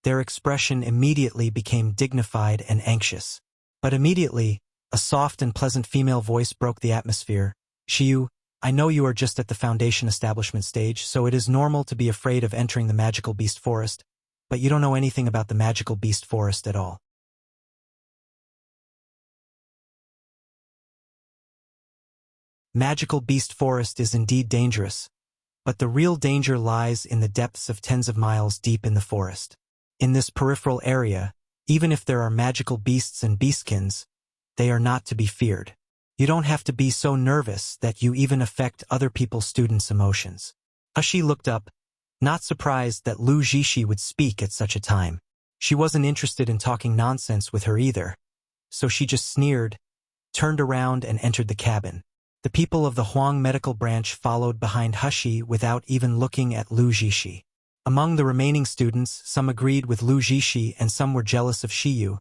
their expression immediately became dignified and anxious. But immediately, a soft and pleasant female voice broke the atmosphere. "Shiyu, I know you are just at the foundation establishment stage, so it is normal to be afraid of entering the magical beast forest, but you don't know anything about the magical beast forest at all. Magical beast forest is indeed dangerous, but the real danger lies in the depths of tens of miles deep in the forest. In this peripheral area, even if there are magical beasts and beastkins, they are not to be feared. You don't have to be so nervous that you even affect other people's students' emotions." Hashi looked up, Not surprised that Lu Jishi would speak at such a time. She wasn't interested in talking nonsense with her either, so she just sneered, turned around and entered the cabin. The people of the Huang medical branch followed behind Hushi without even looking at Lu Jishi. Among the remaining students, some agreed with Lu Jishi and some were jealous of Shiyu,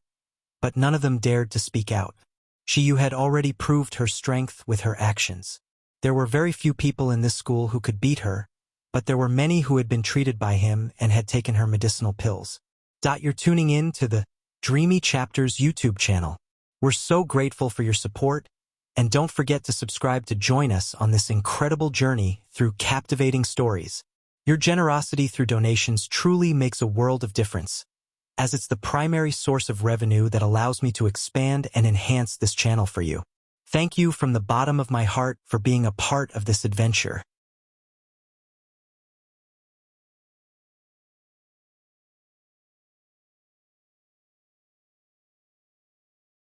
but none of them dared to speak out. Shiyu had already proved her strength with her actions. There were very few people in this school who could beat her, but there were many who had been treated by him and had taken her medicinal pills. You're tuning in to the Dreamy Chapters YouTube channel. We're so grateful for your support, and don't forget to subscribe to join us on this incredible journey through captivating stories. Your generosity through donations truly makes a world of difference, as it's the primary source of revenue that allows me to expand and enhance this channel for you. Thank you from the bottom of my heart for being a part of this adventure.